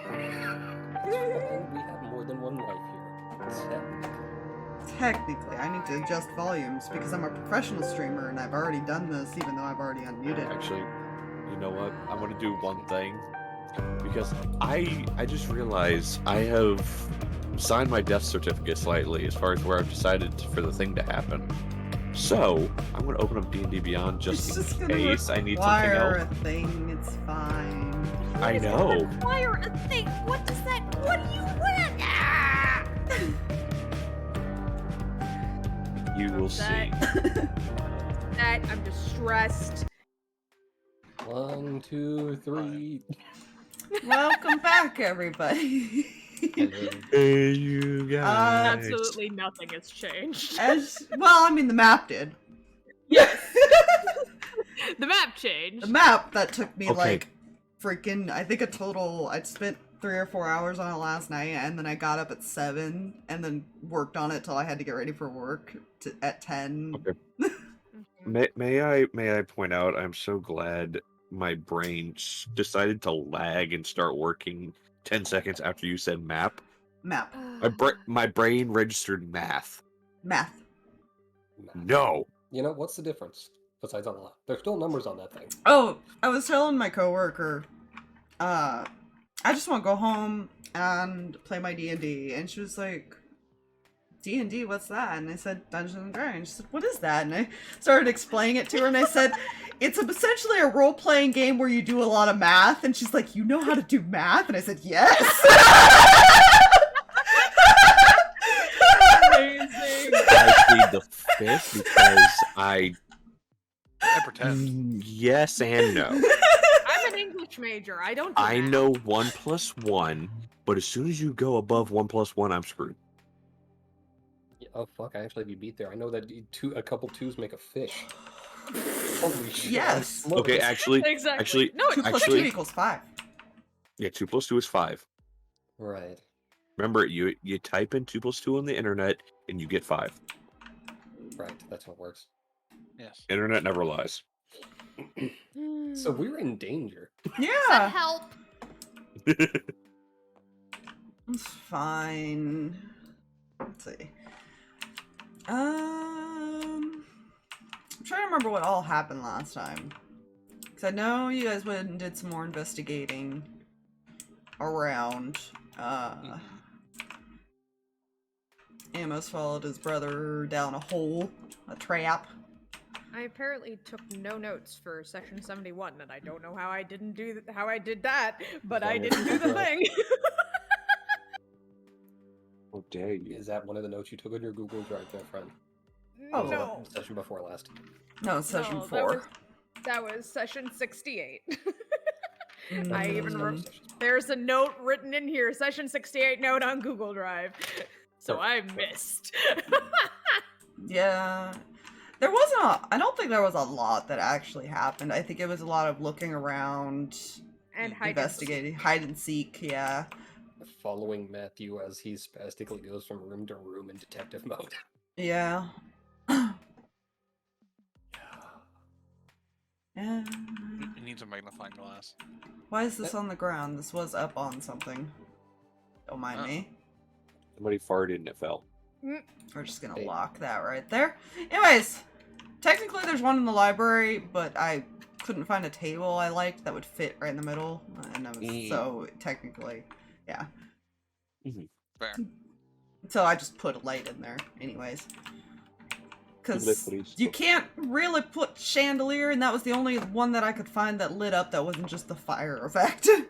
And we have more than one life here. Technically, I need to adjust volumes because I'm a professional streamer and I've already done this, even though I've already unmuted. Actually, you know what? I want to do one thing because I just realized I have signed my death certificate slightly as far as where I've decided for the thing to happen. So I'm going to open up D&D Beyond just in case I need something else. A thing, it's fine. I know. Require a thing. What does that? What do you want? Ah! You will see. That I'm distressed. 1, 2, 3. Welcome back, everybody. Hey, you guys. Absolutely nothing has changed. Well, I mean, the map did. Yes. The map changed. The map that took me Okay. like freaking, I think a total, I'd spent 3 or 4 hours on it last night, and then I got up at 7 and then worked on it till I had to get ready for work at 10. Okay. May I point out, I'm so glad my brain decided to lag and start working 10 seconds after you said map. Map. My brain registered math. Math. No. You know, what's the difference? Besides on the left. There's still numbers on that thing. Oh, I was telling my coworker, I just want to go home and play my D&D, and she was like, D&D, what's that? And I said, Dungeons and Dragons. She said, what is that? And I started explaining it to her, and I said, it's essentially a role-playing game where you do a lot of math, and she's like, you know how to do math? And I said, yes! Amazing. I plead the fifth because I pretend. Yes and no. I'm an English major. I don't. Do I math. know 1 + 1, but as soon as you go above 1 + 1, I'm screwed. Oh fuck! I actually be beat there. I know that a couple twos make a fish. Holy shit! Yes. Okay, actually, Exactly. No, 2 plus 2 actually, equals 5. yeah, 2 + 2 is 5. Right. Remember, you type in 2 + 2 on the internet and you get 5. Right. That's how it works. Yes. Internet never lies. So we're in danger. Yeah. help. It's fine. Let's see. I'm trying to remember what all happened last time. Because I know you guys went and did some more investigating around. Amos followed his brother down a hole, a trap. I apparently took no notes for section 71, and I don't know how I didn't do how I did that, but I didn't do the thing. How dare you? Is that one of the notes you took on your Google Drive, there, friend? Oh, No. Session before last. No, it's session No, 4. That was session 68. I Mm. even there's a note written in here, session 68 note on Google Drive. So I missed. Yeah. There wasn't I don't think there was a lot that actually happened. I think it was a lot of looking around And hide and investigating. Hide and seek, yeah. Following Matthew as he spastically goes from room to room in detective mode. Yeah. Yeah. It needs a magnifying glass. Why is this on the ground? This was up on something. Don't mind Oh. me. Somebody farted and it fell. We're just gonna Hey. lock that right there. Anyways, technically there's one in the library, but I couldn't find a table I liked that would fit right in the middle, and I was, so technically, yeah. Fair. So I just put a light in there, anyways. Because Literally. you can't really put chandelier, and that was the only one that I could find that lit up that wasn't just the fire effect. See.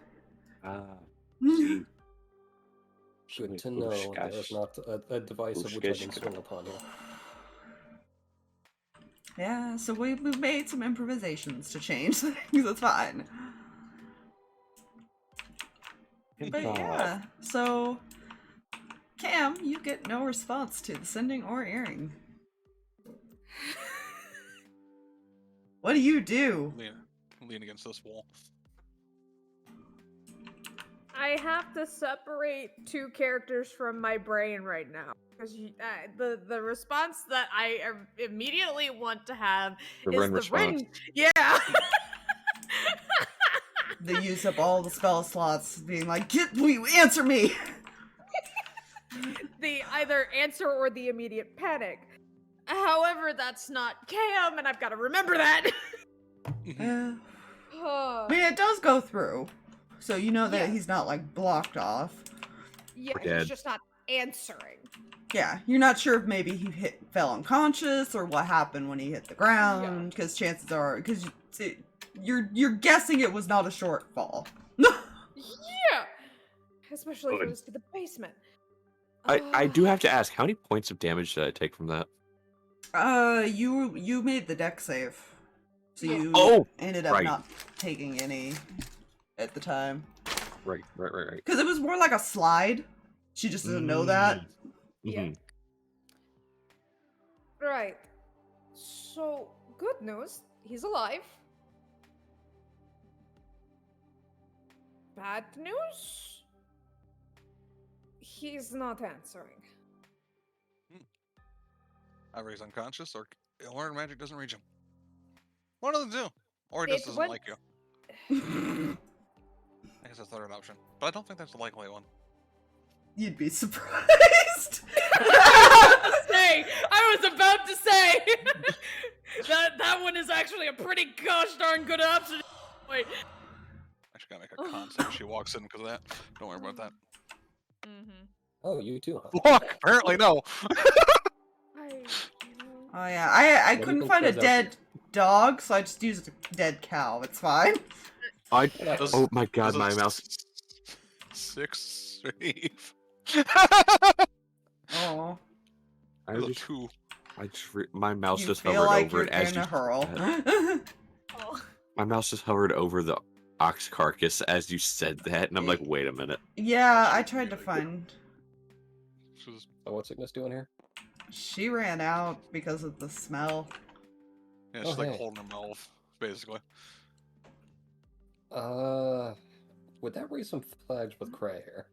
Good to know there's not a device of which I can swing upon here. Yeah, so we made some improvisations to change things. It's fine. But yeah, so Cam, you get no response to the sending or airing. What do you do? Lean against this wall. I have to separate two characters from my brain right now. Because the response that I immediately want to have The is Ren the response. Ren. Yeah. They use up all the spell slots, being like, answer me! The either answer or the immediate panic. However, that's not Cam, and I've got to remember that. I mean, it does go through, so you know that he's not, like, blocked off. Yeah, We're dead. he's just not answering. Yeah, you're not sure if maybe he fell unconscious or what happened when he hit the ground, because chances are, because you're guessing it was not a short fall. Yeah! Especially if it was to the basement. I do have to ask, how many points of damage did I take from that? You made the deck save, so you ended up not taking any at the time. Right. Because it was more like a slide. She just doesn't know that. Yeah. Right. So, good news. He's alive. Bad news? He's not answering. Either he's unconscious or learn magic doesn't reach him. One of the two. Or he just doesn't like you. I guess that's the third option. But I don't think that's the likely one. You'd be surprised. I was about to say that one is actually a pretty gosh darn good option. Wait. I should gotta make a con save. She walks in because of that. Don't worry about that. Oh, you too, huh? Look, apparently no. Oh yeah, I What do couldn't you find a think dead dog, so I just used a dead cow. It's fine. Oh my god, my mouse. 6 save. Oh. My mouse You just feel hovered like over you're it as gonna you hurl. My mouse just hovered over the ox carcass as you said that, and I'm like, wait a minute. Yeah, I tried to find. So what's Sickness doing here? She ran out because of the smell. Yeah, she's like holding her mouth, basically. Would that raise some flags with Kreh here?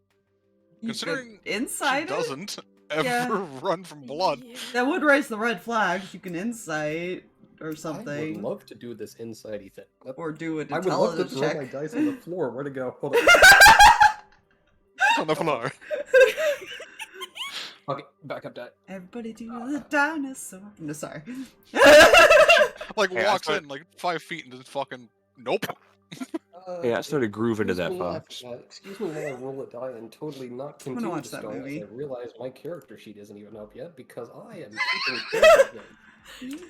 Considering inside she doesn't ever run from blood. That would raise the red flags. You can insight or I something. would love to do this insighty thing. Or do an I would love to intelligence throw check. my dice on the floor. Where to go? Hold on. On the floor. Okay, back up that. Everybody do the dinosaur. No, sorry. Like Hey, walks in like 5 feet and just fucking nope. Yeah, I started grooving to that Excuse me, fox. excuse me while I roll a die and totally not I'm continue gonna watch to that stall as movie. I realize my character sheet isn't even up yet because I am keeping character sheet.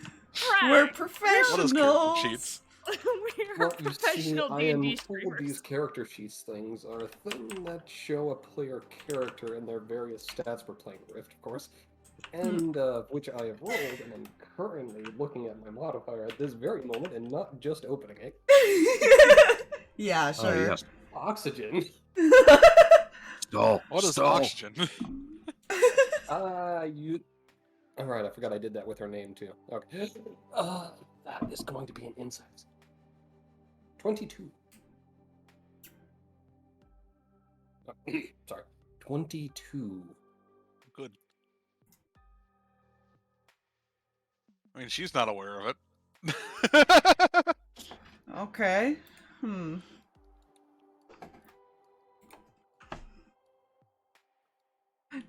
We're What is professionals. character sheets? We're Well, you see, professional I am D&D told streamers. these character sheets things are a thing that show a player character and their various stats for playing Rift, of course, and which I have rolled and am currently looking at my modifier at this very moment and not just opening it. Yeah, Oh, sure. yes. Oxygen. Stall. What is Stall. oxygen? You. Alright, I forgot I did that with her name too. Okay. That is going to be an insight. 22. Sorry. 22. Good. I mean, she's not aware of it. Okay.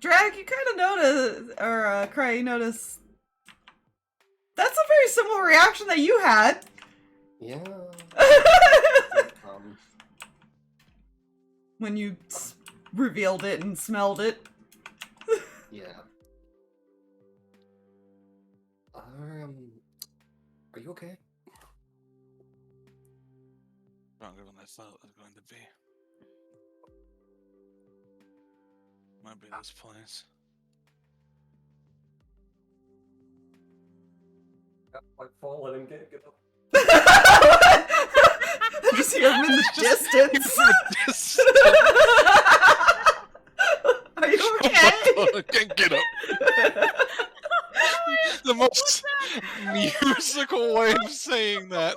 Drag, you kind of notice, or Kreh, you notice. That's a very similar reaction that you had. Yeah. When you revealed it and smelled it. Yeah. Are you okay? Stronger than I thought it was going to be. Might be this place. I've fallen and can't get up. I just hear him in the distance. Are you okay? I can't get up. The most musical way of saying that.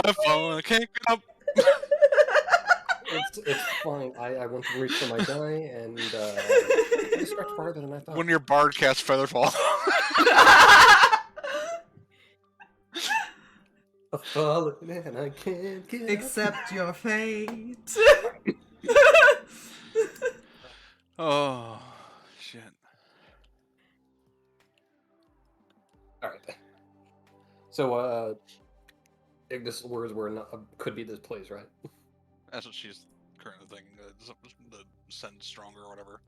I've fallen, I can't get up. It's fine. I went to reach for my die and I stretched farther than I thought. When your bard casts Featherfall. I've fallen and I can't get up. Accept your fate. Oh, shit. Alright. So, Ignis' words were not, could be this place, right? That's what she's currently thinking. The send stronger or whatever.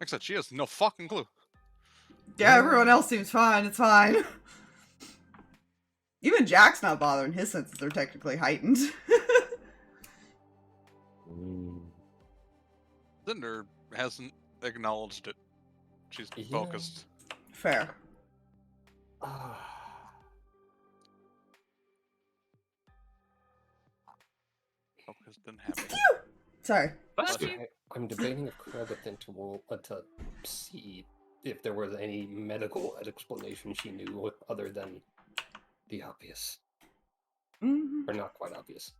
Like I said, she has no fucking clue. Yeah, everyone else seems fine. It's fine. Even Jack's not bothering. His senses are technically heightened. Cinder hasn't acknowledged it. She's Yeah. focused. Fair. Focused and happy. Sorry. Bless you. I'm debating if Kreh would think to roll to see if there was any medical explanation she knew other than the obvious, Mm-hmm. or not quite obvious.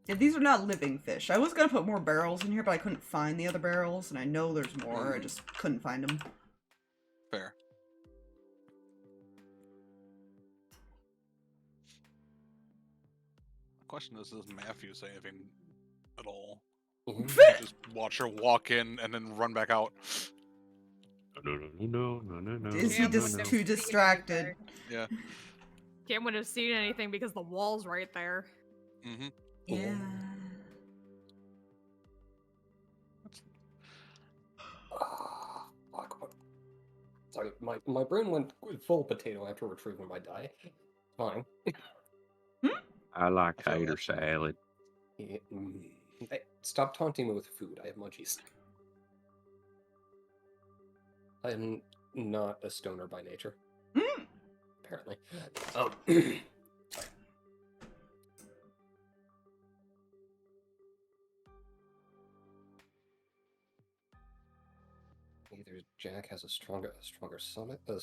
Yeah, these are not living fish. I was gonna put more barrels in here, but I couldn't find the other barrels, and I know there's more. I just couldn't find them. Fair. The question is, does Matthew say anything at all? Just watch her walk in and then run back out. No. Is he Yeah, just but too no. distracted? Yeah. Cam wouldn't have seen anything because the wall's right there. Mm-hmm. Yeah. Fuck. Sorry, my brain went full potato after retrieving my die. Fine. I like tater salad. Yeah, hey, stop taunting me with food. I have munchies. I am not a stoner by nature. Apparently. Sorry. Either Jack has a stronger stomach, or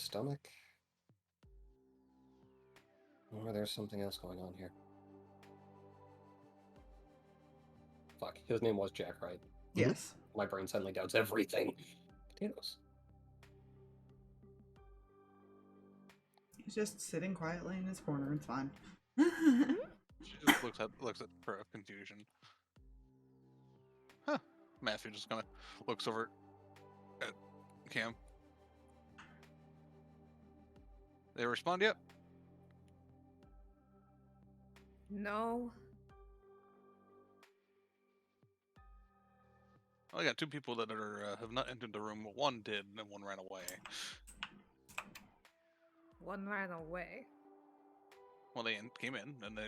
there's something else going on here. Fuck, his name was Jack, right? Yes. My brain suddenly doubts everything. Potatoes. He's just sitting quietly in his corner. It's fine. She just looks at her confusion. Huh. Matthew just kind of looks over at Cam. They respond yet? No. Oh, I got two people that are have not entered the room. One did, and one ran away. One ran away. Well, they came in, and they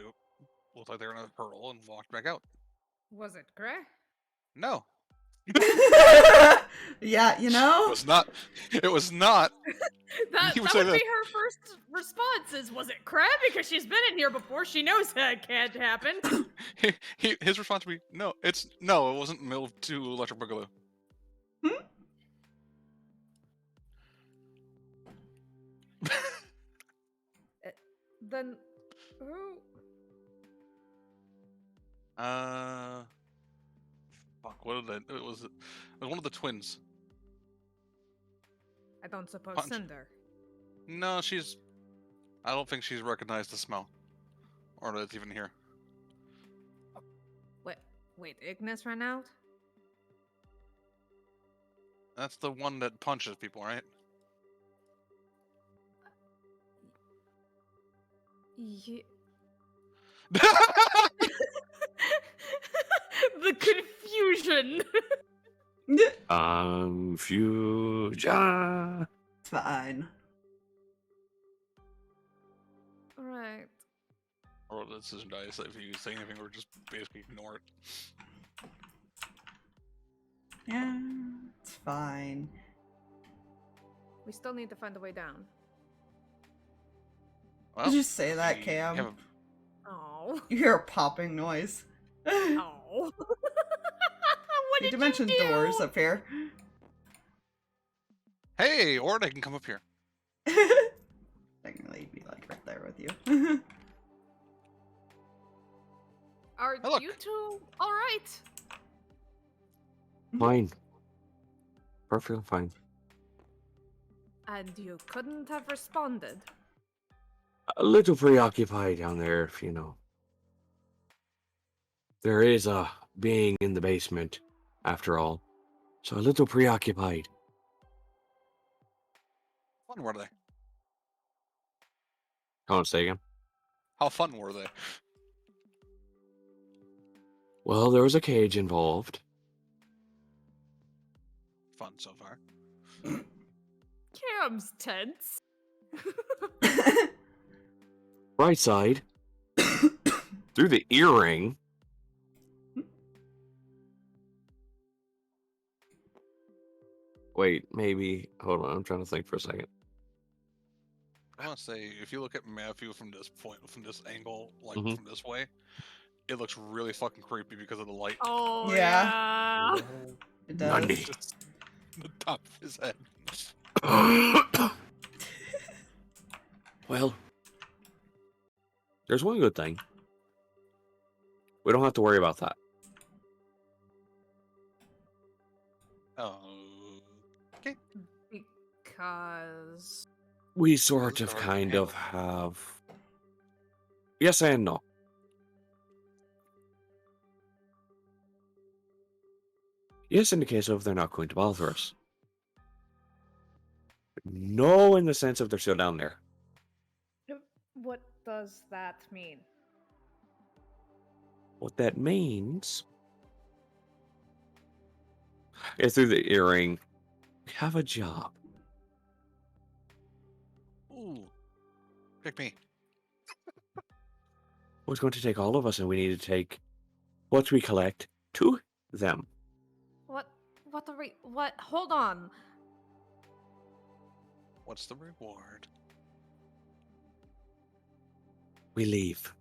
looked like they were in a hurdle and walked back out. Was it Kreh? No, Yeah, you it know? was not. It was not. That You would would say be that. her first response is, was it Kreh? Because she's been in here before. She knows that can't happen. His response would be, no, it wasn't Mill to Electric Boogaloo. Then who? Fuck, what did it was one of the twins. I don't suppose Punch. Cinder. No, I don't think she's recognized the smell. Or that it's even here. Wait, Ignis ran out? That's the one that punches people, right? Yeah. The confusion. Confusion. It's fine. Right. Or the decision dice. If you say anything, or just basically ignore it. Yeah, it's fine. We still need to find a way down. Well, Did you say that, we Cam? have Oh. You hear a popping noise. Oh. What You did mention you do? doors up here. Hey, or they can come up here. Technically, be like right there with you. Are Hey, look. you two all right? Fine. Perfectly fine. And you couldn't have responded. A little preoccupied down there, if you know. There is a being in the basement, after all. So a little preoccupied. Fun were they? Hold on, say again. How fun were they? Well, there was a cage involved. Fun so far. Cam's tense. Right side. Through the earring. Wait, maybe. Hold on, I'm trying to think for a second. I want to say, if you look at Matthew from this point, from this angle, like Mhm. from this way, it looks really fucking creepy because of the light. Oh, Yeah. yeah. It does. Nani. Just the top of his head. Well, there's one good thing. We don't have to worry about that. Okay. Because... We sort of, Sort of kind handle of have. Yes and no. Yes, in the case of they're not going to bother us. No, in the sense of they're still down there. What does that mean? What that means is through the earring, we have a job. Ooh. Pick me. It's going to take all of us, and we need to take what we collect to them. What are we... What? Hold on. What's the reward? We leave.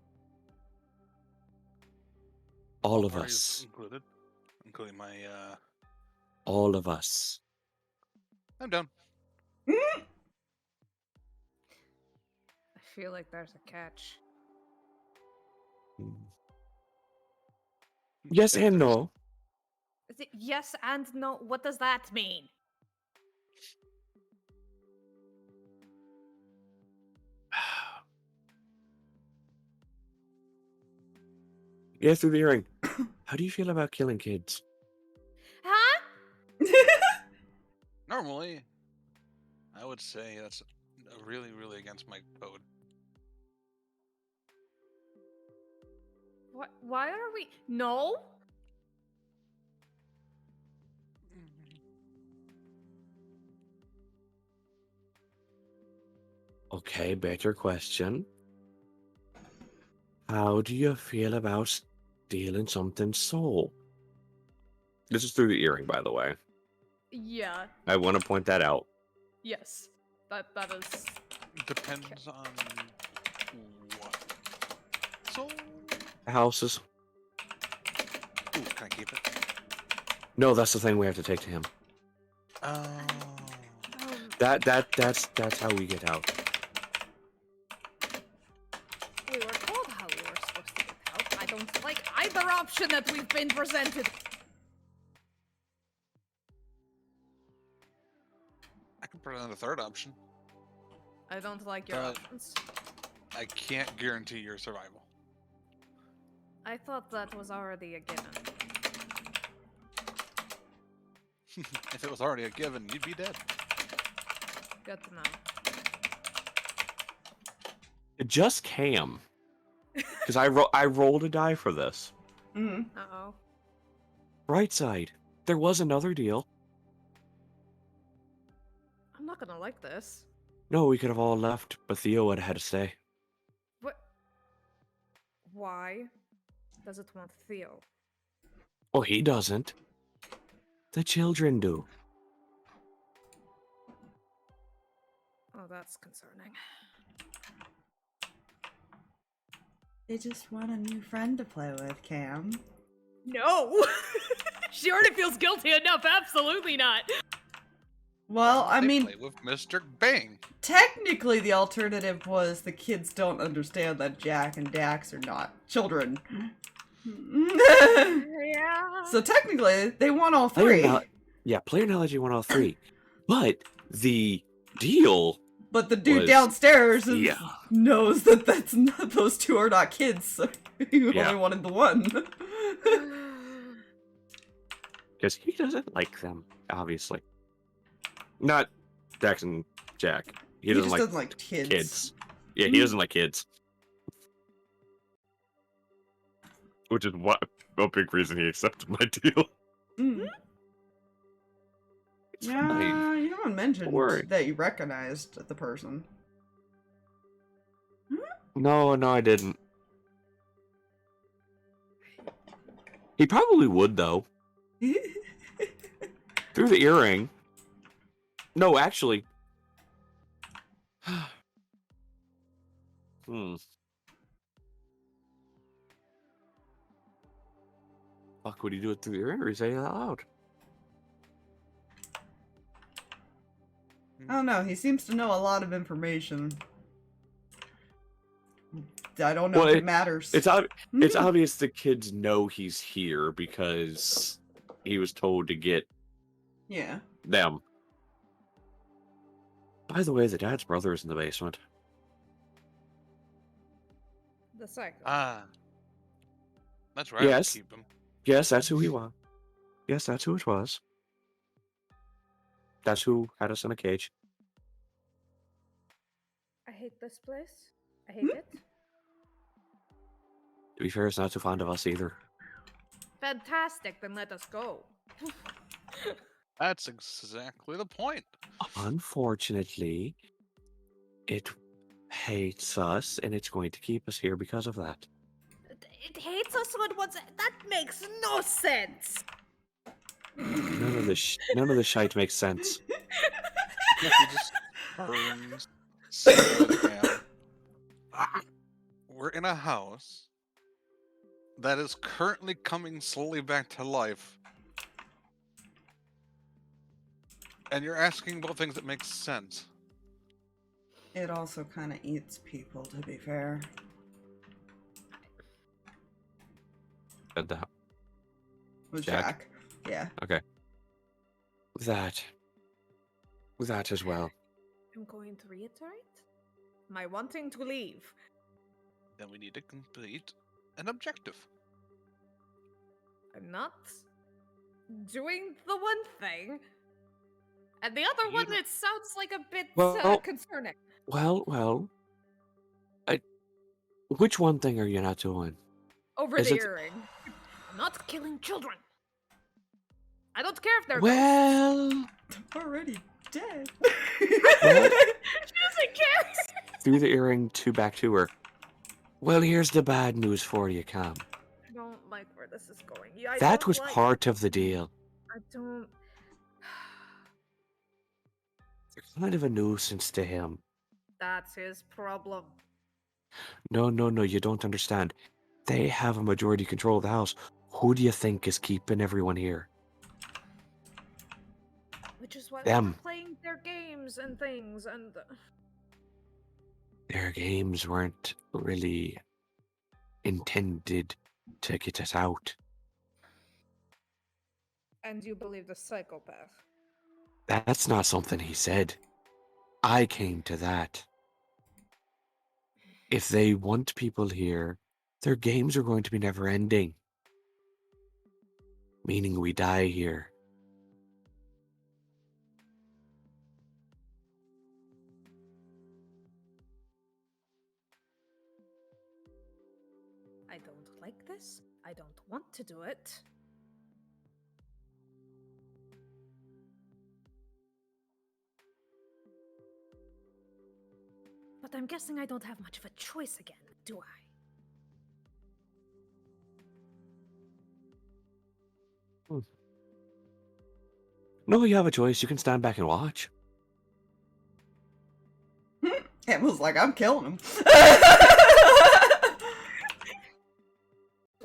All of Parties us. included, including my. All of us. I'm done. I feel like there's a catch. Yes and no. Is it yes and no? What does that mean? Yes, through the earring. How do you feel about killing kids? Huh? Normally, I would say that's really, really against my code. What? Why are we... No? Okay, better question. How do you feel about stealing something's soul? This is through the earring, by the way. Yeah. I want to point that out. Yes. That is... Depends on what. So, Houses. ooh, can I keep it? No, that's the thing we have to take to him. Oh. That's how we get out. We were told how we were supposed to get out. I don't like either option that we've been presented. I can present a third option. I don't like your But- options. I can't guarantee your survival. I thought that was already a given. If it was already a given, you'd be dead. Good to know. Just Cam. Because I rolled a die for this. Mm-hmm. Uh-oh. Right side. There was another deal. I'm not gonna like this. No, we could have all left, but Theo would have had to stay. What? Why does it want Theo? Oh, he doesn't. The children do. Oh, that's concerning. They just want a new friend to play with, Cam. No! She already feels guilty enough. Absolutely not. Well, I They mean, play with Mr. Bang. technically the alternative was the kids don't understand that Jack and Dax are not children. Yeah. So technically, they want all Player three. yeah, player knowledge you want all three. But the deal. But the dude Was- downstairs yeah. knows that that's not, those two are not kids, so he Yeah. only wanted the one. Because he doesn't like them, obviously. Not Dax and Jack. He just doesn't doesn't like kids. kids. Yeah, he doesn't like kids. Which is what a big reason he accepted my deal. Mm. It's Yeah, fine. you haven't mentioned worry. that you recognized the person. No, I didn't. He probably would, though. Through the earring. No, actually. Fuck, would he do it through the earring or say it out loud? I don't know, he seems to know a lot of information. I don't know Well, if it matters. It's obvious the kids know he's here because he was told to get Yeah. them. By the way, the dad's brother is in the basement. The cycle. Ah. That's where I Yes. would keep him. Yes, that's who he was. Yes, that's who it was. That's who had us in a cage. I hate this place. I hate it. To be fair, it's not too fond of us either. Fantastic, then let us go. That's exactly the point. Unfortunately, it hates us, and it's going to keep us here because of that. It hates us when what's that makes no sense. None of this shite makes sense. He just turns silent down. We're in a house that is currently coming slowly back to life. And you're asking about things that make sense. It also kind of eats people, to be fair. Said that. With Jack. Jack. Yeah. Okay. That as well. I'm going to reiterate my wanting to leave. Then we need to complete an objective. I'm not doing the one thing. And the other You one, don't- it sounds like a bit Well- concerning. Well. Which one thing are you not doing? Over is the it- earring. I'm not killing children. I don't care if they're Well, Already dead. She doesn't care. through the earring to back to her. Well, here's the bad news for you, Cam. I don't like where this is going. Yeah, I That don't was like- part of the deal. I don't. You're kind of a nuisance to him. That's his problem. No, you don't understand. They have a majority control of the house. Who do you think is keeping everyone here? Which is why Them. they're playing their games and things and. Their games weren't really intended to get us out. And you believe the psychopath. That's not something he said. I came to that. If they want people here, their games are going to be never ending. Meaning we die here. I don't like this. I don't want to do it. But I'm guessing I don't have much of a choice again, do I? No, you have a choice. You can stand back and watch. It was like, I'm killing him.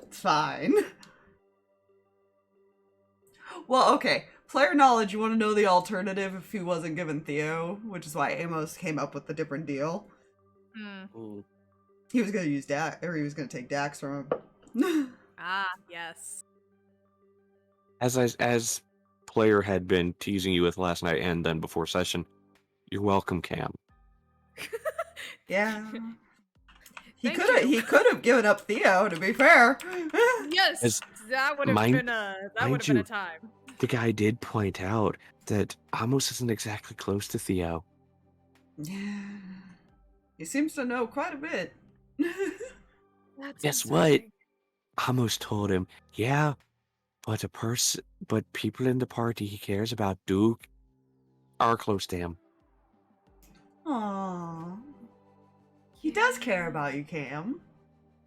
It's fine. Well, okay. Player knowledge, you want to know the alternative if he wasn't given Theo, which is why Amos came up with a different deal. He was going to use Dax, or he was going to take Dax from him. Ah, yes. As player had been teasing you with last night and then before session, You're welcome, Cam. Yeah. He Thank could you. have given up Theo, to be fair. Yes, As that would have mind- been a mind been a you- time. The guy did point out that Amos isn't exactly close to Theo. Yeah. He seems to know quite a bit. That's Guess what? insane. Amos told him, yeah, but people in the party he cares about are close to him. Aww. He does care about you, Cam.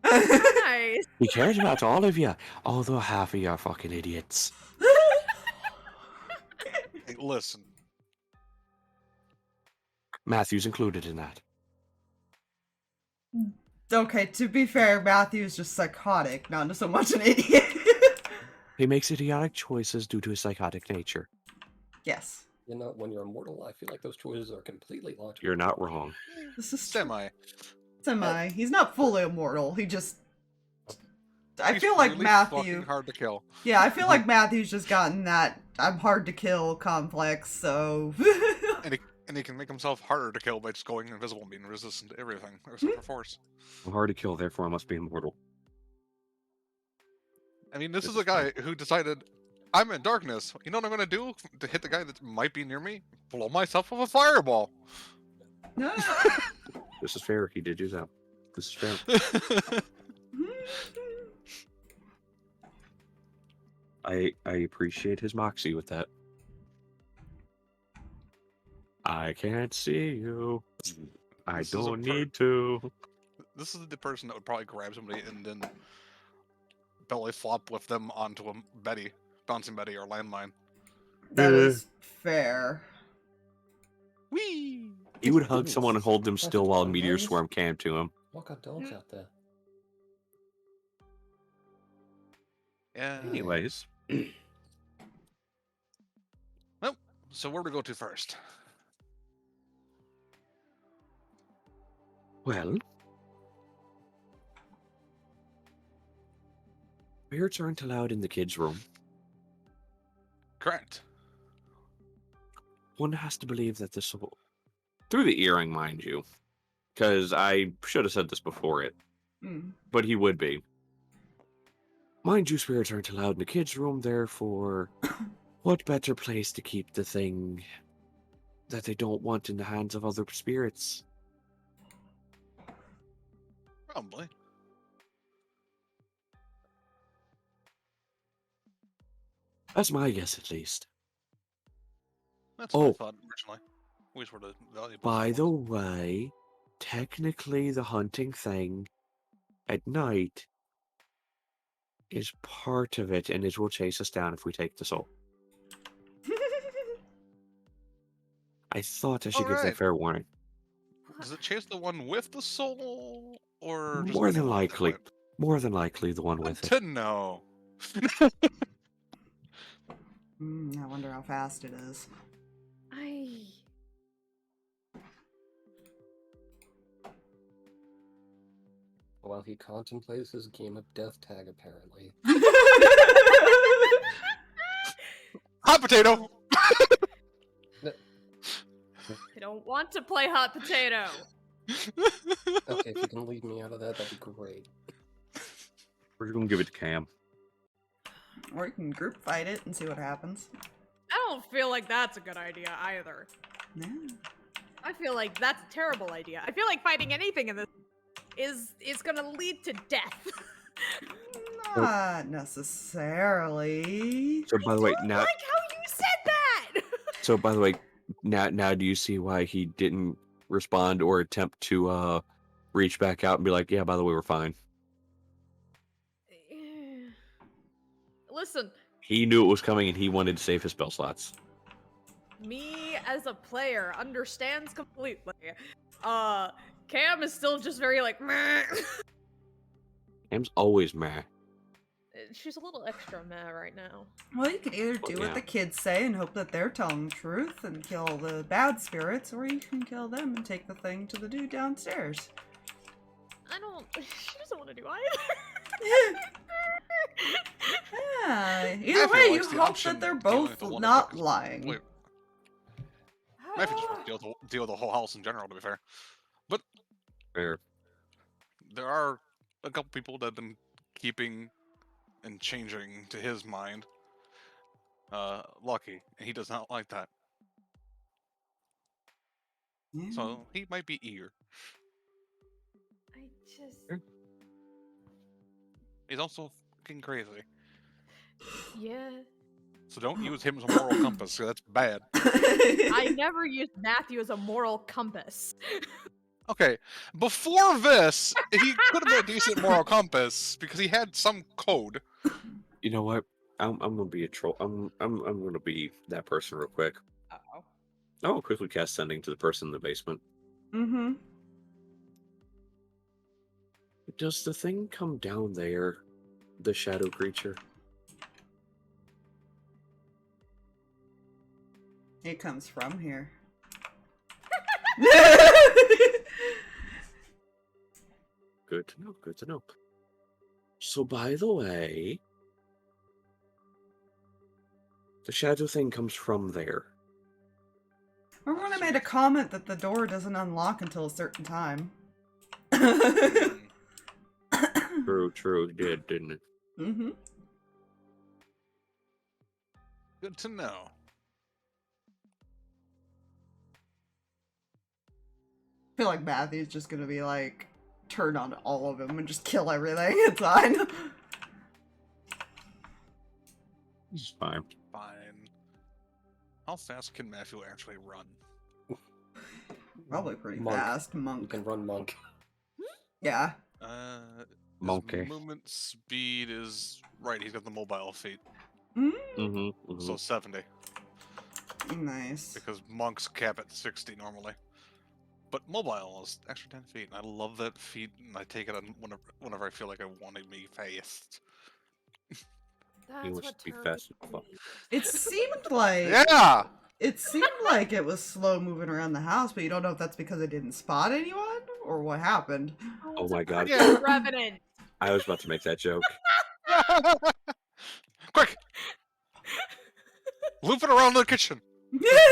Nice. He cares about all of you, although half of you are fucking idiots. Hey, listen. Matthew's included in that. Okay, to be fair, Matthew's just psychotic, not so much an idiot. He makes idiotic choices due to his psychotic nature. Yes. You know, when you're immortal, I feel like those choices are completely logical. You're not wrong. This is Semi. Semi. He's not fully immortal. He just. I He's feel like really Matthew. fucking hard to kill. Yeah, I feel like Matthew's just gotten that I'm hard to kill complex, so. And he can make himself harder to kill by just going invisible and being resistant to everything, except for force. I'm hard to kill, therefore I must be immortal. I mean, this is a guy who decided, I'm in darkness. You know what I'm gonna do to hit the guy that might be near me? Blow myself with a fireball. This is fair. He did do that. This is fair. I appreciate his moxie with that. I can't see you. I This is a don't need to. This is the person that would probably grab somebody and then belly flop with them onto a bouncing Betty or landmine. That is fair. Whee! He would hug someone and hold them still while a meteor swarm came to him. What got dogs out there? Yeah. Anyways, So where do we go to first? well, spirits aren't allowed in the kids' room. Correct. One has to believe that this will... Through the earring, mind you. Because I should have said this before it. But he would be. Mind you, spirits aren't allowed in the kids' room, therefore... what better place to keep the thing that they don't want in the hands of other spirits? Probably. That's my guess, at least. That's what I Oh. thought originally. Which were the valuable By the ones. way, technically the hunting thing at night is part of it, and it will chase us down if we take the soul. I thought I should give that Alright. fair warning. Does it chase the one with the soul, or just More anyone than that likely. went? More than likely the one Good with it. to know. I wonder how fast it is. While he contemplates his game of death tag, apparently. Hot potato! I don't want to play hot potato. Okay, if you can leave me out of that, that'd be great. We're just gonna give it to Cam. Or you can group fight it and see what happens. I don't feel like that's a good idea either. Yeah. I feel like that's a terrible idea. I feel like fighting anything in this is gonna lead to death. Not necessarily. So by the way, now Like how you said that. so by the way, now do you see why he didn't respond or attempt to reach back out and be like, yeah, by the way, we're fine. Listen, He knew it was coming and he wanted to save his spell slots. me as a player understands completely. Cam is still just very like meh. Cam's always meh. She's a little extra meh right now. Well, you can either do Yeah. what the kids say and hope that they're telling the truth and kill the bad spirits, or you can kill them and take the thing to the dude downstairs. I don't. She doesn't want to do either. Yeah, Matthew either way, you likes the hope option that they're of dealing with both the one not that- lying. Wait, How I think just deal with the whole house in general, to be fair. But Fair. there are a couple people that have been keeping and changing to his mind. Lucky, and he does not like that. Yeah. So he might be eager. I just. He's also fucking crazy. Yeah. So don't use him as a moral compass, 'cause that's bad. I never used Matthew as a moral compass. Okay, before this, he could have been a decent moral compass because he had some code. You know what? I'm gonna be a troll. I'm gonna be that person real quick. Uh-oh. I will quickly cast sending to the person in the basement. Mm-hmm. Does the thing come down there? The shadow creature? It comes from here. Good to know, good to know. So by the way, the shadow thing comes from there. Remember when I made a comment that the door doesn't unlock until a certain time? True, it did, didn't it? Mm-hmm. Good to know. I feel like Matthew's just gonna be like, turn on all of them and just kill everything. It's fine. It's fine. Fine. How fast can Matthew actually run? Probably pretty Monk. fast. You Monk. can run monk. Yeah. His Monkey. movement speed is right. He's got the mobile feat, Mm-hmm. so 70 Nice. because monks cap at 60 normally. But mobile is extra 10 feet, and I love that feat, and I take it on whenever I feel like I want to be fast. That's He wants what to be turned fast as fuck. It seemed like Yeah! it seemed like it was slow moving around the house, but you don't know if that's because it didn't spot anyone or what happened. Oh my god. Yeah. Revenant. I was about to make that joke. Quick! Loop it around the kitchen.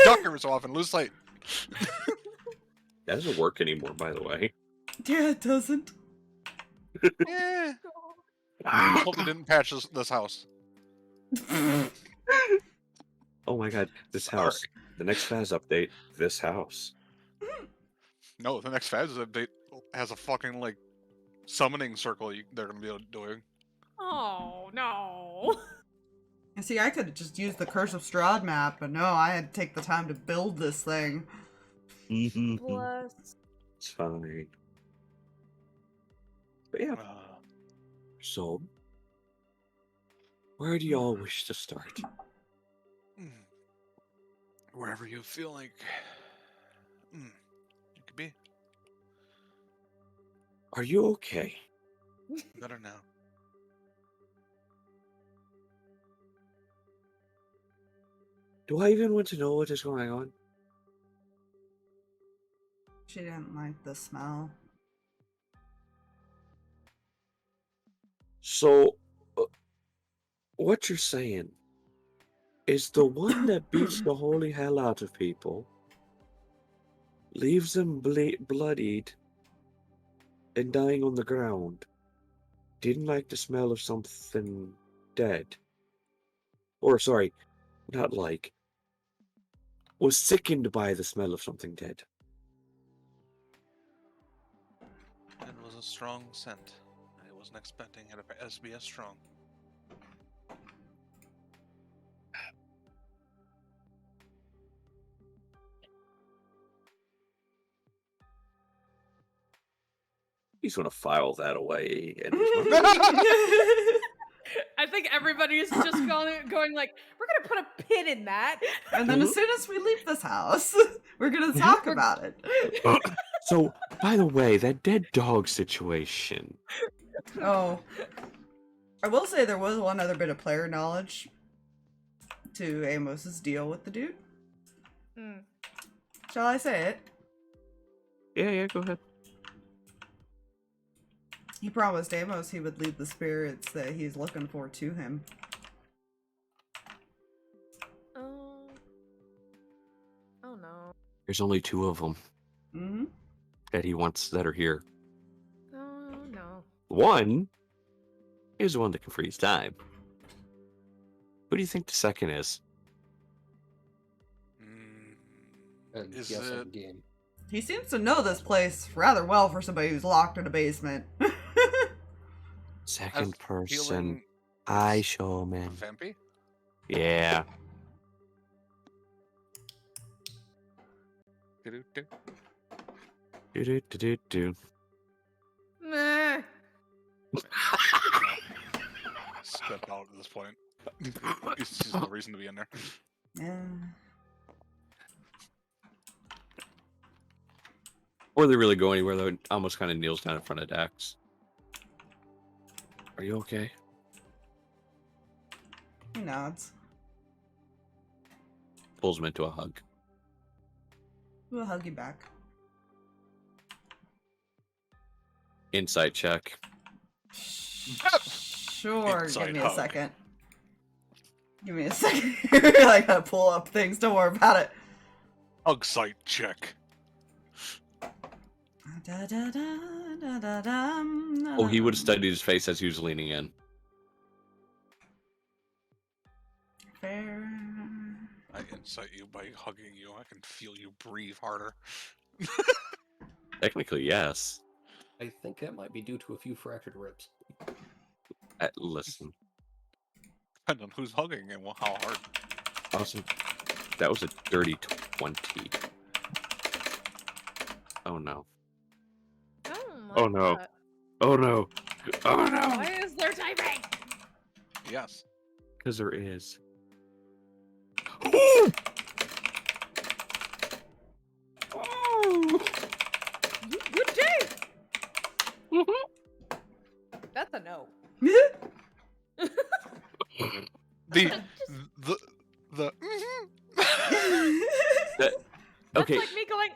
Duck every so often, lose sight. That doesn't work anymore, by the way. Yeah, it doesn't. Yeah. I hope they didn't patch this house. Oh my god, this house. The next Faz update, this house. No, the next Faz update has a fucking, like, summoning circle they're gonna be doing. Oh, no. See, I could have just used the Curse of Strahd map, but no, I had to take the time to build this thing. Bless. It's fine. But yeah, Uh, so where do y'all wish to start? Wherever you feel like it could be Are you okay? better now. Do I even want to know what is going on? She didn't like the smell. So, what you're saying is the one that beats the holy hell out of people, leaves them bloodied and dying on the ground, didn't like the smell of something dead. Or, sorry, not like, was sickened by the smell of something dead. It was a strong scent. I wasn't expecting it to be as strong. He's gonna file that away. And I think everybody's just going like, we're gonna put a pin in that. And then as soon as we leave this house, we're gonna talk about it. So, by the way, that dead dog situation. Oh. I will say there was one other bit of player knowledge to Amos's deal with the dude. Shall I say it? Yeah, go ahead. He promised Amos he would lead the spirits that he's looking for to him. Oh no. There's only 2 of them Mm-hmm. that he wants that are here. Oh no. One is the one that can freeze time. Who do you think the second is? And Is yes, it- on game. He seems to know this place rather well for somebody who's locked in a basement. Second person. Feeling I showman. Vampy? Yeah. Do-do-do. Do-do-do-do-do. Meh. Step out at this point. It's just no reason to be in there. Yeah. Or they really go anywhere, though. It almost kind of kneels down in front of Dax. Are you okay? He nods. Pulls him into a hug. We'll hug you back. Insight check. Sure, Inside give me a hug. second. Give me a second. I gotta pull up things, don't worry about it. Hug sight check. Oh, he would have studied his face as he was leaning in. Fair. I incite you by hugging you. I can feel you breathe harder. Technically, yes. I think that might be due to a few fractured ribs. Listen. Depending on who's hugging and how hard. Awesome. That was a dirty 20. Oh no. I don't like Oh, no. that. Oh no. Oh no! Why is there typing? Yes. Because there is. Good day. That's a no. The That, That's okay, like me going,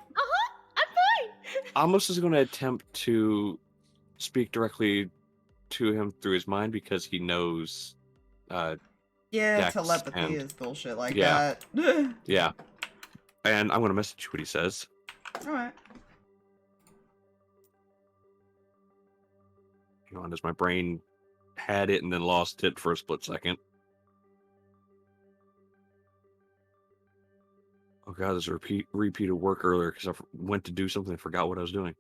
I'm fine. Amos is going to attempt to speak directly to him through his mind because he knows. Yeah, Dex telepathy and- is bullshit like Yeah. that. Yeah. And I'm going to message what he says. Alright. Hang on, as my brain had it and then lost it for a split second. Oh god, there's a repeat of work earlier because I went to do something and forgot what I was doing.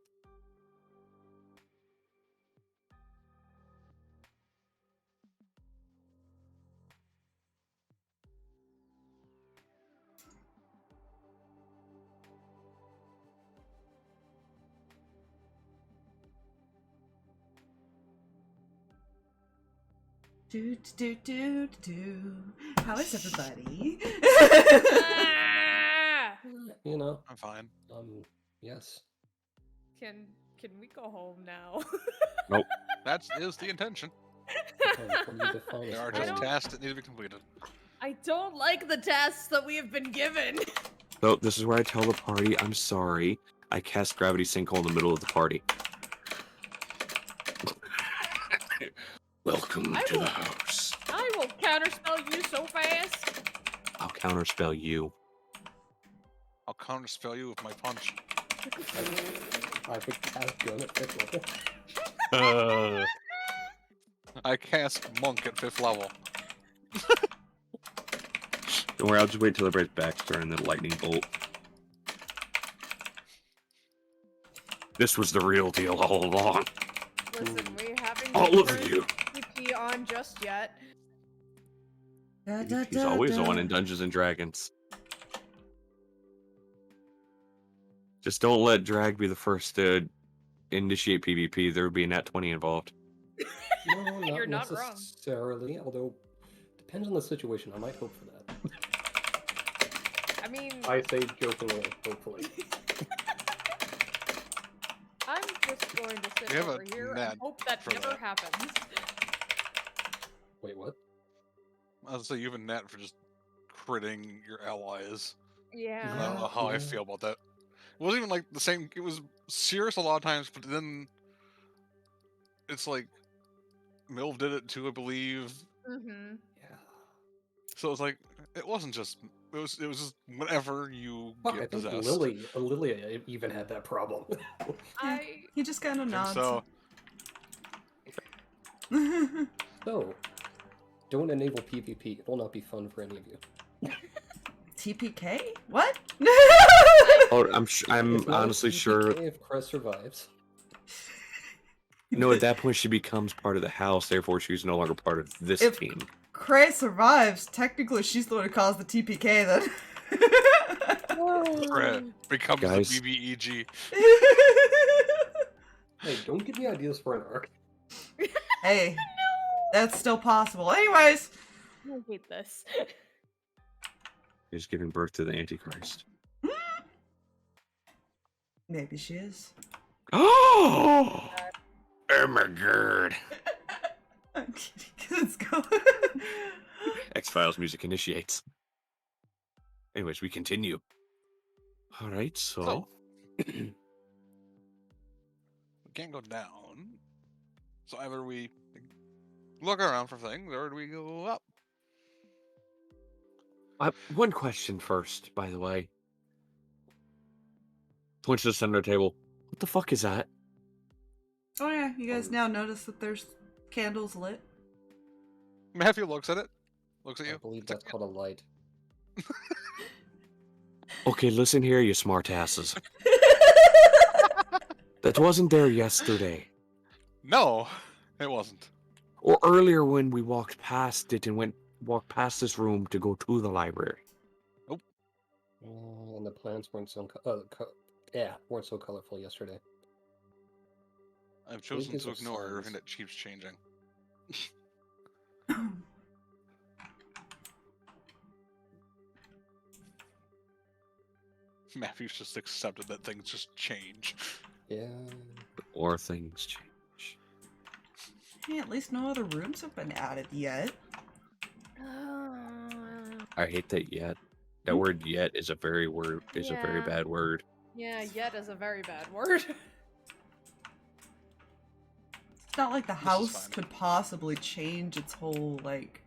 Do do do do do. How is everybody? Ah! You know, I'm fine. yes. Can we go home now? That is the intention. What do you define There as are I just don't- tasks that need to be completed. I don't like the tasks that we have been given. So this is where I tell the party I'm sorry. I cast Gravity Sinkhole in the middle of the party. Welcome I to the will- house. I will counterspell you so fast. I'll counterspell you. I'll counterspell you with my punch. I would cast gun at 5th level. I cast monk at 5th level. Don't worry, I'll just wait till everybody's back's turned and then lightning bolt. This was the real deal all along. Listen, we haven't All of turned you. PP on just yet. He's always on in Dungeons and Dragons. Just don't let drag be the first to initiate PvP. There would be a nat 20 involved. No, not You're not wrong. necessarily, although depends on the situation. I might hope for that. I mean, I say jokingly, hopefully. I'm just going to sit We have over a here net and hope that for never that. happens. Wait, what? I'll say you have a net for just critting your allies. I Yeah. don't know how I Yeah. feel about that. It wasn't even like the same. It was serious a lot of times, but then it's like Milv did it too, I believe. Mm-hmm. Yeah. So it's like it wasn't just it was just whenever you Fuck, I get think possessed. Lily even had that problem. He just kind of I think nods. so. So, don't enable PvP. It will not be fun for any of you. TPK? What? Oh, I'm It's not honestly PvP sure. if Kreh survives. No, at that point she becomes part of the house. Therefore, she's no longer part of this If- team. Kreh survives. Technically, she's the one who caused the TPK then. Kreh becomes Guys. the BBEG. Hey, don't give me ideas for an arc. Hey, that's still possible. Anyways, I hate this. She's giving birth to the Antichrist. maybe she is. Oh! Oh my god. I'm kidding. Let's go. X-Files music initiates. Anyways, we continue. Alright, so... We can't go down. So either we look around for things, or do we go up? one question first, by the way. Point to the center table. What the fuck is that? Oh yeah, you guys now notice that there's candles lit. Matthew looks at it. Looks at I you. believe that's called a light. Okay, listen here, you smartasses. That wasn't there yesterday. No, it wasn't. Or earlier when we walked past it and walked past this room to go to the library. And the plants weren't so weren't so colorful yesterday. I've chosen Leakers to of ignore signs. everything that keeps changing. Matthew's just accepted that things just change. Yeah. Or things change. Hey, at least no other rooms have been added yet. I hate that yet. That word yet is a very Yeah. bad word. Yeah, yet is a very bad word. It's not like the is house fine. could possibly change its whole, like,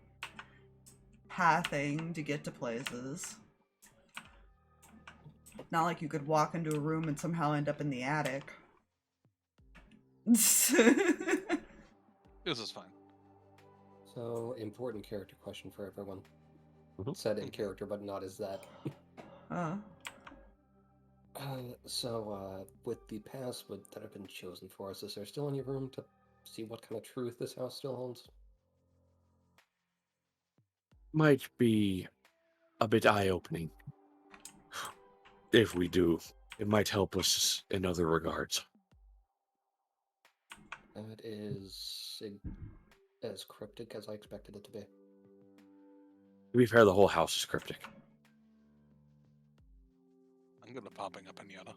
pathing to get to places. Not like you could walk into a room and somehow end up in the attic. This is fine. So, important character question for everyone. Mhm. Said in character, but not as that. With the password that have been chosen for us, is there still any room to see what kind of truth this house still holds? Might be a bit eye-opening. If we do, it might help us in other regards. That is as cryptic as I expected it to be. To be fair, the whole house is cryptic. I'm gonna popping a pinata.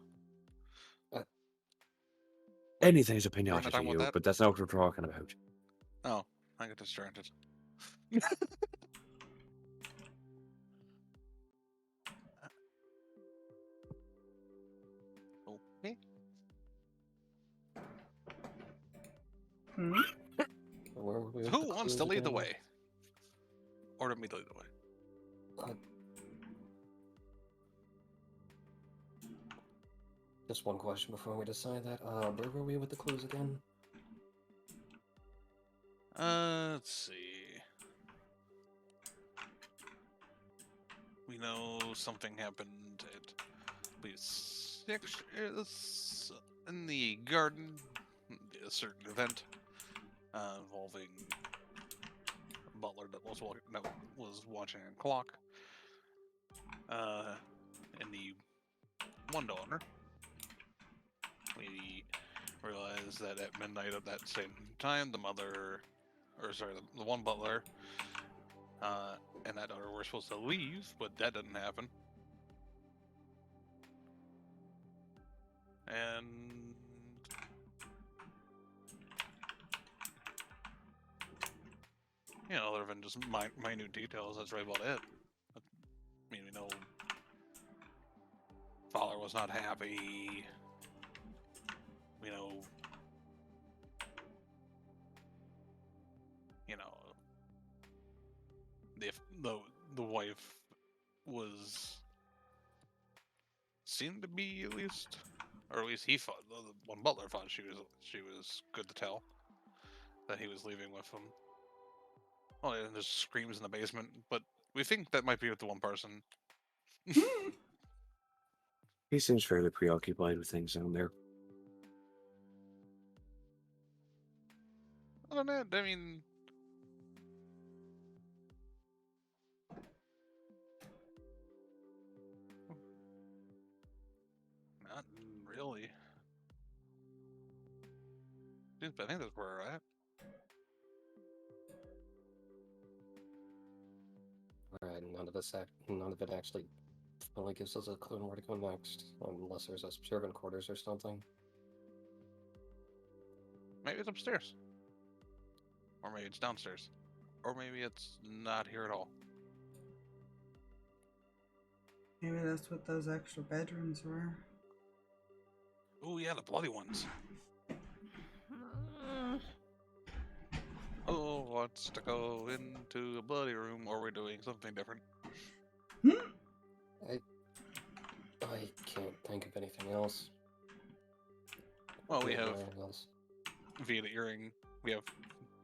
Anything's a We're pinata not to talking about you, that? but that's not what we're talking about. Oh, I got distracted. Okay. Hmm? Where were we with Who the wants to clues lead the again? way? Or to me to lead the way? Just one question before we decide that. Where were we with the clues again? Let's see. We know something happened at least 6 in the garden, a certain event involving a butler that was watching a clock, and the one owner. We realized that at midnight of that same time, the one butler and that daughter were supposed to leave, but that didn't happen. And other than just minute details, that's really about it. I mean, we know father was not happy. the wife was seemed to be at least, or at least he thought. The one butler thought she was good to tell that he was leaving with him. Well, and there's screams in the basement, but we think that might be with the one person. He seems fairly preoccupied with things down there. Other than that, I mean, not really. I think that's where we're at. Alright, none of it actually really gives us a clue on where to go next, unless there's a servant quarters or something. Maybe it's upstairs. Or maybe it's downstairs. Or maybe it's not here at all. Maybe that's what those extra bedrooms were. Oh yeah, the bloody ones. Oh, wants to go into a bloody room, or we're doing something different. I can't think of anything else. Well, we have Anything else. via the earring. We have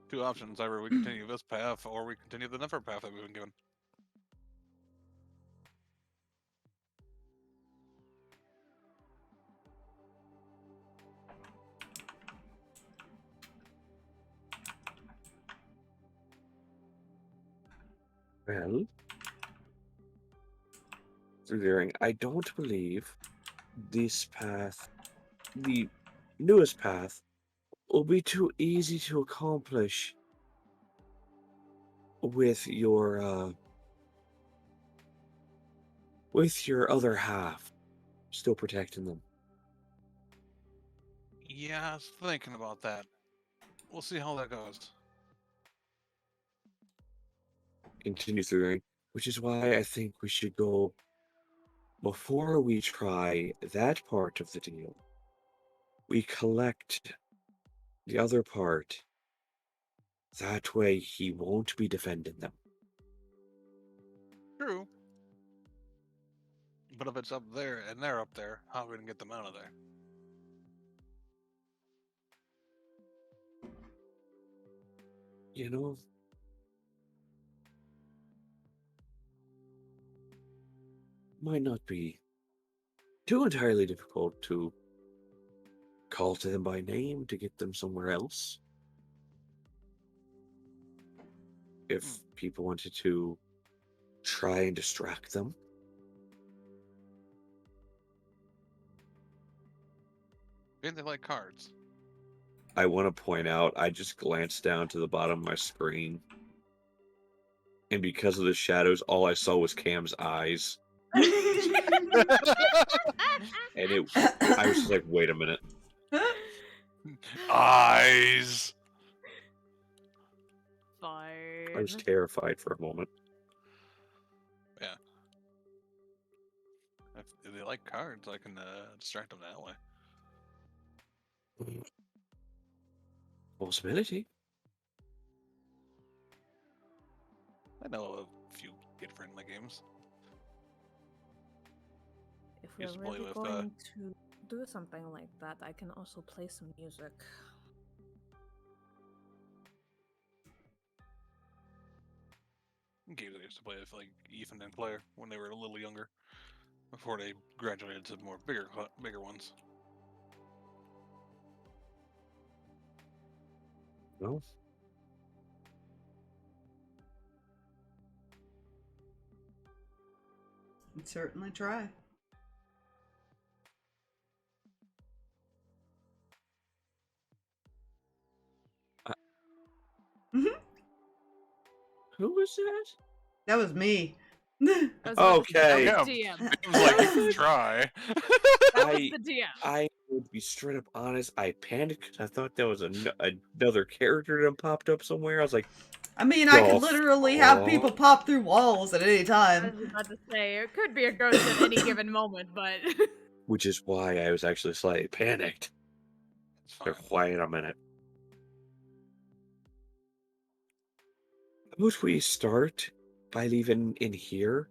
two options: either we continue this path, or we continue the different path that we've been given. Well, through the earring, I don't believe this path, the newest path, will be too easy to accomplish with your other half still protecting them. Yeah, I was thinking about that. We'll see how that goes. Continue through the earring, which is why I think we should go before we try that part of the deal. We collect the other part. That way he won't be defending them. True. But if it's up there and they're up there, how are we gonna get them out of there? You know, might not be too entirely difficult to call to them by name to get them somewhere else. If people wanted to try and distract them. Maybe they like cards. I want to point out, I just glanced down to the bottom of my screen. And because of the shadows, all I saw was Cam's eyes. And I was just like, wait a minute. Eyes! Fine. I was terrified for a moment. Yeah. If they like cards, I can distract them that way. Possibility. I know a few kid-friendly games. If Used to we're play really with, going to do something like that, I can also play some music. Games I used to play with like Ethan and Claire when they were a little younger, before they graduated to more bigger ones. No. I'd certainly try. Who was that? That was me. Okay. Yeah, DM. seems like you can try. That was the DM. I would be straight up honest. I panicked because I thought there was another character that popped up somewhere. I was like, I mean, I Oh, could literally have people pop through walls at any I time. was about to say, it could be a ghost at any given moment, but... which is why I was actually slightly panicked. It's fine. Wait a minute. Would we start by leaving in here,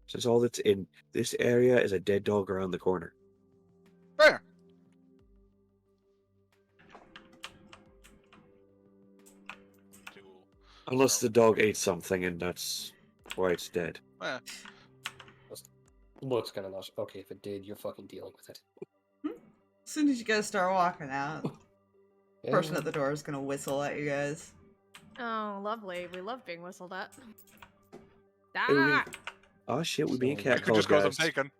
since all that's in this area is a dead dog around the corner. Fair. Unless the dog ate something and that's why it's dead. Eh, Looks kind of nuts. Okay, if it did, you're fucking dealing with it. As soon as you guys start walking out, the person Yeah. at the door is gonna whistle at you guys. Oh, lovely. We love being whistled at. Hey, we're Ah! gonna- Oh shit, we're being So- I catcalled, could just go, I'm guys. taken.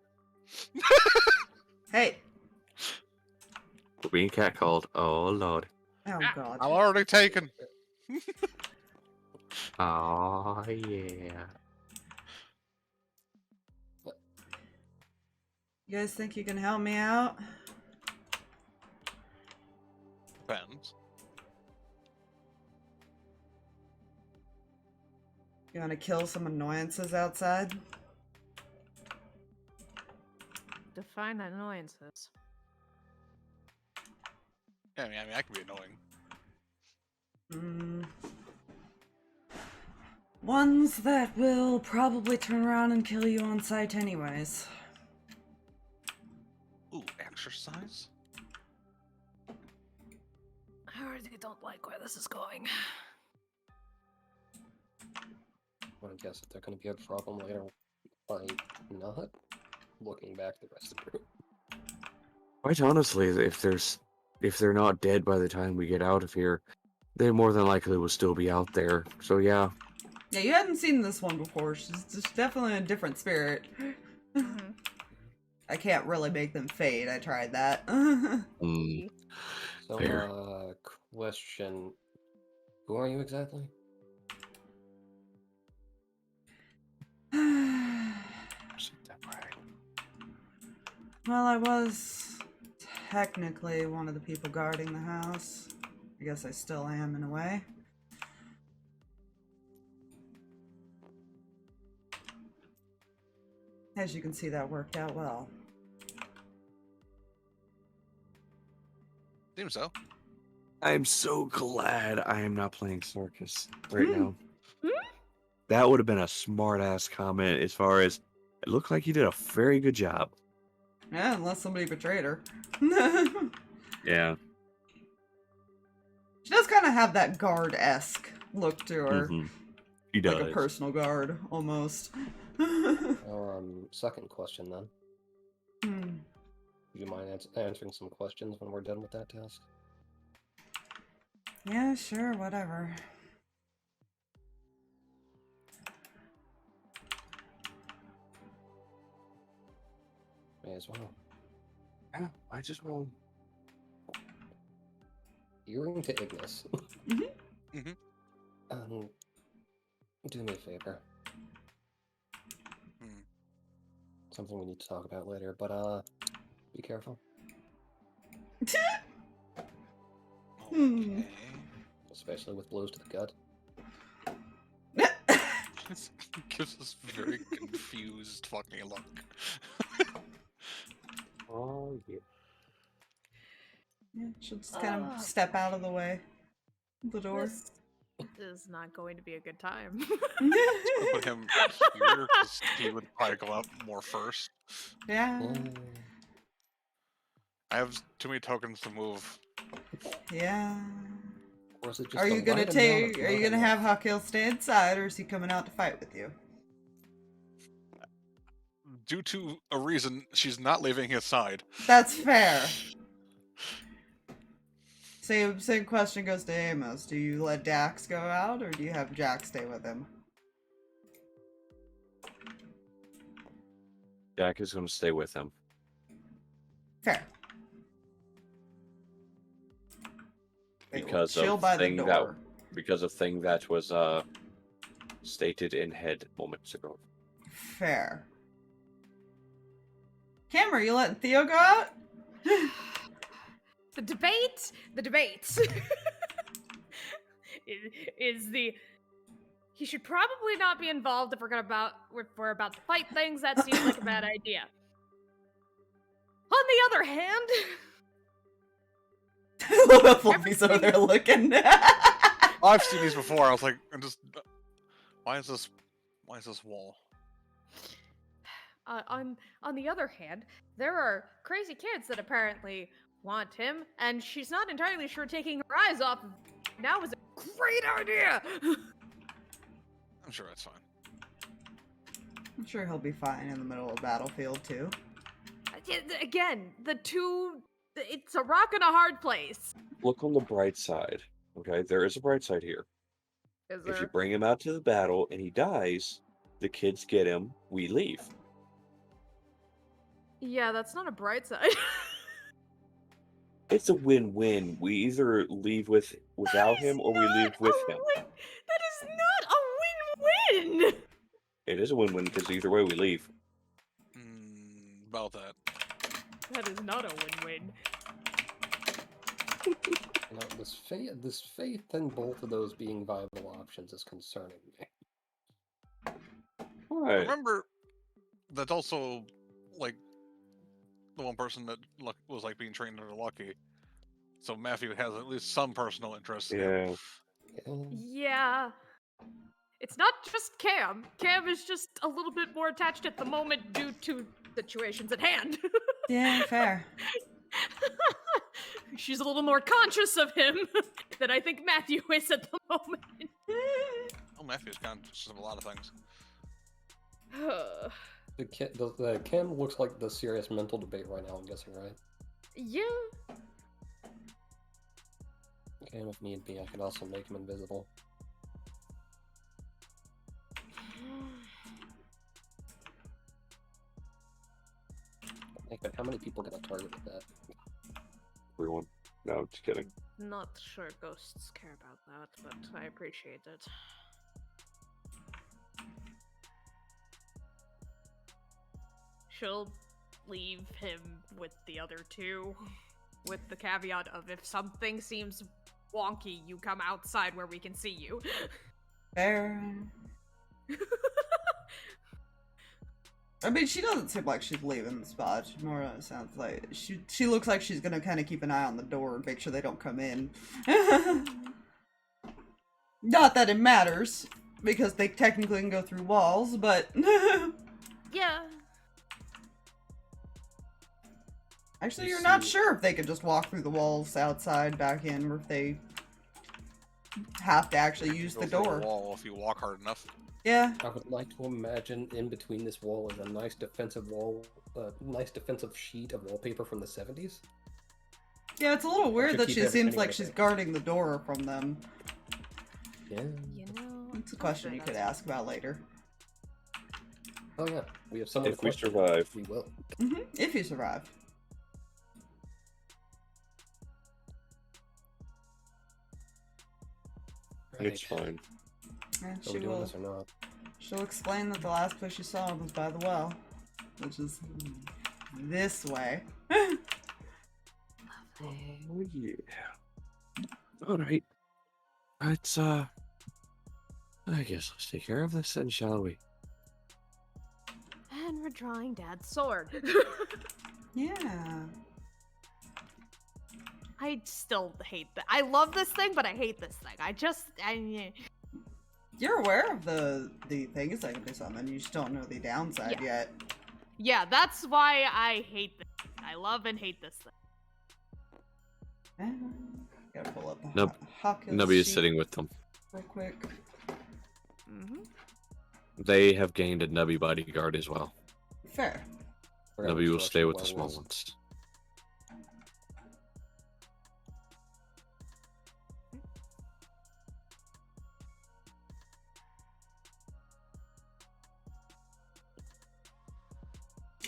Hey! We're being catcalled. Oh lord. Oh Ah, god. I'm already taken. Oh yeah. You guys think you can help me out? Depends. You wanna kill some annoyances outside? Define annoyances. Yeah, I mean, that could be annoying. Ones that will probably turn around and kill you on sight anyways. Ooh, exercise? I already don't like where this is going. I want to guess if they're going to be a problem later by not looking back the rest of the room. Quite honestly, if they're not dead by the time we get out of here, they more than likely will still be out there. So yeah. Yeah, you hadn't seen this one before. She's definitely a different spirit. Mhm. I can't really make them fade. I tried that. Mm, So, Fair. question. Who are you exactly? Well, I was technically one of the people guarding the house. I guess I still am in a way. As you can see, that worked out well. Seems so. I'm so glad I am not playing circus right Hmm. now. That would have been a smart ass comment as far as it looked like you did a very good job. Yeah, unless somebody betrayed her. Yeah. She does kind of have that guard-esque look to her. He does. Like a personal guard, almost. Our second question then. Hmm. Would you mind answering some questions when we're done with that task? Yeah, sure, whatever. May as well. Yeah, I just will. Earring to Ignis. Mhm. Do me a favor. Hmm. Something we need to talk about later, but be careful. Hmm. Okay. Especially with blows to the gut. This gives us very confused fucking look. Oh yeah. Yeah, she'll just kind of step out of the way. The door. This is not going to be a good time. Put him here because he would probably go out more first. Yeah. I have too many tokens to move. Yeah. Or is it just Are the you gonna right amount take? of Are you blood gonna have enough? Hakil stay inside, or is he coming out to fight with you? Due to a reason, she's not leaving his side. That's fair. Same question goes to Amos. Do you let Dax go out, or do you have Jack stay with him? Jack is going to stay with him. Fair. Because Chill of by the thing that door. because of thing that was stated in head moments ago. Fair. Cameron, you letting Theo go out? The debate is the he should probably not be involved if we're about to fight things. That seems like a bad idea. On the other hand, Little Fluffy's over there looking. I've seen these before. I was like, why is this Why is this wall? On the other hand, there are crazy kids that apparently want him, and she's not entirely sure taking her eyes off of now is a great idea. I'm sure that's fine. I'm sure he'll be fine in the middle of the battlefield too. Again, it's a rock and a hard place. Look on the bright side. Okay, there is a bright side here. Is If you there? bring him out to the battle and he dies, the kids get him, we leave. Yeah, that's not a bright side. It's a win-win. We either leave without him or we leave with him. That is not a win-win. It is a win-win because either way we leave. About that. That is not a win-win. You know, this faith in both of those being viable options is concerning me. Alright. Remember, that's also like the one person that was like being trained under Lucky. So Matthew has at least some personal interest. in him. Yeah. Yeah. It's not just Cam. Cam is just a little bit more attached at the moment due to situations at hand. Yeah, fair. She's a little more conscious of him than I think Matthew is at the moment. Oh, Matthew's conscious of a lot of things. The Cam looks like the serious mental debate right now, I'm guessing, right? Yeah. Cam, if need be, I could also make him invisible. But how many people get a target with that? Everyone. No, I'm just kidding. Not sure ghosts care about that, but I appreciate it. She'll leave him with the other two, with the caveat of if something seems wonky, you come outside where we can see you. Fair. I mean, she doesn't seem like she's leaving the spot. She more sounds like she looks like she's gonna kind of keep an eye on the door and make sure they don't come in. Not that it matters, because they technically can go through walls, but Yeah. actually, You you're not see- sure if they can just walk through the walls outside back in, or if they have to actually use Go the through a door. wall if you walk hard enough. Yeah. I would like to imagine in between this wall is a nice defensive wall, nice defensive sheet of wallpaper from the 70s. Yeah, it's a little weird should that keep she everything seems like away. she's guarding the door from them. Yeah. You know, It's a question you could ask about later. Oh yeah, we have someone. If we survive. we will. If you survive. It's fine. And Are we doing this or not? she'll explain that the last place she saw him was by the well, which is this way. Oh yeah. Alright. Let's I guess let's take care of this then, shall we? And we're drawing Dad's sword. Yeah. I still hate that. I love this thing, but I hate this thing. You're aware of the things that can be summoned, you just don't know the downside yet. Yeah, that's why I hate this. I love and hate this thing. Gotta pull up the Nope. Hawkins Nubby is sheet sitting with them. real quick. Mm-hmm. They have gained a Nubby bodyguard as well. Fair. Nubby will stay with the small ones.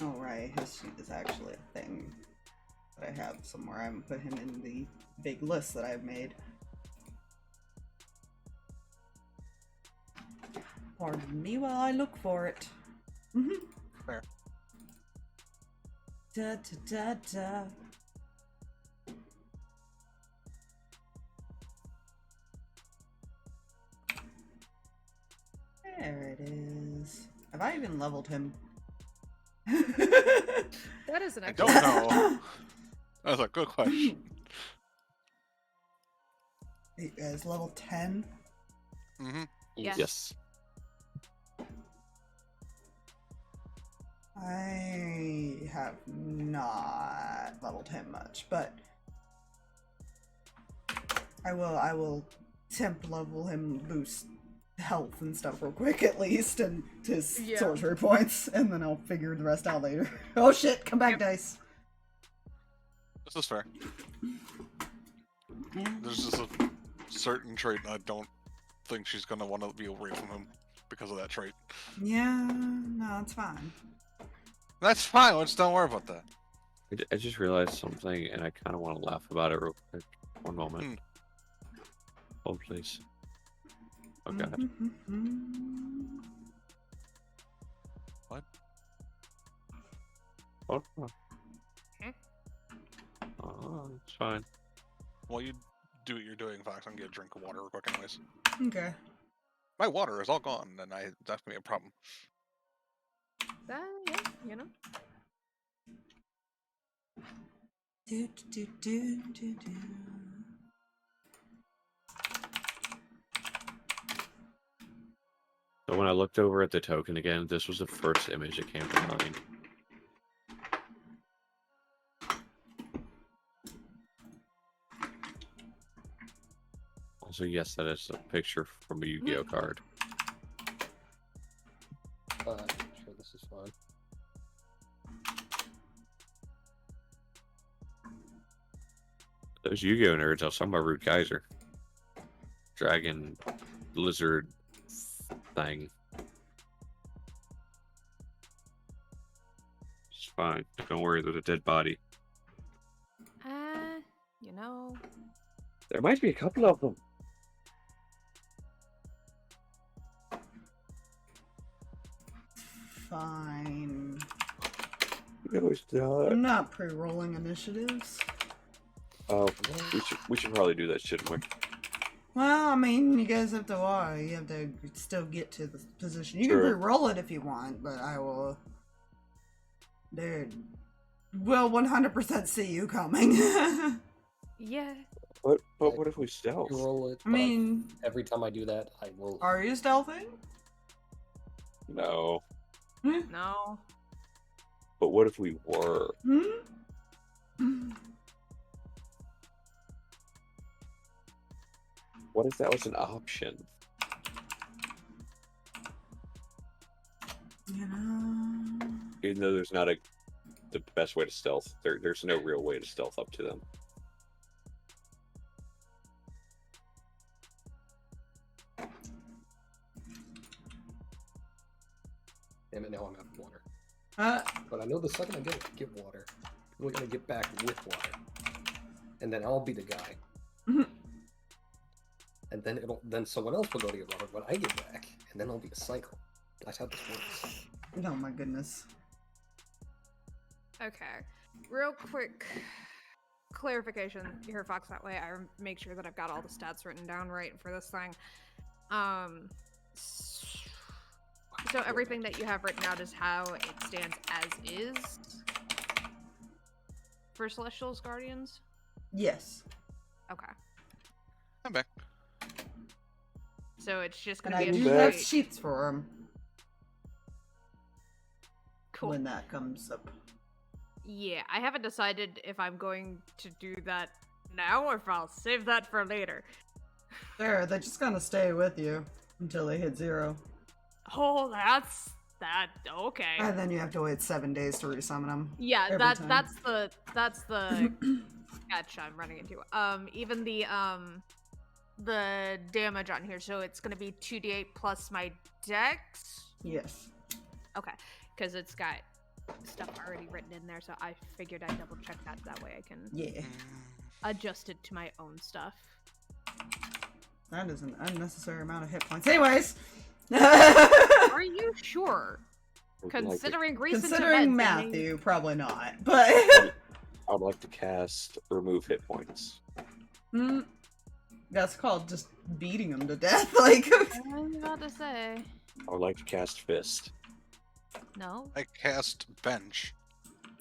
Oh right, his sheet is actually a thing that I have somewhere. I haven't put him in the big list that I've made. Pardon me while I look for it. Fair. Da da da da. There it is. Have I even leveled him? That is an I excellent. don't know. That's a good question. He is level 10. Mm-hmm. Yes. Yes. I have not leveled him much, but I will temp level him, boost health and stuff real quick at least, and his Yeah. sorcery points, and then I'll figure the rest out later. Oh shit, come back, Yep. dice. This is fair. Yeah. There's just a certain trait I don't think she's gonna want to be away from him because of that trait. Yeah, no, it's fine. That's fine. Let's don't worry about that. I just realized something, and I kind of want to laugh about it real quick. One moment. Hold, please. Oh god. What? Oh, Hmm? oh, it's fine. While you do what you're doing, Fox, I'm gonna get a drink of water real quick anyways. Okay. My water is all gone, and that's gonna be a problem. Yeah, you know. Do, do, do, do, do. So when I looked over at the token again, this was the first image that came to mind. Also, yes, that is a picture from a Yu-Gi-Oh card. I'm sure this is fine. Those Yu-Gi-Oh nerds, I was talking about Rude Kaiser. Dragon, lizard thing. It's fine. Don't worry, there's a dead body. You know. There might be a couple of them. Fine. No, it's not. I'm not pre-rolling initiatives. Oh, we should probably do that, shouldn't we? Well, I mean, you guys have to you have to still get to the position. You True. can re-roll it if you want, but I will. Dude, will 100% see you coming. Yeah. But what if we stealth? You roll it. I mean, every time I do that, I will. are you stealthing? No. No. But what if we were? Hmm? What if that was an option? You know. Even though there's not the best way to stealth, there's no real way to stealth up to them. Damn it, now I'm out of water. Uh, But I know the second I get water, we're gonna get back with water, and then I'll be the guy. Mhm. And then someone else will go to get water when I get back, and then it'll be a cycle. That's how this works. oh my goodness. Okay. Real quick clarification here, Fox. That way I make sure that I've got all the stats written down right for this thing. So everything that you have written out is how it stands as is for Celestials Guardians? Yes. Okay. I'm back. So it's just And gonna I be do a have straight... sheets for him Cool. when that comes up. Yeah, I haven't decided if I'm going to do that now or if I'll save that for later. There, they're just gonna stay with you until they hit 0. Oh, that's okay. And then you have to wait 7 days to resummon them. Yeah, every that's time. that's the catch I'm running into. Even the damage on here, so it's gonna be 2d8 plus my dex. Yes. Okay, because it's got stuff already written in there, so I figured I'd double check that. That way I can Yeah. adjust it to my own stuff. That is an unnecessary amount of hit points. Anyways. Are you sure? Considering recent Considering events, I mean- Matthew, probably not. But I'd like to cast remove hit points. that's called just beating him to death. Like, I was about to say I would like to cast fist. no. I cast bench.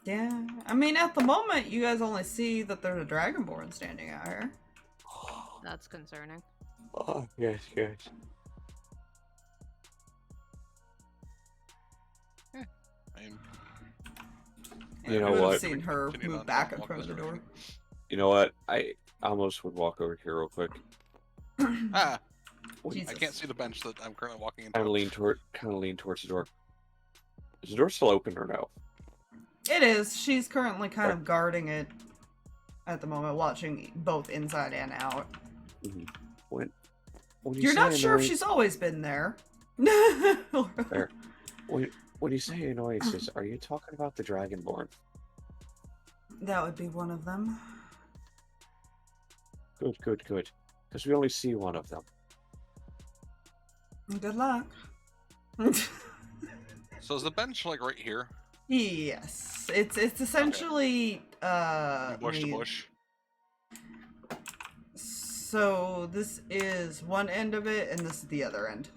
yeah. I mean, at the moment, you guys only see that there's a Dragonborn standing out here. That's concerning. Oh, yes. I mean, You know would have what? seen her Continue move on, back in walk front of the this door. direction. You know what? I almost would walk over here real quick. Ah, Jesus. I can't see the bench that I'm currently walking into. Kind of lean towards the door. Is the door still open or no? It is. She's currently kind of guarding it at the moment, watching both inside and out. Mhm. When You're say not sure if annoyance- she's always been there. Fair. When you say annoyances, are you talking about the Dragonborn? That would be one of them. Good. Because we only see one of them. Good luck. So is the bench like right here? Yes, it's essentially Bush let to me- bush. So this is one end of it, and this is the other end.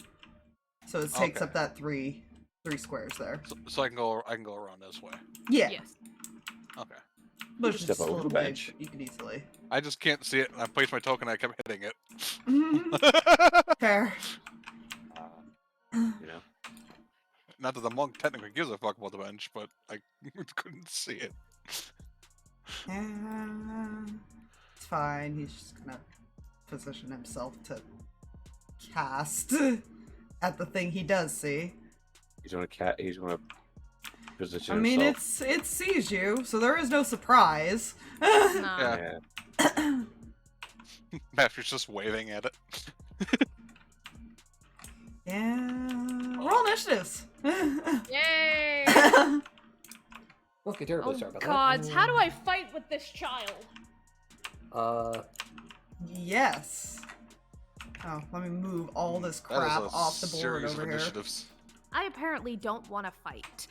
So it takes Okay. up that three squares there. So I can go around this way. Yeah, Yes. Okay. but it's Step just a over the little bench. big, but you can easily. I just can't see it, and I placed my token. And I kept hitting it. Fair. You know. Not that the monk technically gives a fuck about the bench, but I couldn't see it. It's fine. He's just gonna position himself to cast at the thing he does see. He's gonna position I mean, himself. it sees you, so there is no surprise. No. Yeah. Matthew's just waving at it. Yeah. Roll initiatives. Yay! Okay, terribly Oh sorry about gods, that. how do I fight with this child? Yes. Oh, let me move all this That is crap a off the board series over of here. initiatives. I apparently don't want to fight.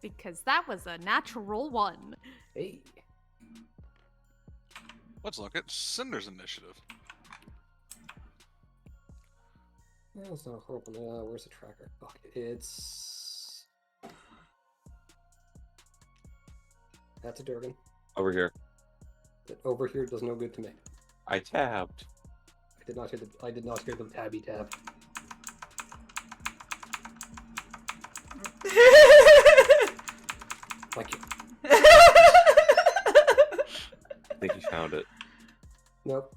Because that was a natural one. Hey. Let's look at Cinder's initiative. No, it's not a horrible. Where's the tracker? Fuck. It's. That's a Durgan. Over here. But over here does no good to me. I tabbed. I did not hear the tabby tab. Thank you. I think he found it. Nope.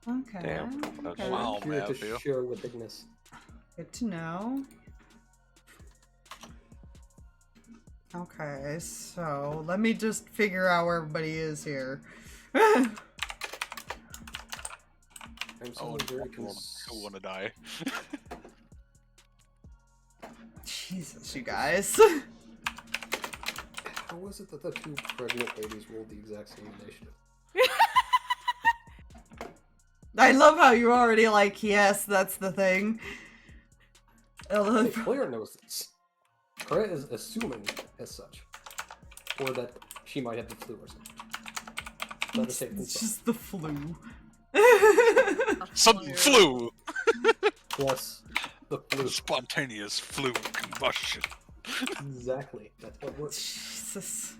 Okay. Damn. Okay. Wow. Here to Matthew. show with Ignis. Good to know. Okay, so let me just figure out where everybody is here. I'm Oh, so very who want to die? Jesus, you guys. How was it that the two pregnant ladies rolled the exact same initiative? I love how you're already like, yes, that's the thing. I Hey, love- Claire knows this. Kreh is assuming as such. Or that she might have the flu or something. Let us take It's this just the flu. Sudden flu! Yes, the flu. Spontaneous flu combustion. Exactly. That's what works. Jesus.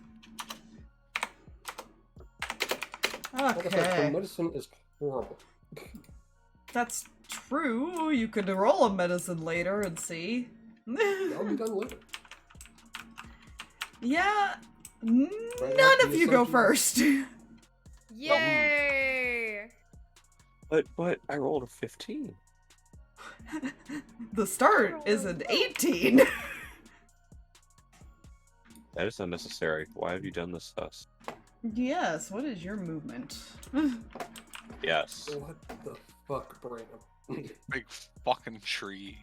Like I said, Okay. the medicine is horrible. That's true. You could roll a medicine later and see. That'll be done later. Yeah. now, None of the you go assumption- first. Yay! But I rolled a 15. The start is an 18. That is unnecessary. Why have you done this to us? Yes, what is your movement? Yes. What the fuck, Brandon? Big fucking tree.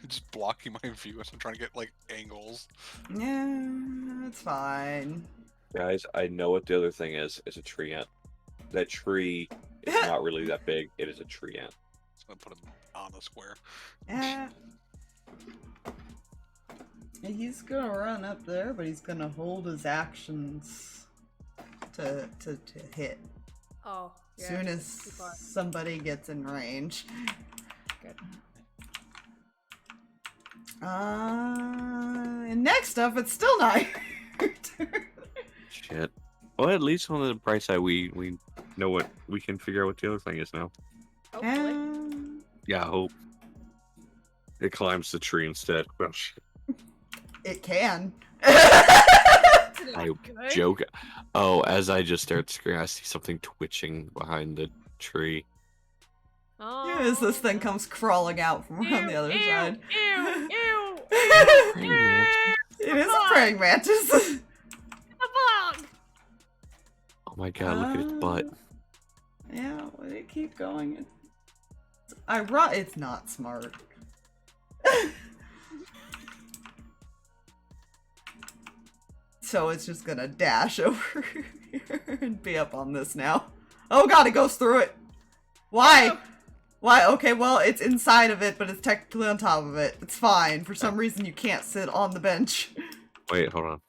Just blocking my view as I'm trying to get, like, angles. Yeah, it's fine. Guys, I know what the other thing is. It's a tree ant. That tree is not really that big. It is a tree ant. So I'm gonna put him on the square. Yeah. He's gonna run up there, but he's gonna hold his actions to hit. Oh, yeah. Soon as it's too far. somebody gets in range. Good. And next up, it's still not your turn. Shit. Well, at least on the bright side, we know what we can figure out what the other thing is now. Hopefully. Yeah, I hope. It climbs the tree instead. Well, shit. It can. I Good. joke. Oh, as I just stare at the screen, I see something twitching behind the tree. Oh, As this thing comes crawling out from around the other ew, side. Ew, ew, Praying mantis. It is a praying mantis. a bug. Oh my god, look at its butt. Yeah, would it keep going? It's not smart. So it's just gonna dash over here and be up on this now. Oh god, it goes through it. Why? Why? Okay, well, it's inside of it, but it's technically on top of it. It's fine. For some reason, you can't sit on the bench. Wait, hold on.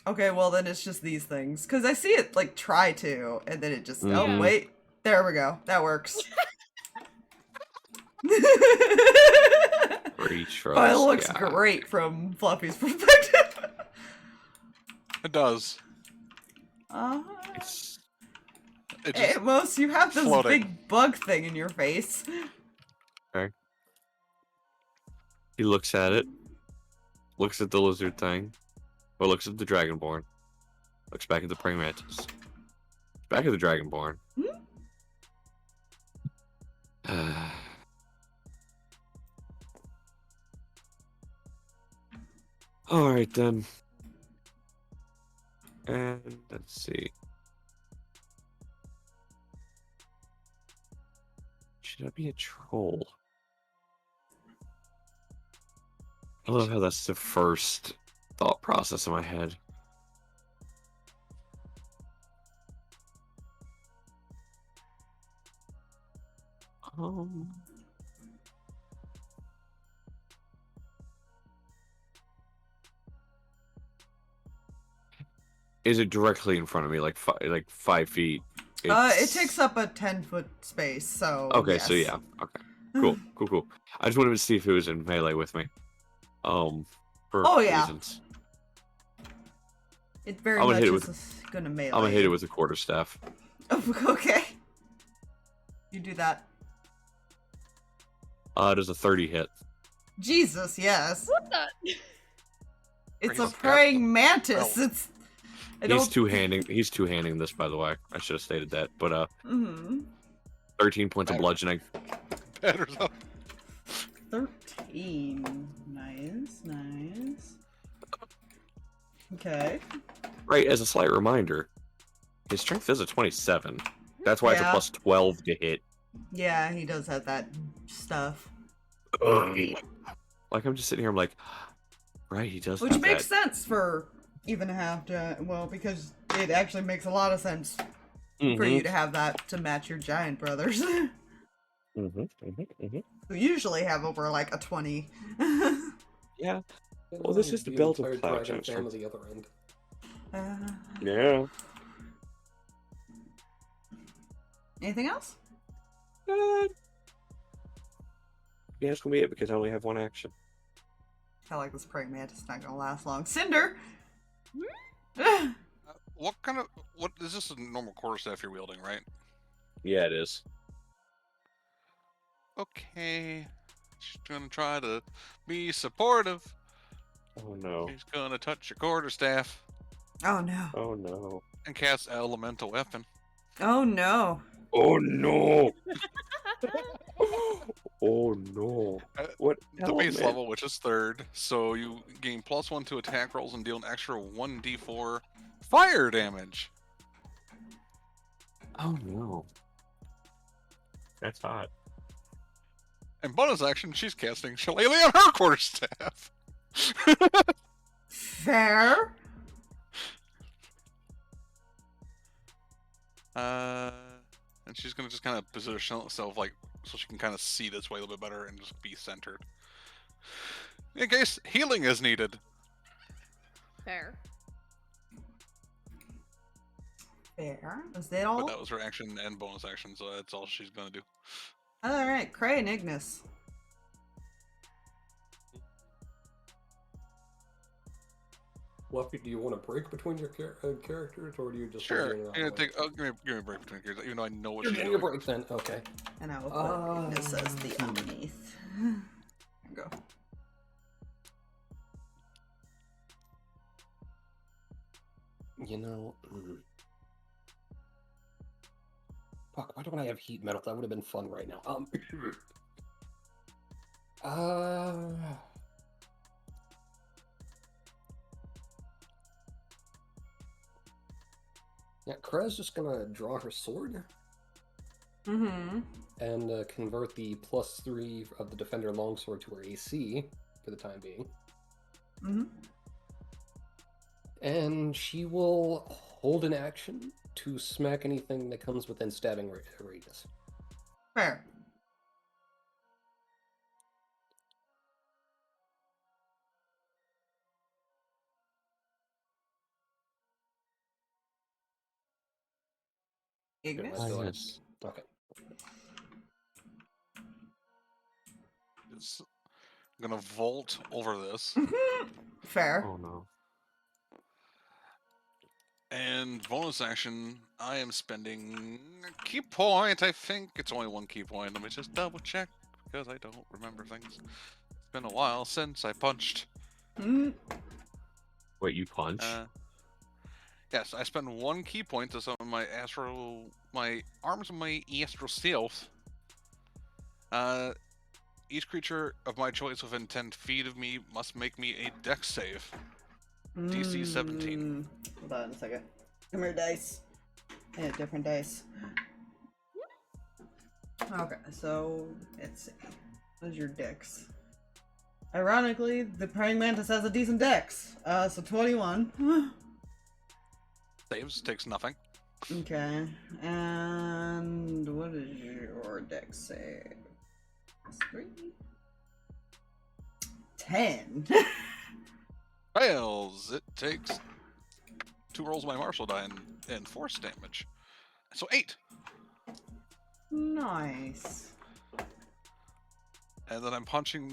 Okay, well, then it's just these things. Because I see it, like, try to, and then it just... Oh, Mhm. wait. There we go. That works. Reach for But it us, looks yeah. great from Fluffy's perspective. It does. It's- It just, Amos, you have this floating. big bug thing in your face. He looks at it. Looks at the lizard thing. Or looks at the dragonborn. Looks back at the praying mantis. Back at the dragonborn. Alright then. And let's see. Should I be a troll? I love how that's the first thought process in my head. Is it directly in front of me, like 5 feet? It takes up a 10-foot space, so Okay, yes. so yeah. Okay. Cool, cool. I just wanted to see if it was in melee with me. For Oh, yeah. reasons. It very I'm gonna much hit it is gonna melee. I'm gonna hit it with a quarterstaff. Okay. You do that. Does a 30 hit? Jesus, yes. What the? It's He's a praying mantis. Oh. It's. I He's don't. two-handing. He's two-handing this, by the way. I should have stated that. But 13 points of Better. bludgeoning. better though. 13. Nice. Okay. Right. As a slight reminder, his strength is a 27. That's why it's a Yeah. plus 12 to hit. Yeah, he does have that stuff. Like I'm just sitting here. I'm like, right. He does. Which have makes that. sense for even a half giant. Well, because it actually makes a lot of sense for Mhm. you to have that to match your giant brothers. Who usually have over like a 20. Yeah. And Well, this then is the the belt of entire cloud dragon transfer. family the other end. Yeah. Anything else? Yeah, it's gonna be it because I only have one action. I feel like this praying mantis is not gonna last long. Cinder! What is this a normal quarterstaff you're wielding, right? Yeah, it is. Okay. She's gonna try to be supportive. Oh no. She's gonna touch your quarterstaff Oh no. Oh no. and cast elemental weapon. Oh no. Oh no. Oh no. What? The base element? level, which is 3rd, so you gain +1 to attack rolls and deal an extra 1d4 fire damage. Oh no. That's hot. And bonus action, she's casting Shillelagh on her quarterstaff. Fair. And she's gonna just kind of position herself like so she can kind of see this way a little bit better and just be centered. In case healing is needed. Fair. Fair. Is that all? But that was her action and bonus action, so that's all she's gonna do. Alright, Kreh and Ignis. Fluffy, do you want to break between your characters, or do you just Sure. want to I'm gonna take, give me a break between characters, even though I know what Give she's me a doing. break then. Okay. And I will put Ignis as the underneath. There you go. you know. Fuck, why don't I have heat metal? That would have been fun right now. Yeah, Kreh's just gonna draw her sword Mm-hmm. and convert the +3 of the Defender Longsword to her AC for the time being. Mm-hmm. And she will hold an action to smack anything that comes within stabbing radius. Fair. Am I Ignis? still Yes. Okay. It's gonna vault over this. Fair. Oh no. And bonus action, I am spending a key point. I think it's only 1 key point. Let me just double check because I don't remember things. It's been a while since I punched. Mm. Wait, you punch? Yes, I spend 1 key point to summon my arms of my astral self. Each creature of my choice within 10 feet of me must make me a dex save. DC 17. Hold on a second. Come here, dice. I had different dice. Okay, so let's see. What's your dex? Ironically, the praying mantis has a decent dex. So 21. Saves, takes nothing. Okay, and what is your dex save? That's 3. 10. Fails! It takes 2 rolls of my martial die and force damage. So 8! Nice. And then I'm punching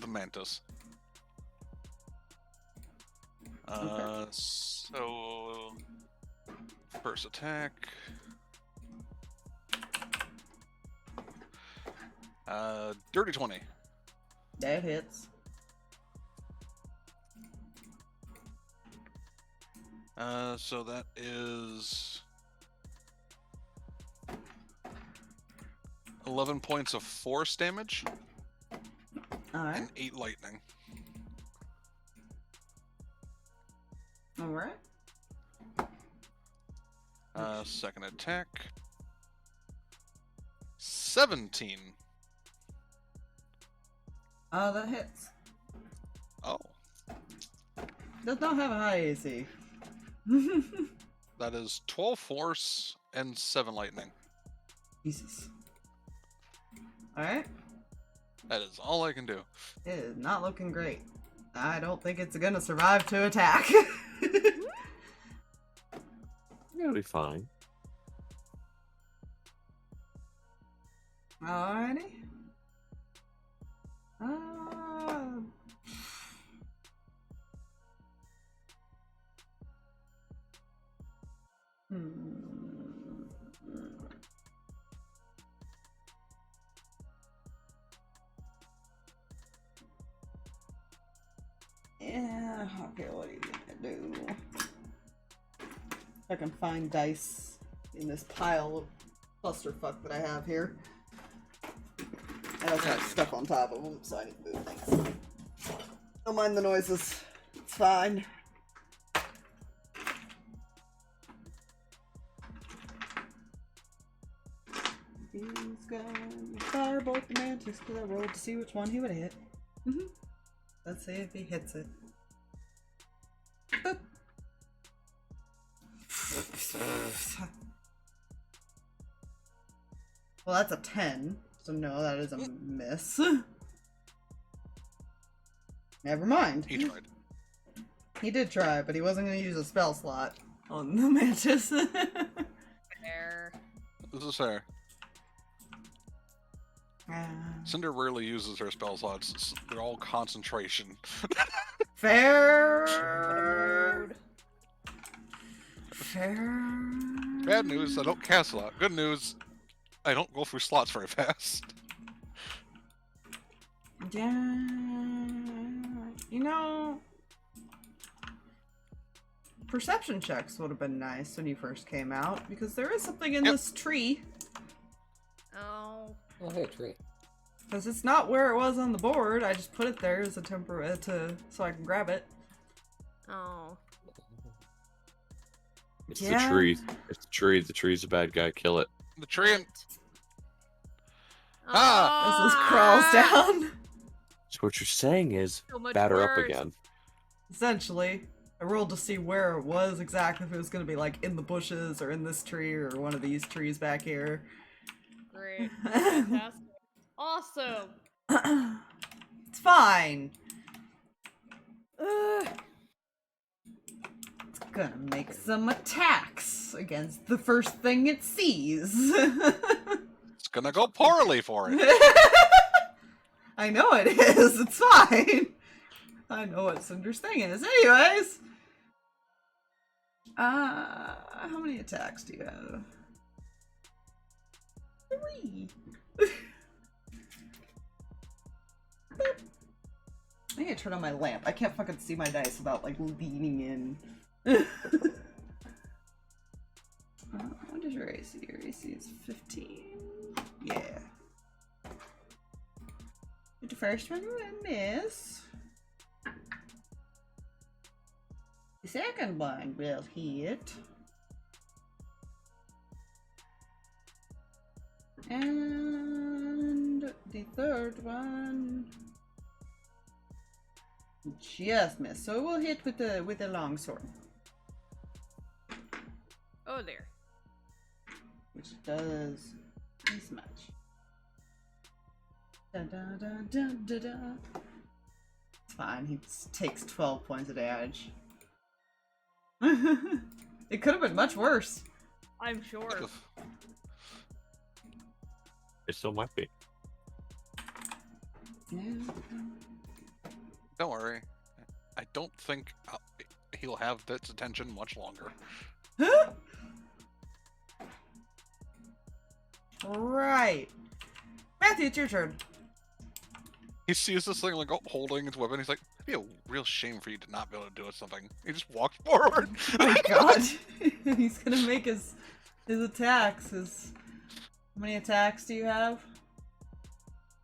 the mantis. Okay. So first attack. Dirty 20. That hits. So that is 11 points of force damage Alright. and 8 lightning. Alright. Second attack. 17. That hits. Oh, Does not have a high AC. that is 12 force and 7 lightning. Jesus. Alright. That is all I can do. It is not looking great. I don't think it's gonna survive to attack. It'll be fine. Alrighty. Yeah, okay, what are you gonna do? If I can find dice in this pile of clusterfuck that I have here. I also have stuff on top of them, so I need to move things. Don't mind the noises. It's fine. He's gonna firebolt the mantis because I rolled to see which one he would hit. Let's see if he hits it. Boop. Well, that's a 10, so no, that is a miss. Never mind. He tried. He did try, but he wasn't going to use a spell slot on the mantis. There. This is fair. Cinder rarely uses her spell slots. They're all concentration. Fair. Mode. Fair. Bad news, I don't cast a lot. Good news, I don't go through slots very fast. Yeah. You know, perception checks would have been nice when you first came out, because there is something in Yep. this tree. Oh. Oh, hey, tree. Because it's not where it was on the board. I just put it there as a so I can grab it. Oh. It's Yeah. the tree. It's the tree. The tree's a bad guy. Kill it. The tree and As this crawls down. So what you're saying is, So much batter up worse. again. Essentially, I rolled to see where it was exactly, if it was going to be like in the bushes or in this tree or one of these trees back here. Great. Fantastic. Awesome. It's fine. Ugh. It's gonna make some attacks against the first thing it sees. it's gonna go poorly for it. I know it is. It's fine. I know what Cinder's thing is. Anyways. How many attacks do you have? 3. I need to turn on my lamp. I can't fucking see my dice without like leaning in. What is your AC? Your AC is 15. Yeah. The first one will miss. The second one will hit. And the third one just missed. So we'll hit with the long sword. Oh there. Which does this much. Da, da, da, da, da, da. It's fine, he takes 12 points of damage. It could have been much worse. I'm sure. It still might be. Yeah. Don't worry. I don't think he'll have its attention much longer. Right. Matthew, it's your turn. He sees this thing like holding its weapon. He's like, "It'd be a real shame for you to not be able to do something." He just walks forward. Oh my god. He's gonna make his attacks. How many attacks do you have?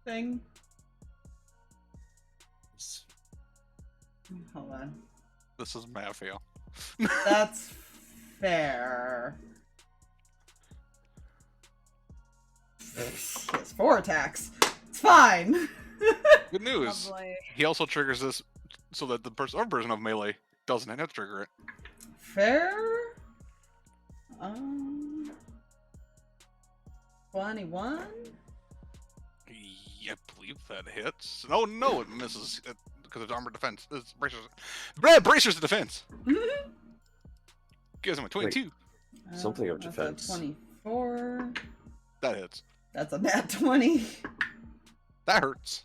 Thing? Hold on. This is Mafia. That's fair. He has 4 attacks. It's fine. Good news. Lovely. He also triggers this so that the other person of melee doesn't have to trigger it. Fair. 21. Yeah, I believe that hits. Oh no, it misses because it's armor defense. It's bracers the defense. Gives him a 22. Something of That's defense. a 24. That hits. That's a nat 20. That hurts.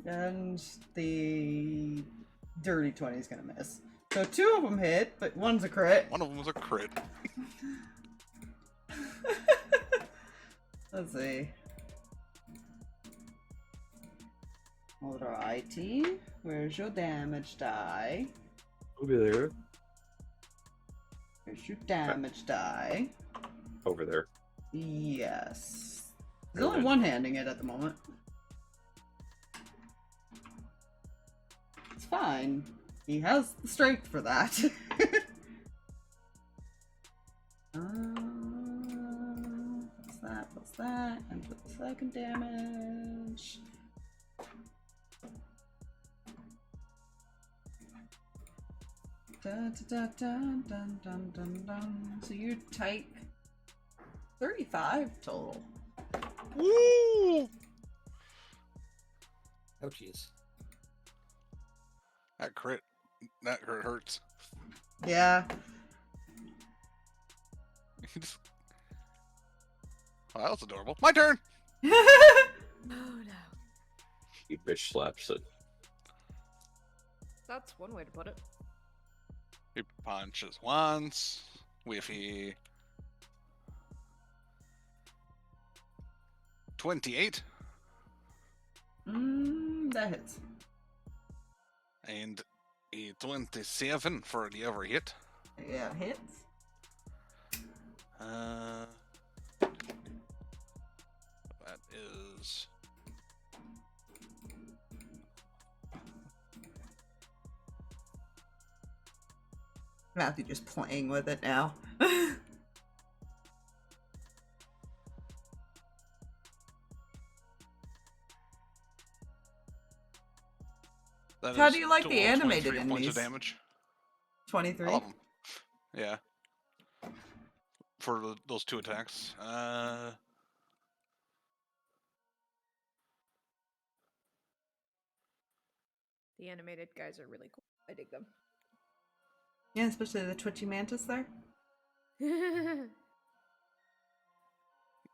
And the dirty 20 is gonna miss. So 2 of them hit, but one's a crit. One of them was a crit. Let's see. Alrighty. Where's your damage die? Over there. Where's your damage die? Over there. Yes. He's only Okay. one-handing it at the moment. It's fine. He has the strength for that. What's that? And put the second damage. Dun, dun, dun, dun, dun, dun, dun. So you take 35 total. Woo! Ouchies. That crit hurts. Yeah. Oh, that was adorable. My turn! Oh no. He bitch slaps it. That's one way to put it. He punches once. Whiffy. 28. That hits. And a 27 for the other hit. Yeah, hits. That is. Matthew just playing with it now. That How is do you like the total animated 23 points of enemies? damage. 23. I love 'em. Yeah. For those 2 attacks. The animated guys are really cool. I dig them. Yeah, especially the twitchy mantis there.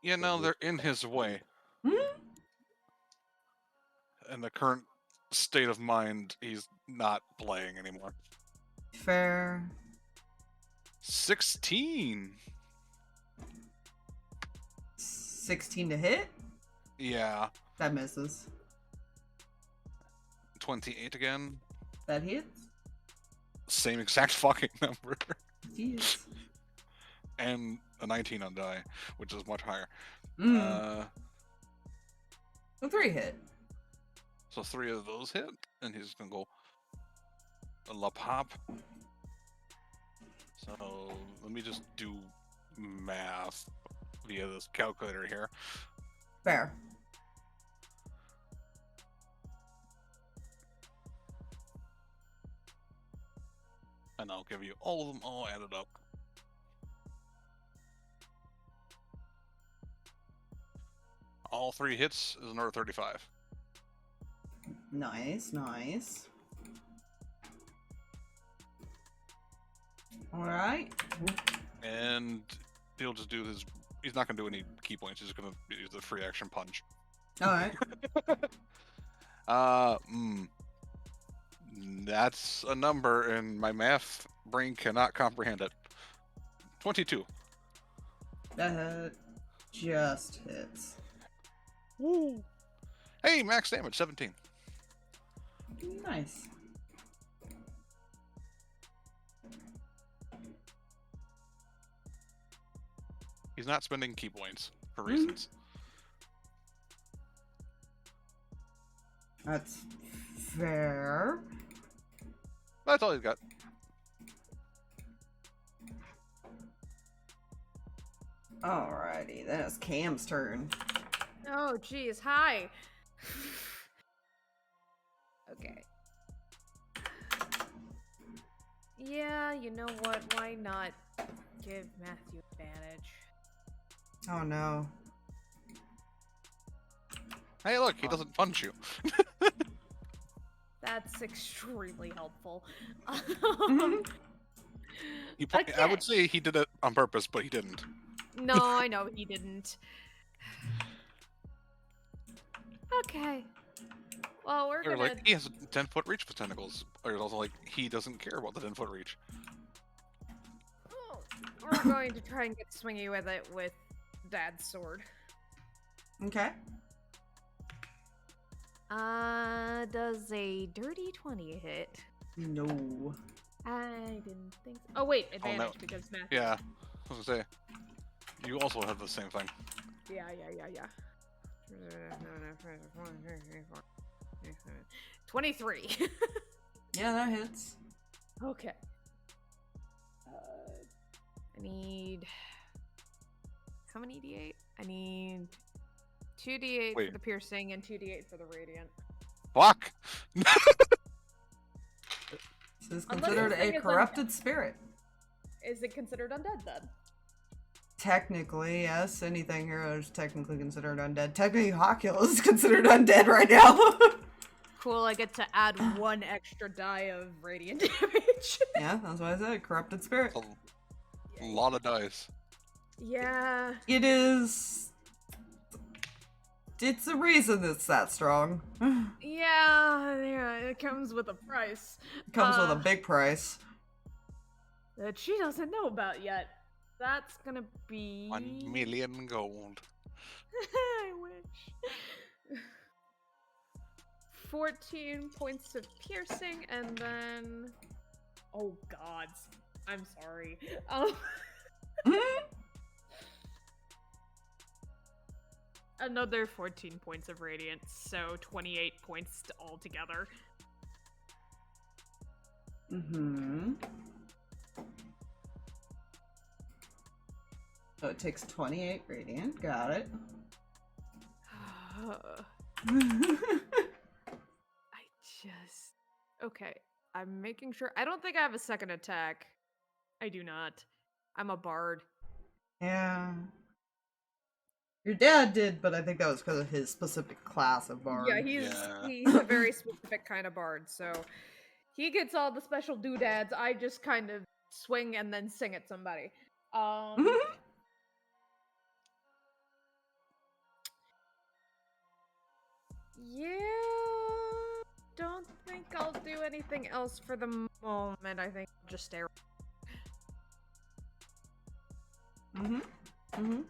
Yeah, no, they're in his way. In the current state of mind, he's not playing anymore. Fair. 16! 16 to hit? Yeah. That misses. 28 again. That hits? Same exact fucking number. Jeez. And a 19 on die, which is much higher. A 3 hit. So 3 of those hit, and he's gonna go a la pop. So let me just do math via this calculator here. Fair. And I'll give you all of them all added up. All 3 hits is another 35. Nice, nice. Alright. And he'll just do his. He's not gonna do any key points. He's gonna use the free action punch. Alright. That's a number, and my math brain cannot comprehend it. 22. That just hits. Woo! Hey, max damage 17. Nice. He's not spending key points for reasons. That's fair. That's all he's got. Alrighty, then it's Cam's turn. Oh, geez. Hi. Okay. Yeah, you know what? Why not give Matthew advantage? Oh no. Hey, look, he doesn't punch you. That's extremely helpful. I would say he did it on purpose, but he didn't. No, I know he didn't. Okay. Well, we're They're gonna. like, he has a 10-foot reach with tentacles. Or it's also like, he doesn't care about the 10-foot reach. Oh, we're going to try and get swingy with it with Dad's sword. Okay. Does a dirty 20 hit? No. I didn't think so. Oh wait, advantage because Matthew. Yeah, I was gonna say, you also have the same thing. Yeah. 23. Yeah, that hits. Okay. I need. How many d8? I need 2d8 Wait. for the piercing and 2d8 for the radiant. Fuck! This is Unless considered the thing a is corrupted spirit. Is it considered undead then? Technically, yes. Anything here is technically considered undead. Technically, Hawkhill is considered undead right now. Cool, I get to add 1 extra die of radiant damage. Yeah, that's what I said. Corrupted spirit. A lot of dice. Yeah. It is. It's a reason it's that strong. Yeah, it comes with a price. Comes with a big price. That she doesn't know about yet. That's gonna be 1 million gold. I wish. 14 points of piercing, and then oh god, I'm sorry. Another 14 points of radiance, so 28 points altogether. Mm-hmm. So it takes 28 radiant. Got it. Okay, I'm making sure. I don't think I have a second attack. I do not. I'm a bard. Yeah. Your dad did, but I think that was because of his specific class of bard. Yeah, he's a very specific kind of bard, so he gets all the special doodads. I just kind of swing and then sing at somebody. Yeah, don't think I'll do anything else for the moment. I think I'll just stare. Mm-hmm. Mm-hmm.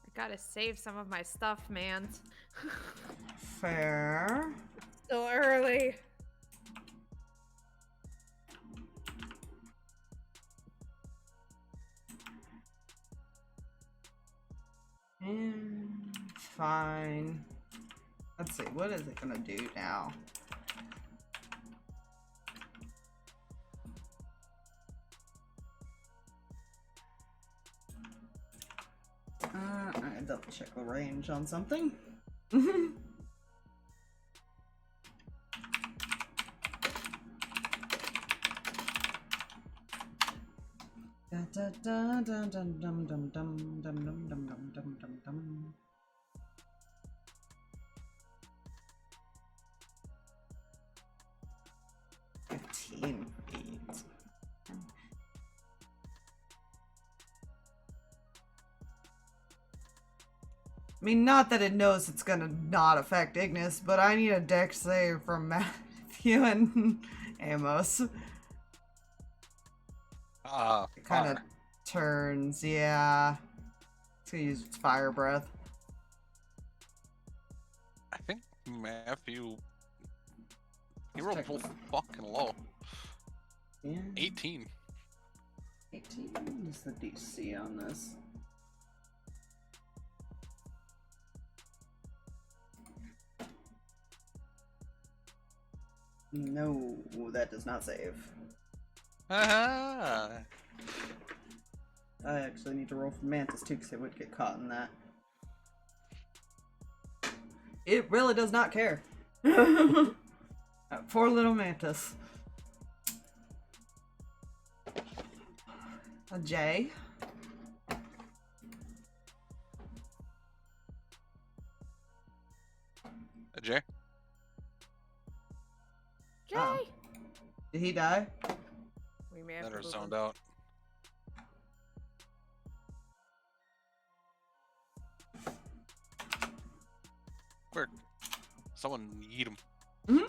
I gotta save some of my stuff, man. Fair. Still early. Fine. Let's see, what is it gonna do now? I double check the range on something. Da da da dum dum dum dum dum dum dum dum dum dum dum. $15 feet. I mean, not that it knows it's gonna not affect Ignis, but I need a dex save from Matthew and Amos. It kind of turns, yeah. It's gonna use its fire breath. I think Matthew. He rolled fucking low. Yeah. 18. 18 is the DC on this. No, that does not save. Ah. I actually need to roll for Mantis too, because it would get caught in that. It really does not care. Poor little Mantis. A J. A J? Jay! Uh-oh. Did he die? We may have That to are move zoned him. out. Where? Someone eat him. Mm-hmm.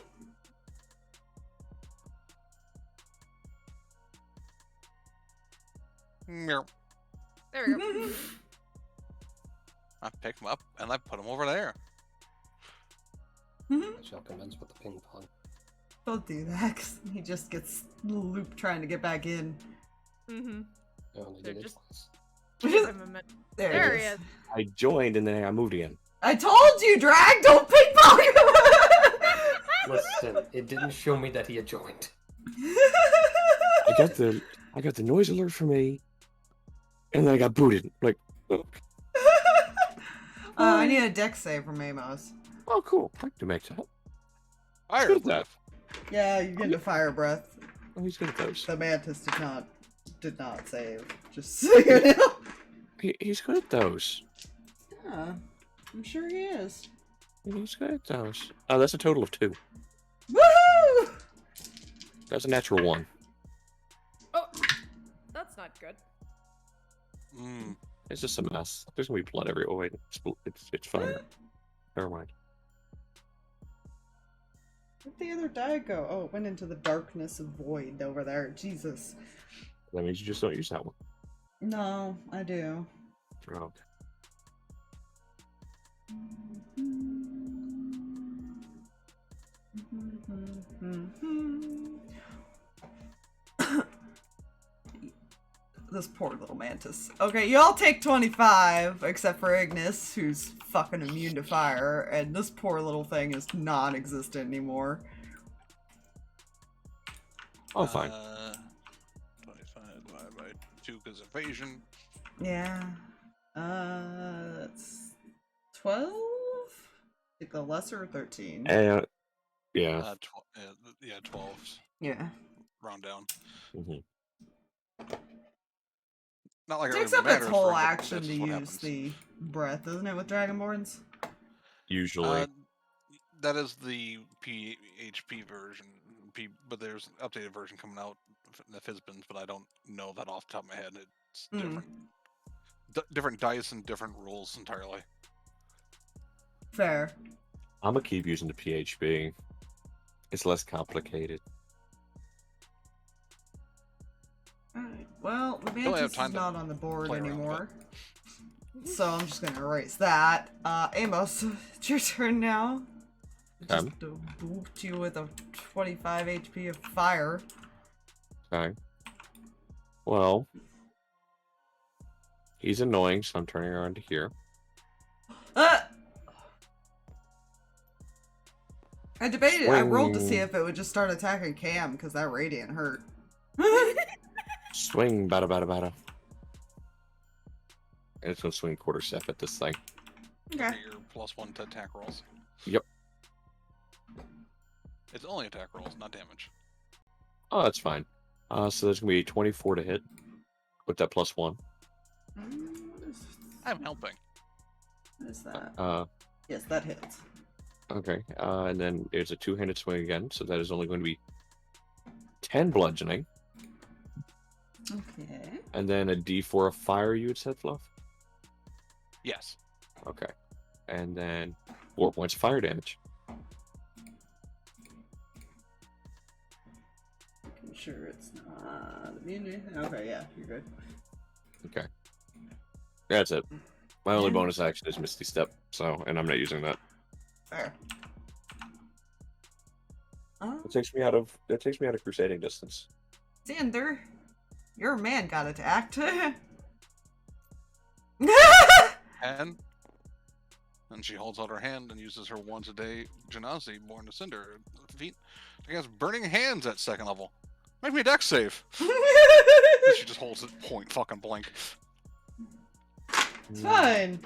Meow. There we go. I pick him up and I put him over there. I shall commence with the ping pong. Don't do that, 'cause he just gets looped trying to get back in. Mm-hmm. I only They're did it just- twice. Give him a minute. There he it is. is. I joined and then I moved again. I told you, Drag, don't ping pong! Listen, it didn't show me that he had joined. I got the noise alert for me, and then I got booted. Like, oh, I need a dex save from Amos. oh cool. I can make that. Fire Good that. breath. Yeah, you get into fire breath. Oh, he's good at those. The Mantis did not save. Just so you know. He's good at those. Yeah, I'm sure he is. He's good at those. Oh, that's a total of 2. Woohoo! That's a natural 1. Oh, that's not good. Mm. It's just a mess. There's gonna be blood everywhere. Wait, it's fine. Never mind. Where'd the other die go? Oh, it went into the darkness of void over there. Jesus. That means you just don't use that one. No, I do. Oh, okay. This poor little mantis. Okay, y'all take 25, except for Ignis, who's fucking immune to fire, and this poor little thing is non-existent anymore. Oh, fine. 25 divided by 2 because evasion. Yeah. That's 12? Like the lesser 13. Yeah. 12s. Yeah. Round down. hmm Not like It it takes really up its matters whole for him, but action that's to what use happens. the breath, isn't it, with Dragonborns? Usually. That is the PHP version, but there's an updated version coming out in the Fizzbins, but I don't know that off the top of my head. It's different. Different dice and different rules entirely. Fair. I'm gonna keep using the PHP. It's less complicated. Alright, well, the Don't have mantis time is to not on the board play around with anymore. So I'm just gonna erase that. Amos, it's your turn now. Just booped you with a 25 HP of fire. Okay. Well, he's annoying, so I'm turning around to here. I debated, I rolled to see Swing. if it would just start attacking Cam, because that radiant hurt. Swing, bada bada bada. And it's gonna swing quarter step at this thing. Okay. Your +1 to attack rolls. Yep. It's only attack rolls, not damage. Oh, that's fine. So there's gonna be 24 to hit with that +1. I'm helping. What is that? Yes, that hits. Okay. And then there's a two-handed swing again, so that is only going to be 10 bludgeoning. Okay. And then a D4 of fire, you had said, Fluff? Yes. Okay. And then 4 points of fire damage. Making sure it's not immune. Okay, yeah, you're good. Okay. That's it. My only Yeah. bonus action is Misty Step, and I'm not using that. Fair. It takes me out of crusading distance. Cinder, your man got attacked. And she holds out her hand and uses her once a day Genasi, born to Cinder, feet against burning hands at 2nd level. Make me a dex save. And she just holds it point fucking blank. It's fine.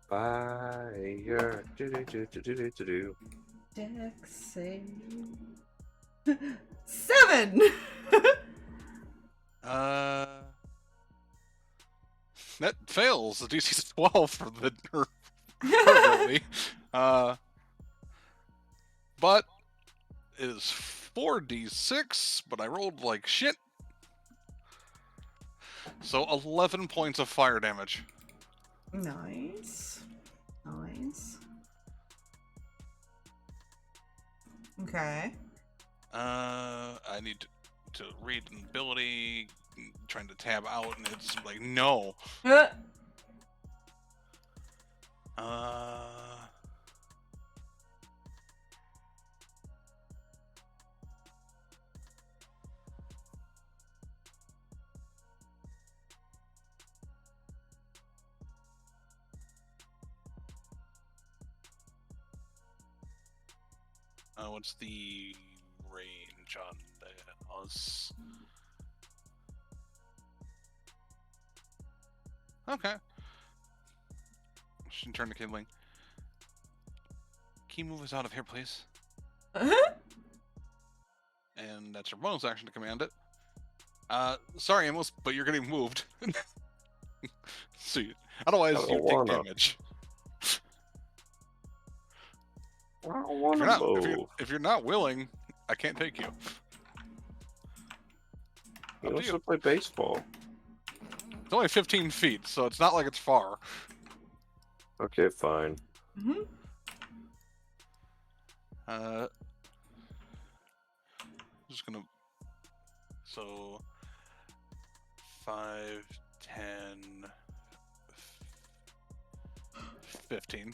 Fire. Do. Dex save. 7. That fails. The DC is 12 for the her ability. But it is 4d6, but I rolled like shit. So 11 points of fire damage. Nice. Nice. Okay. I need to read an ability, trying to tab out, and it's like, no. What's the range on us? Okay. She can turn to kindling. Can you move us out of here, please? And that's your bonus action to command it. Sorry, Amos, but you're getting moved. See, otherwise you take damage. I don't want to move. If you're not willing, I can't take you. Let's just play baseball. It's only 15 feet, so it's not like it's far. Okay, fine. Just gonna. So 5, 10, 15.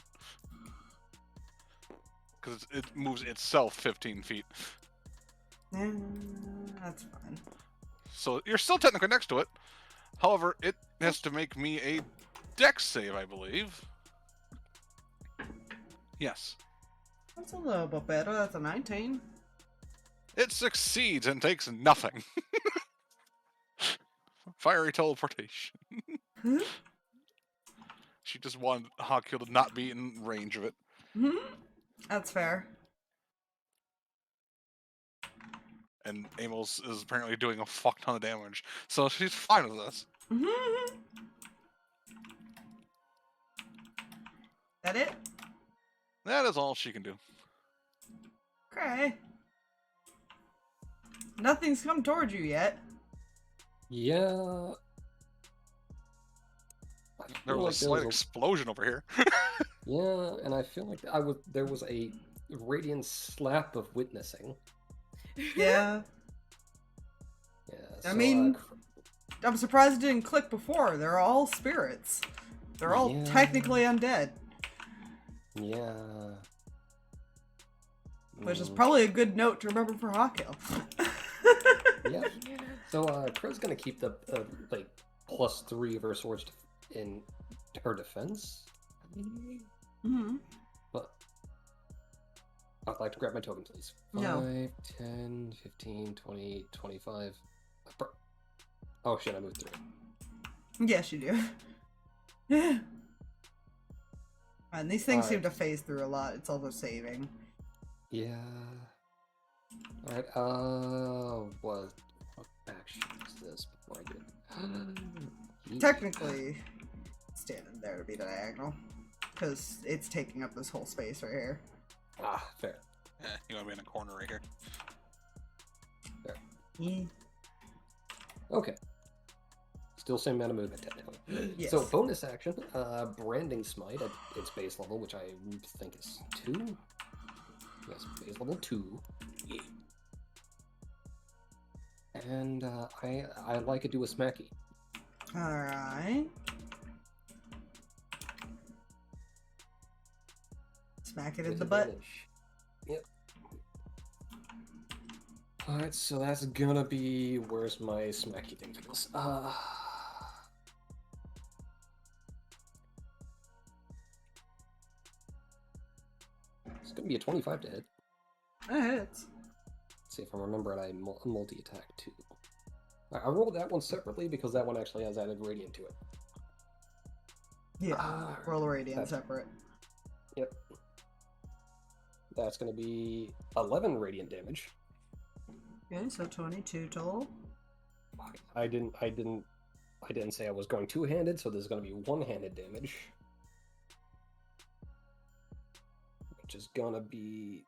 Because it moves itself 15 feet. That's fine. So you're still technically next to it. However, it has to make me a dex save, I believe. Yes. That's a little bit better. That's a 19. It succeeds and takes nothing. Fiery teleportation. She just wanted Hawkkill to not be in range of it. That's fair. And Amos is apparently doing a fuck ton of damage. So she's fine with this. That it? That is all she can do. Okay. Nothing's come towards you yet. Yeah. There was a slight explosion over here. Yeah, and I feel like there was a radiant slap of witnessing. Yeah. Yeah. I so, mean, I'm surprised it didn't click before. They're all spirits. They're all Yeah. technically undead. Yeah. Which is probably a good note to remember for Hawkkill. Yeah. So Kreh's gonna keep the like +3 of her swords in her defense. But I'd like to grab my token, please. 5, No. 10, 15, 20, 25. Oh shit, I moved 3. Yes, you do. And these things seem Alright. to phase through a lot. It's also saving. Yeah. Alright, what action is this before I do it? Technically, standing there to be diagonal. Because it's taking up this whole space right here. Ah, fair. You want to be in a corner right here. Yeah. Okay. Still same amount of movement, technically. Yes. So, bonus action, Branding Smite at its base level, which I think is 2. Yes, base level 2. And I like to do a smacky. Alright. Smack it in the butt. Yep. Alright, so that's gonna be... Where's my smacky thing for this? It's gonna be a 25 to hit. That hits. Let's see if I remember it, I multi-attack too. I rolled that one separately because that one actually has added radiant to it. Yeah, roll a radiant that's- separate. Yep. That's gonna be 11 radiant damage. Okay, so 22 total. I didn't say I was going two-handed, so this is gonna be one-handed damage. Which is gonna be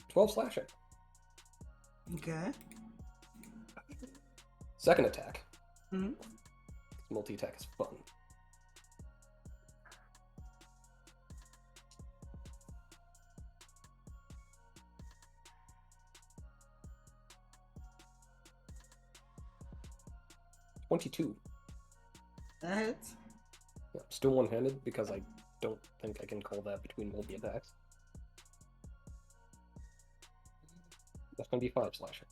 12 slashing. Okay. Second attack. Mhm. Multi-attack is fun. $22. That hits. Yeah, still one-handed because I don't think I can call that between multi-attacks. That's gonna be 5 slashing.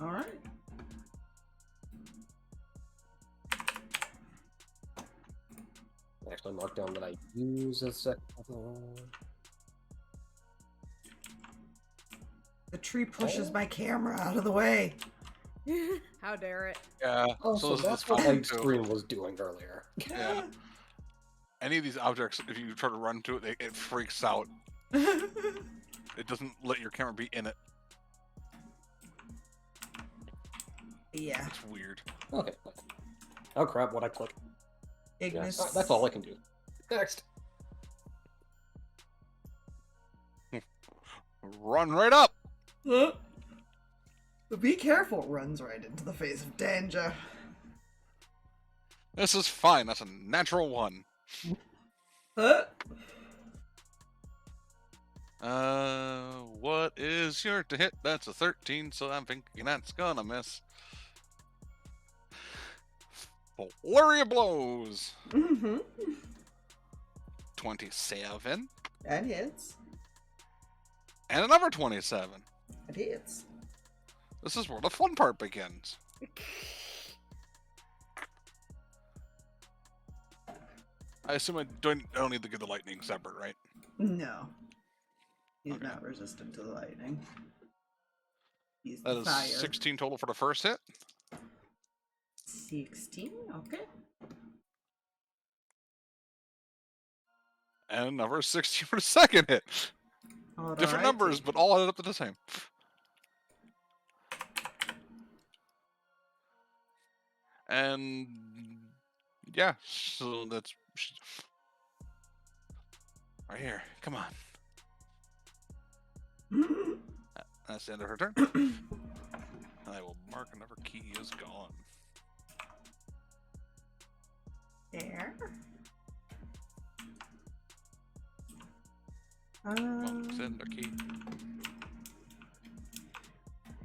Alright. Actually mark down that I use a second. The tree pushes my camera out of the way. How dare it? Yeah. Oh, so this is that's what fine, my too. screen was doing earlier. Yeah. Any of these objects, if you try to run to it, it freaks out. It doesn't let your camera be in it. Yeah. It's weird. Okay. Oh crap, what I click? Ignis. Yes, that's all I can do. Next. Run right up! But be careful, it runs right into the face of danger. This is fine. That's a natural 1. Huh? What is your to hit? That's a 13, so I'm thinking that's gonna miss. Flurry of blows! Mm-hmm. 27. That hits. And another 27. That hits. This is where the fun part begins. I assume I don't need to get the lightning separate, right? No. He's Okay. not resistant to the lightning. He's That the is fire. 16 total for the first hit. 16, okay. And another 16 for the second hit. Different numbers, Alrighty. but all added up to the same. And yeah, so that's right here. Come on. That's the end of her turn. And I will mark another key is gone. There. Send a key.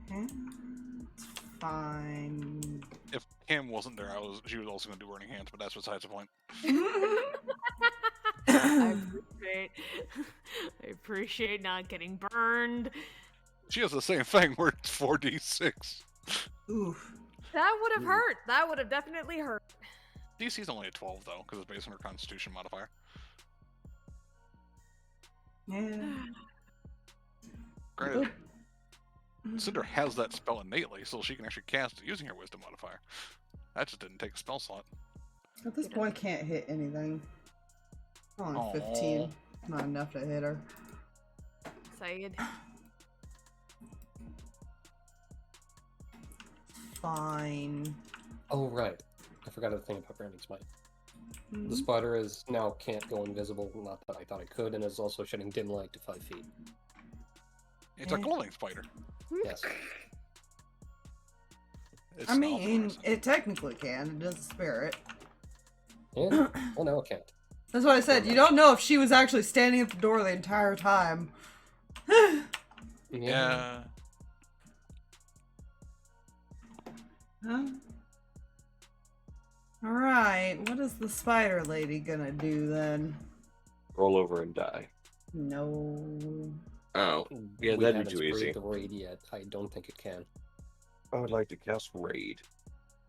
It's fine. If Cam wasn't there, she was also going to do burning hands, but that's besides the point. I appreciate not getting burned. She has the same thing where it's 4d6. Oof. That would have hurt. That would have definitely hurt. DC's only a 12 though, because it's based on her Constitution modifier. Yeah. Granted, Cinder has that spell innately, so she can actually cast it using her Wisdom modifier. That just didn't take a spell slot. But this boy can't hit anything. Only 15. Not enough to hit her. Sayed. Fine. Oh, right. I forgot the thing about Branding Smite. The spider is now can't go invisible, not that I thought it could, and is also shedding dim light to 5 feet. It's a glowing spider. Yes. It's I not mean, fluorescent. it technically can. It does spirit. Yeah? Well, no, it can't. That's what I said. You don't know if she was actually standing at the door the entire time. Yeah. Huh? Alright, what is the spider lady gonna do then? Roll over and die. No. Oh, yeah, We that'd haven't be too sprayed easy. the raid yet. I don't think it can. I would like to cast Raid.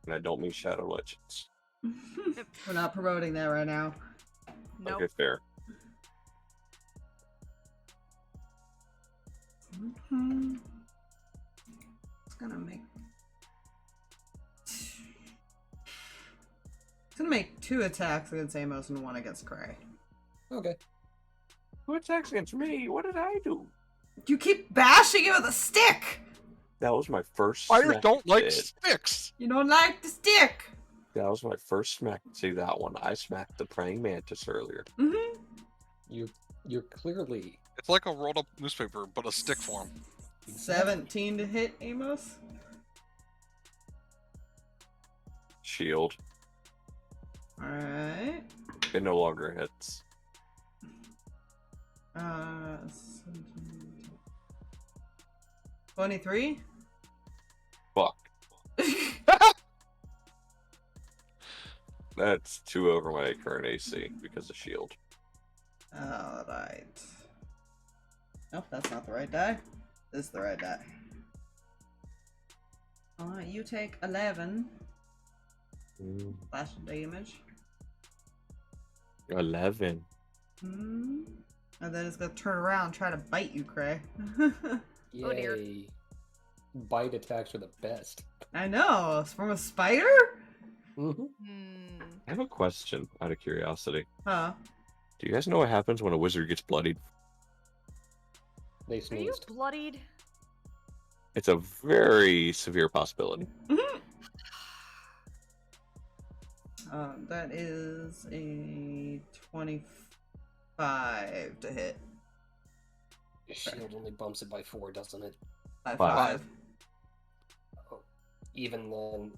And I don't mean Shadow Legends. We're not promoting that right now. Nope. Okay, fair. It's gonna make... It's gonna make 2 attacks against Amos and 1 against Kreh. Okay. Who attacks against me? What did I do? You keep bashing it with a stick! That was my first Spiders smack don't like hit. sticks. You don't like the stick! That was my first smack. See that one? I smacked the praying mantis earlier. Mm-hmm. You're clearly... It's like a rolled up newspaper, but a stick form. 17 to hit, Amos. Shield. Alright. It no longer hits. 23? Fuck. That's 2 over my current AC because of shield. Alright. Nope, that's not the right die. This is the right die. You take 11 slashing damage. 11. And then it's gonna turn around and try to bite you, Kreh. Yay. Oh, dear. Bite attacks are the best. I know, it's from a spider? Mm-hmm. I have a question out of curiosity. Huh. Do you guys know what happens when a wizard gets bloodied? They Are you sneezed. bloodied? It's a very severe possibility. That is a 25 to hit. Shield only bumps it by 4, doesn't it? By 5. Oh, even then,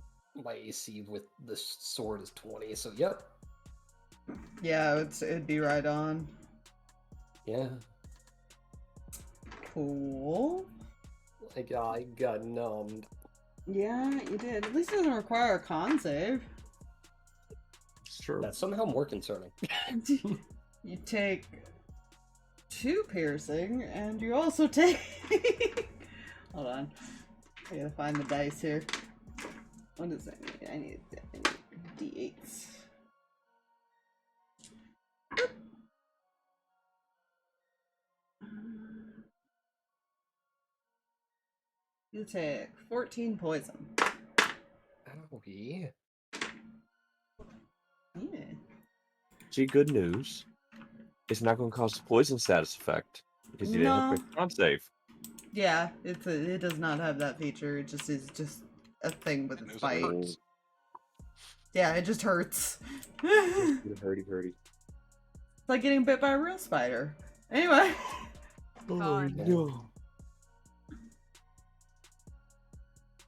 my AC with the sword is 20, so yep. Yeah, it'd be right on. Yeah. Cool. Like, I got numbed. Yeah, you did. At least it doesn't require a con save. It's true. That's somehow more concerning. You take 2 piercing, and you also take... Hold on. I gotta find the dice here. What does that mean? I need D8s. You take 14 poison. Owie. Yeah. See, good news. It's not going to cause the poison status effect because you didn't have No. quick con save. Yeah, it does not have that feature. It just is just a thing with Good its news, it bite. hurts. Yeah, it just hurts. Hurty. It's like getting bit by a real spider. Anyway. Oh God. no.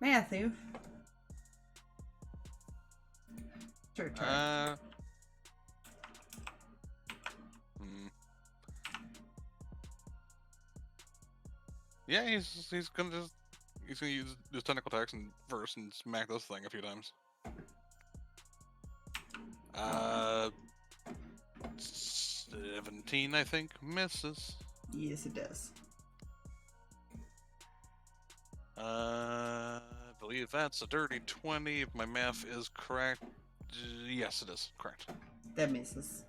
Matthew. It's your turn. Yeah, he's gonna use his tentacle attacks and first and smack this thing a few times. 17, I think, misses. Yes, it does. I believe that's a dirty 20 if my math is correct. Yes, it is correct. That misses.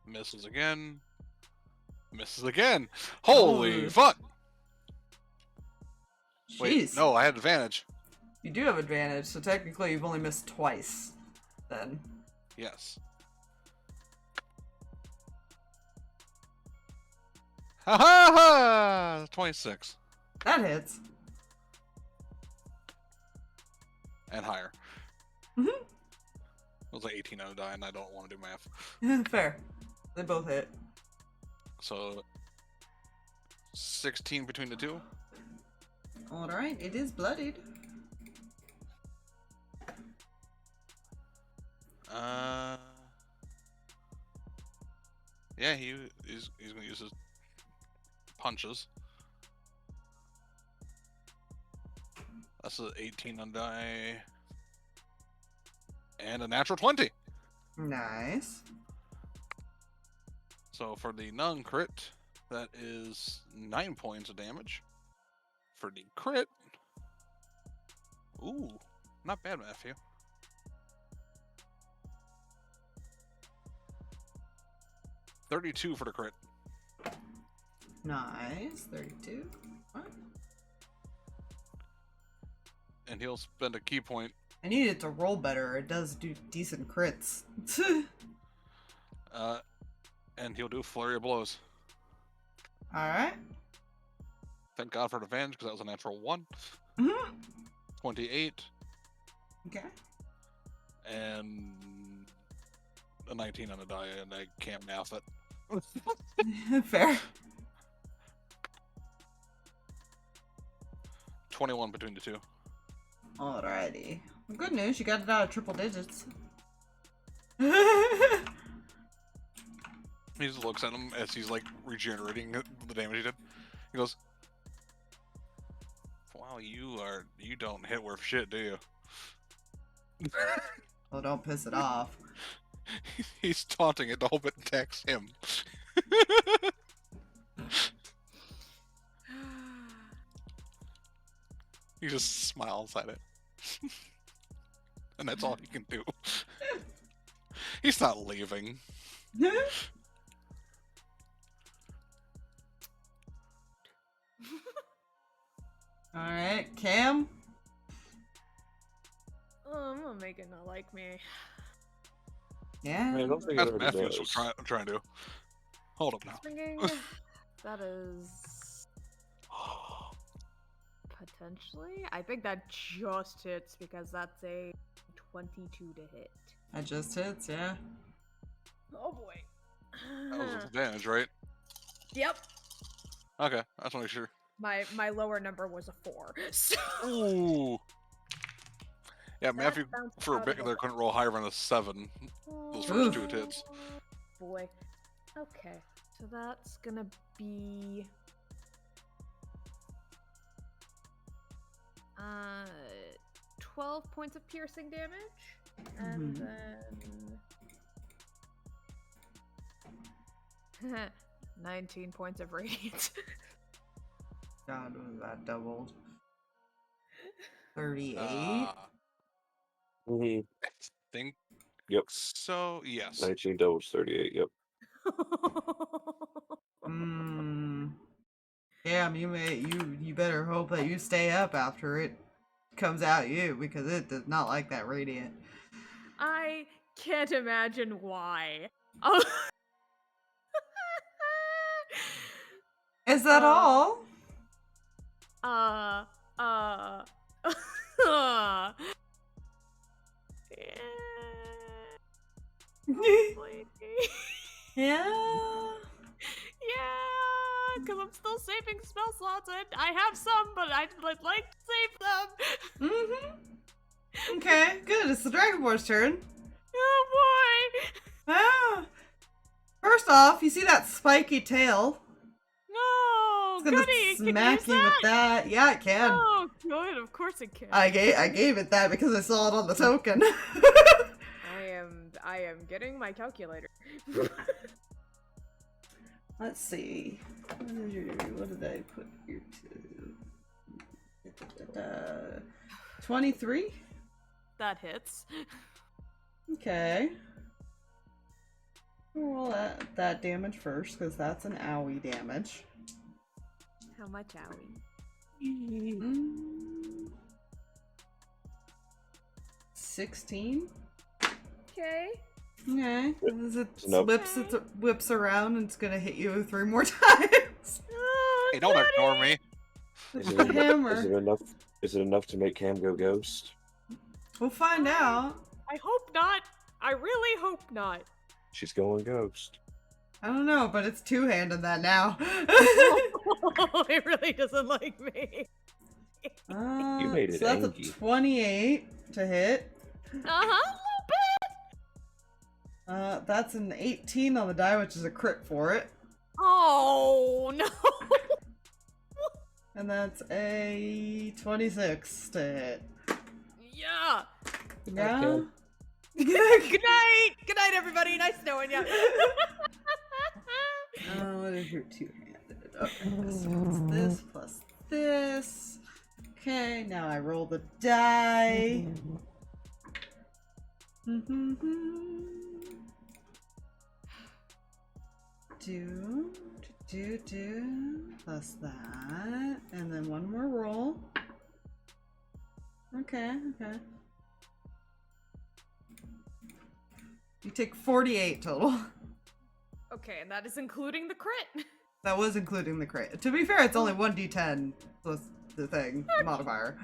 Misses again. Misses again. Holy Oh. fuck! Jeez. Wait, no, I had advantage. You do have advantage, so technically you've only missed twice. Then. Yes. Ha ha ha! 26 That hits. and higher. Mhm. It was like 18 on a die, and I don't want to do math. Fair. They both hit. So 16 between the two. Alright, it is bloodied. Yeah, he's gonna use his punches. That's an 18 on die. And a natural 20. Nice. So for the non-crit, that is 9 points of damage. For the crit, ooh, not bad, Matthew. $32 for the crit. Nice. 32. What? And he'll spend a key point. I need it to roll better. It does do decent crits. And he'll do flurry of blows. Alright. Thank God for advantage, because that was a natural 1. Mhm. 28. Okay. And a 19 on the die, and I can't math it. Fair. 21 between the two. Alrighty. Well, good news, you got it out of triple digits. He just looks at him as he's like regenerating the damage he did. He goes, "Wow, you don't hit worth shit, do you?" Well, don't piss it off. He's taunting it to hope it attacks him. He just smiles at it. And that's all he can do. He's not leaving. Alright, Cam? Oh, I'm gonna make it not like me. Yeah. I don't think That's it already Matthew's does. I'm trying to do. Hold up now. Swinging. That is potentially. I think that just hits because that's a 22 to hit. That just hits, yeah. Oh boy. That was advantage, right? Yep. Okay, I just want to make sure. My lower number was a 4. So Ooh. Yeah, that Matthew bounced for a out bit of there couldn't roll higher than a 7. Those Oof. first 2 hits. Boy. Okay. So that's gonna be 12 points of piercing damage. And then 19 points of radiant. God, was that doubled? 38? Mm-hmm. I think Yep. so. Yes. 19 doubles 38. Yep. Damn, you better hope that you stay up after it comes out you, because it does not like that radiant. I can't imagine why. Oh. Is that all? Yeah. Probably. Yeah. Yeah, because I'm still saving spell slots. I have some, but I'd like to save them. Okay, good. It's the Dragonborn's turn. Oh boy. Ah. First off, you see that spiky tail? No, It's gonna goody. Can smack use you with that. Yeah, it can. Oh, good. Of course it can. I gave it that because I saw it on the token. I am getting my calculator. Let's see. What did I put here to? 23? That hits. Okay. Roll that damage first, because that's an owie damage. How much owie? 16? Okay. Okay. As it Nope. whips around, and it's gonna hit you 3 more times. Oh, Hey, don't ignore me. With Is it, the enough, hammer. is it enough to make Cam go ghost? We'll find out. I hope not. I really hope not. She's going ghost. I don't know, but it's two-handed that now. It really doesn't like me. You made it So that's angry. a 28 to hit. A little bit. That's an 18 on the die, which is a crit for it. Oh no. And that's a 26 to hit. Yeah. Yeah? Cam. Good night. Good night, everybody. Nice knowing you. What is your two-handed? Okay, so it's this plus this. Okay, now I roll the die. Do plus that, and then one more roll. Okay. You take 48 total. Okay, and that is including the crit. That was including the crit. To be fair, it's only 1d10 plus the thing modifier.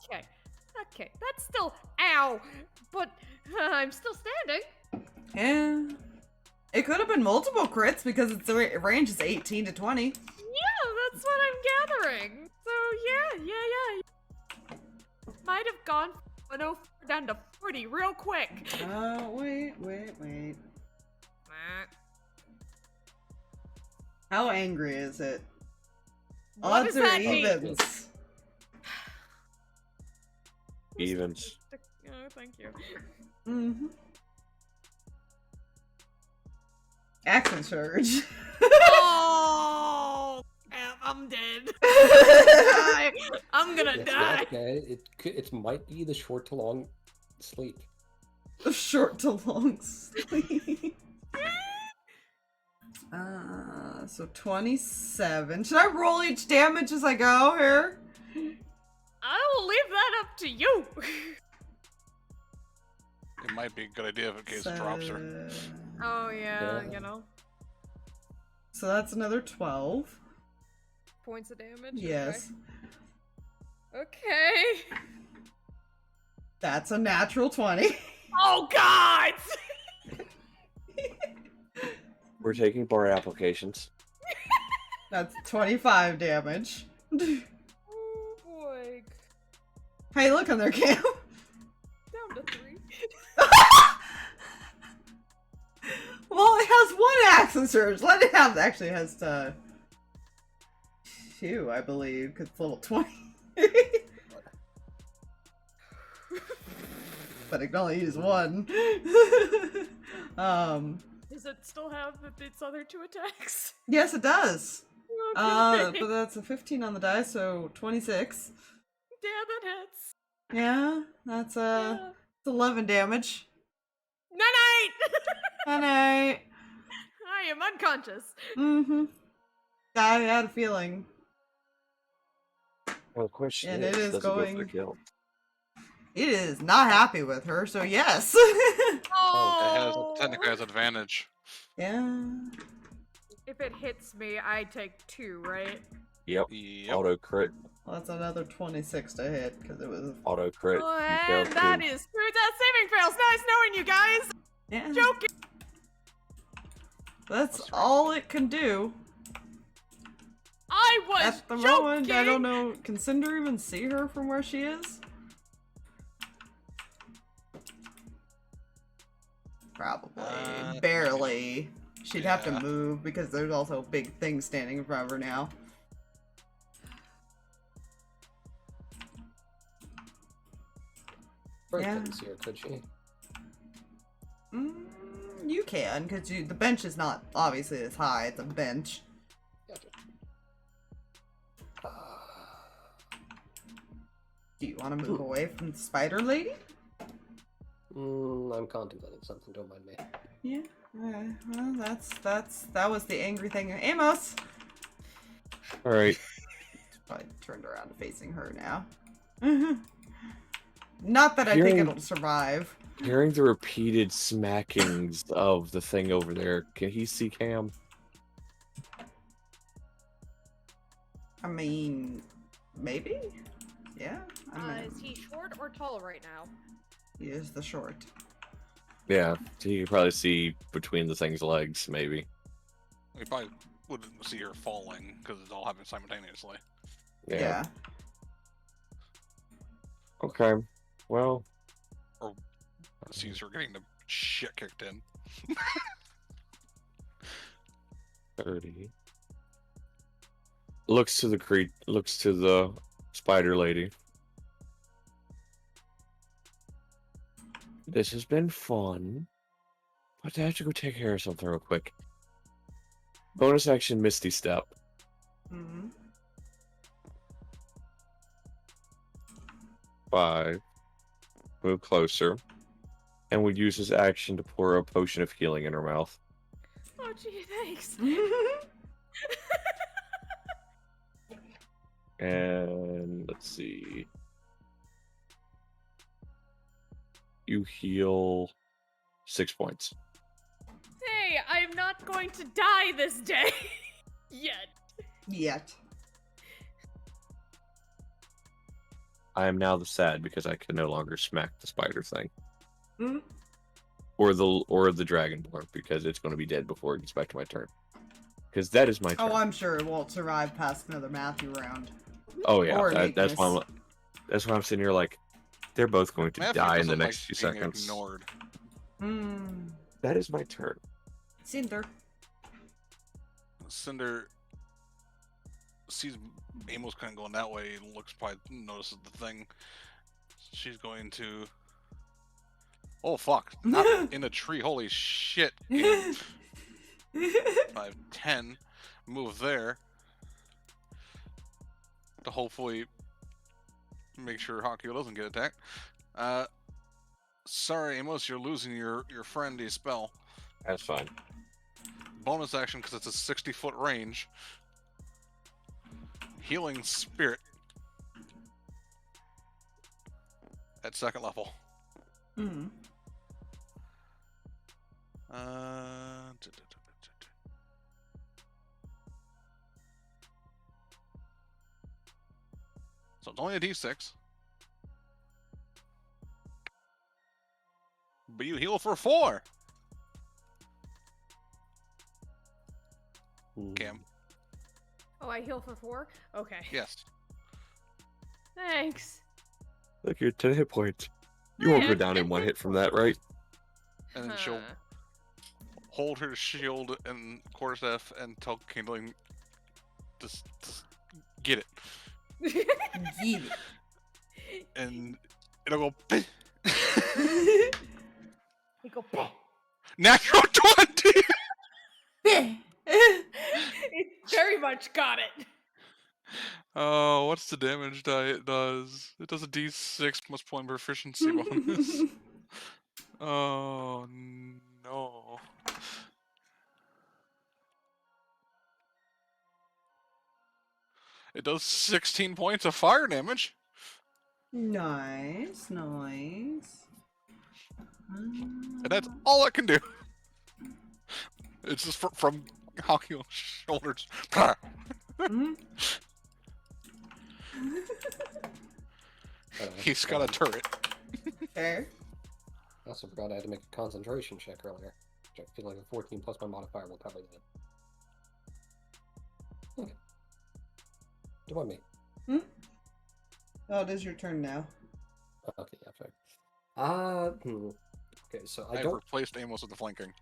Okay, that's still ow, but I'm still standing. Yeah. It could have been multiple crits because its range is 18 to 20. Yeah, that's what I'm gathering. So yeah. Might have gone from 104 down to 40 real quick. Wait. How angry is it? What Odds does or that mean? evens? Evens. Oh, thank you. Mm-hmm. Accent surge. Oh, I'm dead. I'm gonna It's die. not bad. It might be the short to long sleep. Short to long sleep. So 27. Should I roll each damage as I go here? I will leave that up to you. It might be a good idea if in case it drops her. Oh yeah, Yeah. you know. So that's another 12. Points of damage. Yes. Okay. That's a natural 20. Oh God. We're taking bar applications. That's 25 damage. Oh boy. Hey, look on there, Cam. Down to 3. Well, it has one accent surge. Let it have. Actually, it has 2, I believe, because it's level 20. But it can only use 1. Does it still have its other 2 attacks? Yes, it does. Okay. But that's a 15 on the die, so 26. Damn, that hits. Yeah, that's Yeah. it's 11 damage. Night! And I am unconscious. I had a feeling. Well, the question And it is does it go for the going- kill? It is not happy with her, so yes. It Oh, technically has advantage. Yeah. If it hits me, I take 2, right? Yep. Yep. Auto crit. Well, that's another 26 to hit because it was. Auto crit. Oh, You failed and that too. is true. That saving fails. Nice knowing you guys. Yeah. Joking. That's all it can do. I was At the joking. moment, I don't know. Can Cinder even see her from where she is? Probably. Barely. She'd have to yeah. move because there's also a big thing standing in front of her now. Right, Yeah. couldn't see her, could she? You can, because the bench is not obviously as high. It's a bench. Gotcha. Do you want to move away from the spider lady? I'm contemplating something, don't mind me. Yeah. Well, that was the angry thing. Amos! All right. Probably turned around facing her now. Not that I think Hearing- it'll survive. Hearing the repeated smackings of the thing over there, can he see Cam? I mean, maybe? Yeah? I mean, Is he short or tall right now? he is the short. Yeah, he can probably see between the thing's legs, maybe. We probably wouldn't see her falling because it's all happening simultaneously. Yeah. Okay. Well, Sees her getting the shit kicked in. 30. Looks to the spider lady. This has been fun, but I have to go take care of something real quick. Bonus action Misty Step. Mm-hmm. 5. Move closer. And would use his action to pour a potion of healing in her mouth. Oh, gee, thanks. And let's see. You heal 6 points. Hey, I'm not going to die this day. Yet. Yet. I am now the sad because I can no longer smack the spider thing. Hmm? Or the dragonborn because it's going to be dead before it gets back to my turn. Because that is my turn. Oh, I'm sure it won't survive past another Matthew round. Oh yeah, or that's why weakness. that's why I'm sitting here like they're both going to Matthew die in the doesn't next like few being seconds. Ignored. That is my turn. Cinder. Cinder sees Amos kind of going that way, looks, probably notices the thing. She's going to. Oh fuck! Not in a tree. Holy shit! Game. 5, 10. Move there to hopefully make sure Hakio doesn't get attacked. Sorry, Amos, you're losing your friendly spell. That's fine. Bonus action because it's a 60-foot range. Healing Spirit at 2nd level. Hmm. So it's only a d6. But you heal for 4. Cam. Oh, I heal for 4? Okay. Yes. Thanks. Look, you're 10 hit points. You won't go Yeah. down in 1 hit from that, right? And then she'll hold her shield and quarterstaff and tell Kindling, just get it. Get And it'll go. We go. "Bah." Natural 20! it. It's very much much got it. Oh, what's the damage die it does? It does a d6 plus point proficiency bonus. Oh no. It does 16 points of fire damage. Nice, nice. And that's all it can do. It's just from Haku's shoulders. Mhm. He's got a turret. Fair. I also forgot I had to make a concentration check earlier. Which I feel like a 14 plus my modifier will cover that. Okay. Do I me? Oh, it is your turn now. Okay, yeah, fair. Okay, so I I've don't. replaced Amos with the flanking.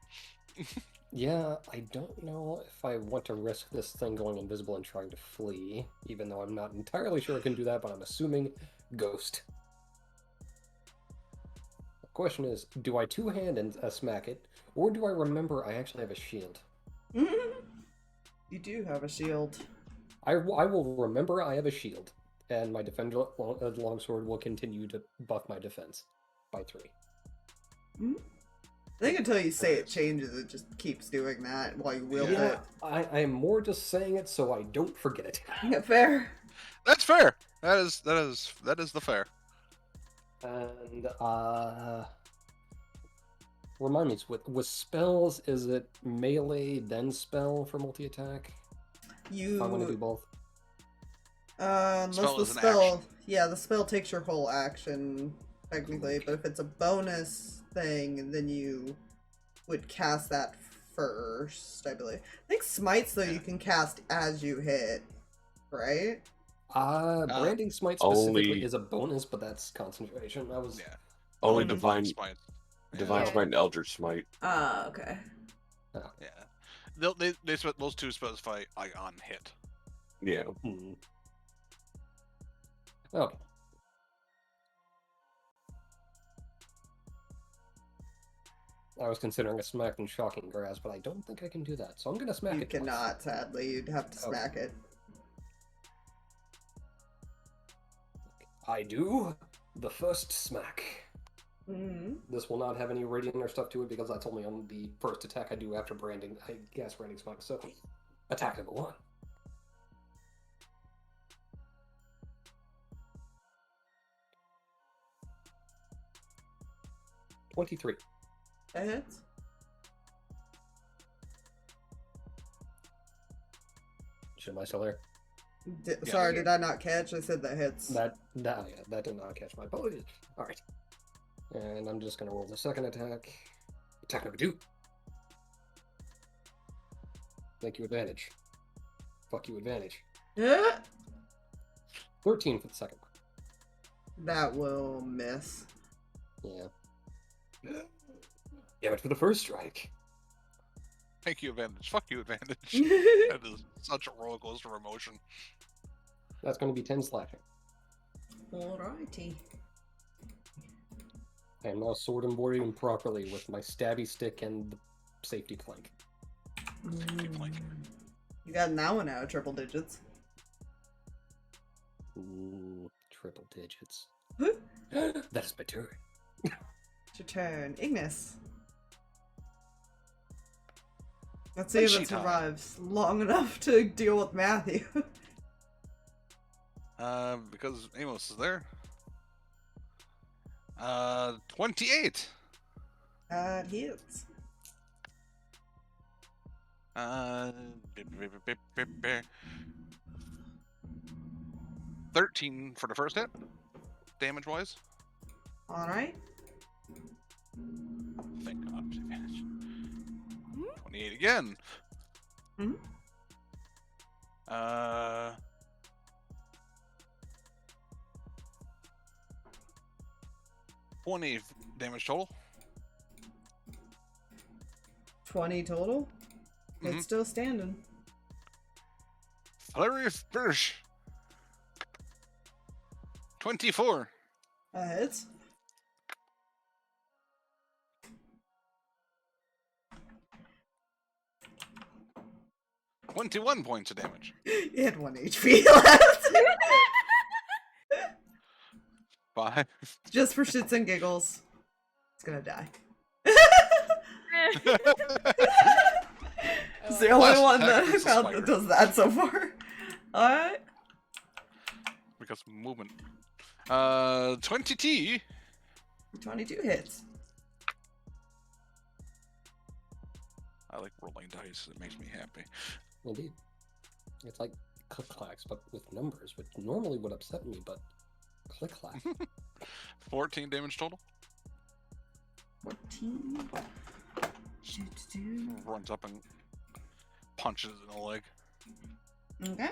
Yeah, I don't know if I want to risk this thing going invisible and trying to flee, even though I'm not entirely sure I can do that, but I'm assuming ghost. The question is, do I two-hand and smack it, or do I remember I actually have a shield? You do have a shield. I will remember I have a shield, and my defender longsword will continue to buff my defense by 3. I think until you say it changes, it just keeps doing that while you wield Yeah, it. I am more just saying it so I don't forget it. Yeah, fair. That's fair. That is the fair. And remind me, with spells, is it melee then spell for multi-attack? If I want to do both. Unless Spell the is an spell, action. yeah, the spell takes your whole action technically, but if it's a bonus thing, then you would cast that first, I believe. I think smites though you can cast as you hit, right? Branding smite specifically only- is a bonus, but that's concentration. That was Yeah. Only Mhm. divine Smite. Yeah, divine Yeah. smite and eldritch smite. Ah, okay. Yeah. Those two specify like on hit. Yeah. Okay. I was considering a smack and shocking grass, but I don't think I can do that, so I'm gonna smack You it twice. cannot, sadly. You'd have to Okay. smack it. I do the first smack. Mm-hmm. This will not have any radiant or stuff to it because that's only on the first attack I do after branding. I guess branding smite. So, attack number 1. $23. That hits. Am I still there? Sorry, did I not catch? I said that hits. That did not catch my apologies. All right, and I'm just gonna roll the second attack. Attack number 2. Thank you, advantage. Fuck you, advantage. 13 for the second one. That will miss. Yeah. Damn it for the first strike. Thank you, advantage. Fuck you, advantage. That is such a roller coaster of emotion. That's gonna be 10 slashing. Alrighty. I am now sword and boarding properly with my stabby stick and the safety plank. You got that one out, triple digits. Ooh, triple digits. Huh? That is my turn. It's your turn. Ignis. Let's see if it survives long enough to deal with Matthew. Because Amos is there. 28. That hits. 13 for the first hit, damage-wise. Alright. Thank God, advantage. 28 again. Mhm. 20 damage total. 20 total. Mhm. It's still standing. Flurry of Birch. 24. That hits. 21 points of damage. You had 1 HP left. 5. Just for shits and giggles. It's gonna die. It's the only Last one attack that I is the found spider. that does that so far. Alright. Because movement. 20T. 22 hits. I like rolling dice. It makes me happy. Indeed. It's like click-clacks, but with numbers, which normally would upset me, but click-clack. 14 damage total. 14. Runs up and punches in the leg. Okay.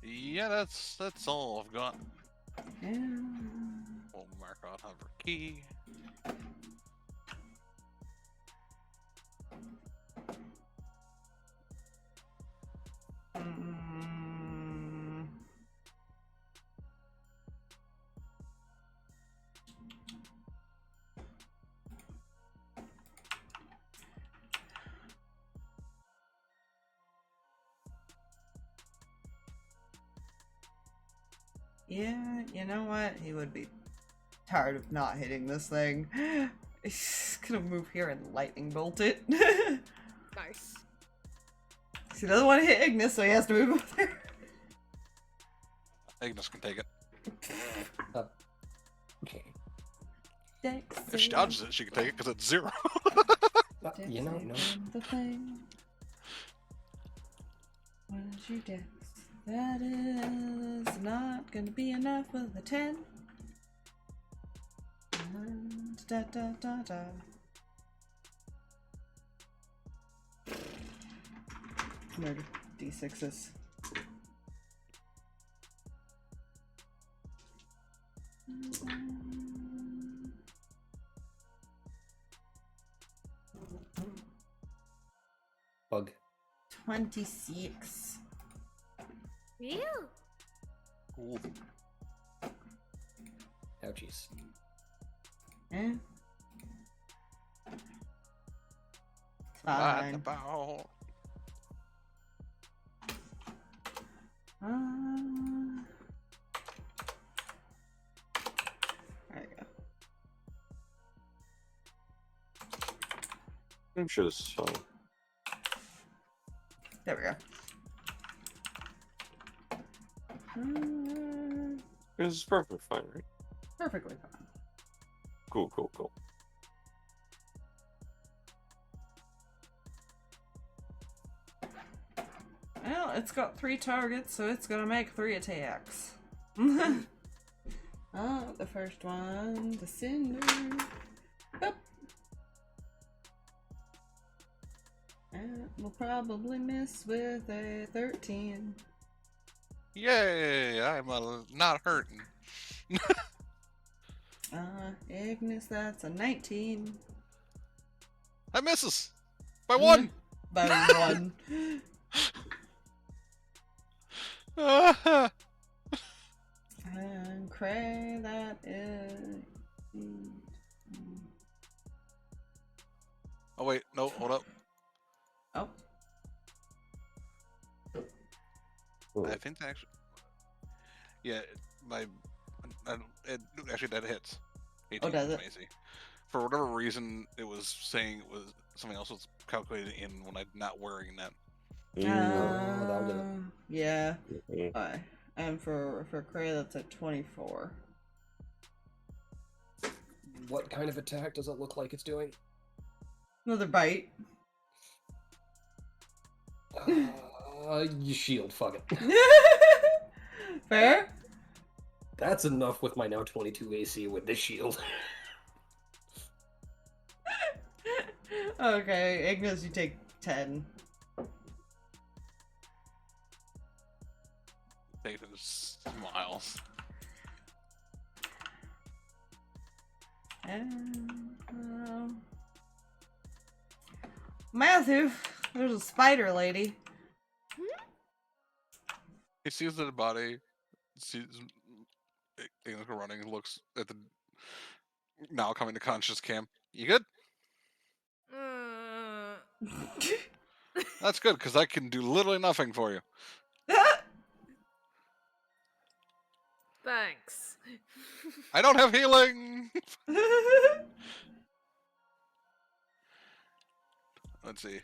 Yeah, that's all I've got. Yeah. We'll mark out hover key. Mm. Yeah, you know what? He would be tired of not hitting this thing. He's gonna move here and lightning bolt it. Nice. He doesn't want to hit Ignis, so he has to move over there. Ignis can take it. Okay. If she dodges it, she can take it because it's 0. You know, The thing. What is your dex? That is not gonna be enough with a 10. And da da da da. Murder D6s. bug. 26. Ew. Ooh. Ouchies. Eh? Right Fine. about. There you go. I'm sure this is fine. There we go. This is perfectly fine, right? Perfectly fine. Cool, cool, cool. Well, it's got 3 targets, so it's gonna make 3 attacks. Oh, the first one, the Cinder. Boop. And we'll probably miss with a 13. Yay! I'm not hurting. Ignis, that's a 19. I misses by 1. By 1. And Kreh, that is. Oh wait, no, hold up. Oh, I think actually, yeah, actually that hits. 18 does it? AC. For whatever reason, it was saying it was something else was calculated in when I'm not wearing that. that'll do it. Yeah. Mhm. Bye. And for Kreh, that's a 24. What kind of attack does it look like it's doing? Another bite. You shield, fuck it. Fair? That's enough with my now 22 AC with this shield. Okay, Ignis, you take 10. Take those smiles. And, Matthew, there's a spider lady. He sees the body, sees Ignis running, looks at the now coming to conscious camp. You good? That's good, because I can do literally nothing for you. Thanks. I don't have healing! Let's see.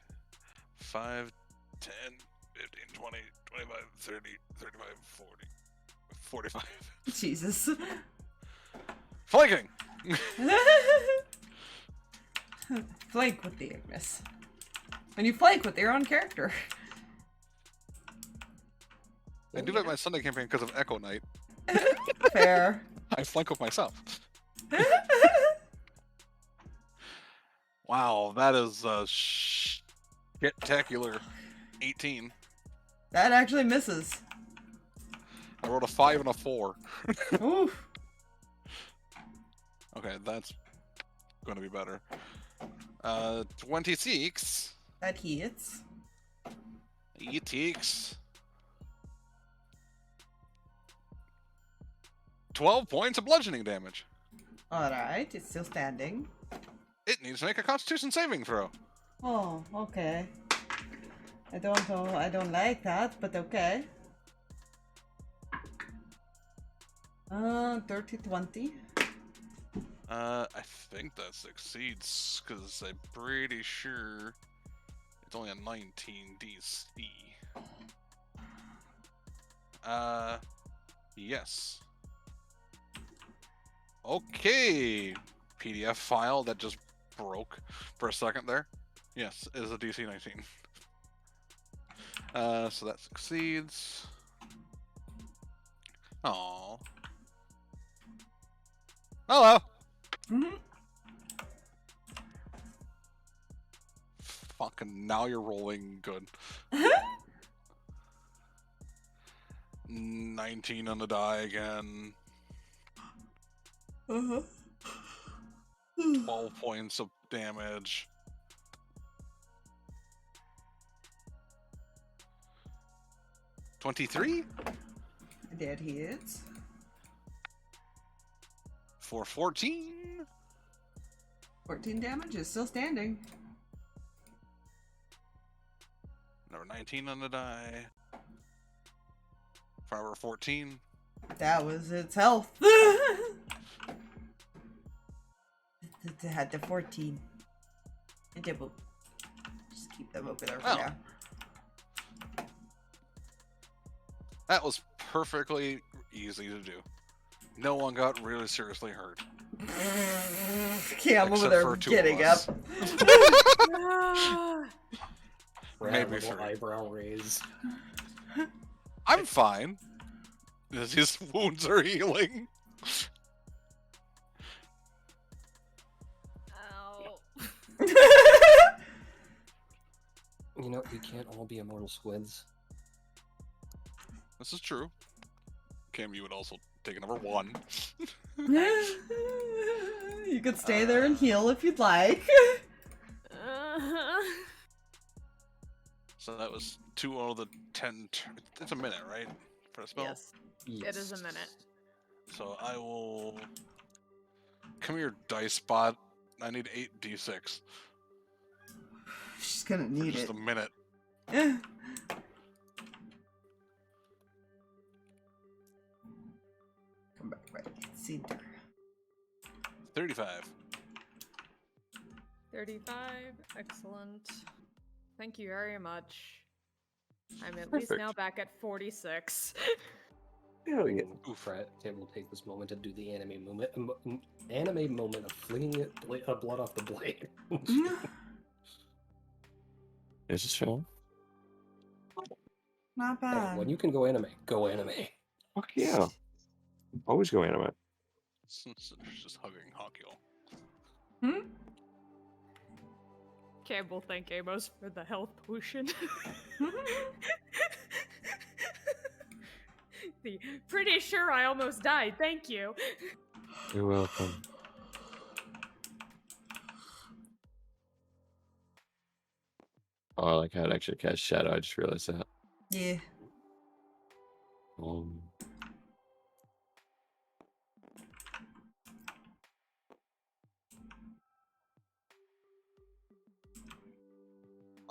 5, 10, 15, 20, 25, 30, 35, 40, 45. Jesus. Flanking! Flank with the Ignis. And you flank with your own character. I do that in my Sunday campaign because of Echo Knight. Fair. I flank with myself. Wow, that is a spectacular 18. That actually misses. I rolled a 5 and a 4. Oof. Okay, that's going to be better. 26. That hits. It takes 12 points of bludgeoning damage. Alright, it's still standing. It needs to make a Constitution saving throw. Oh, okay. I don't like that, but okay. 30, 20. I think that succeeds, because I'm pretty sure it's only a 19 DC. Yes. Okay. PDF file that just broke for a second there. Yes, it is a DC 19. So that succeeds. Oh. Hello. Mhm. Fucking now you're rolling good. 19 on the die again. 12 points of damage. $23 That hits. for 14. 14 damage is still standing. Number 19 on the die. Forever 14. That was its health. It had the 14. And it will just keep them over there for Oh. now. That was perfectly easy to do. No one got really seriously hurt. Yeah, I'm over Except there for two getting of up. us. Brad, Maybe little three. eyebrow raise. I'm fine. His wounds are healing. Ow. You know, we can't all be immortal squids. This is true. Cam, you would also take a number 1. You could stay there and heal if you'd like. So that was 2 out of the 10. It's a minute, right? For a spell? Yes, it is a minute. So I will. Come here, dice spot. I need 8d6. She's gonna For need just it. a minute. Come back, right. Cinder. 35. 35. Excellent. Thank you very much. I'm at least Perfect. now back at 46. Hell yeah. Brad will take this moment to do the anime moment of flinging blood off the blade. Is this film? Not Hey, bad. when you can go anime, go anime. Fuck yeah. Always go anime. Just hugging Hakio. Hmm? Campbell, thank Amos for the health potion. Pretty sure I almost died. Thank you. You're welcome. Oh, I like how it actually casts shadow. I just realized that. Yeah. Um,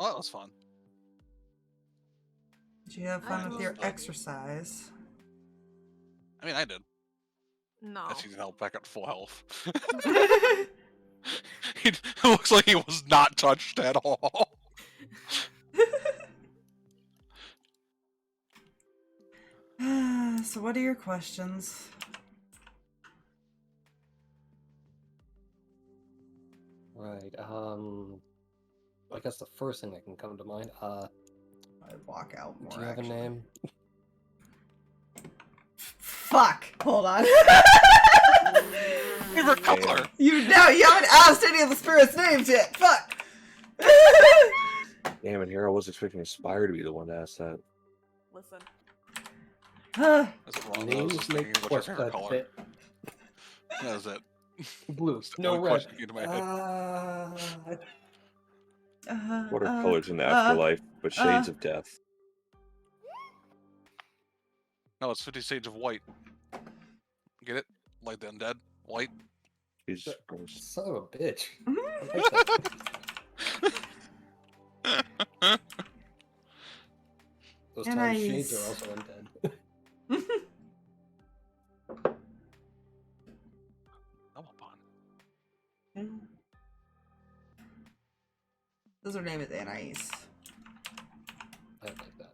Oh, that was fun. Did you have fun with your just- exercise? I mean, I did. No. Guess he's now back at full health. It looks like he was not touched at all. So what are your questions? Right. I guess the first thing that can come to mind. I walk out more. Do you have actually. a name? Fuck! Hold on. Favorite color. You haven't asked any of the spirits' names yet. Fuck. Damn it, here I was expecting Spire to be the one to ask that. Listen. Huh. That's wrong. I was Names just make thinking, what's your favorite questions color? fit. That was it. Blue. It's the No only red. question that came to my head. What are colors in the afterlife but shades of death? No, it's 50 Shades of White. Get it? Like the undead? White? Jesus Christ. Son of a bitch. I like that. Those And tiny I shades use- are also undead. Come upon. Those are named Anais. I like that.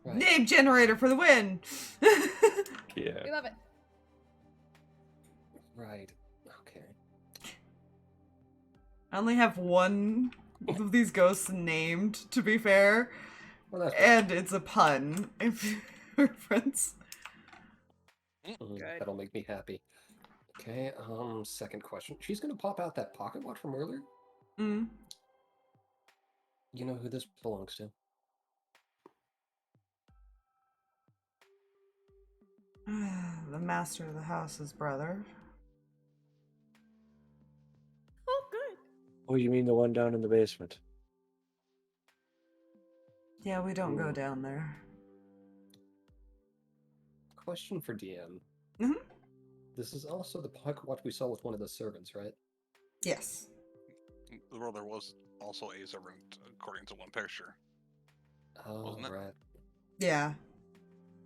Right. Name generator for the win! Yeah. We love it. Right. Okay. I only have one of these ghosts named, to be fair. Well, that's And it's a pun. If you reference. Mhm, Good. That'll make me happy. Okay, second question. She's gonna pop out that pocket watch from earlier? Mm. You know who this belongs to? The master of the house's brother. Oh, good. Oh, you mean the one down in the basement? Yeah, we don't go Ooh. down there. Question for DM. Mhm. This is also the pocket watch we saw with one of the servants, right? Yes. The brother was also a servant, according to one picture. Oh, Wasn't it? right. Yeah.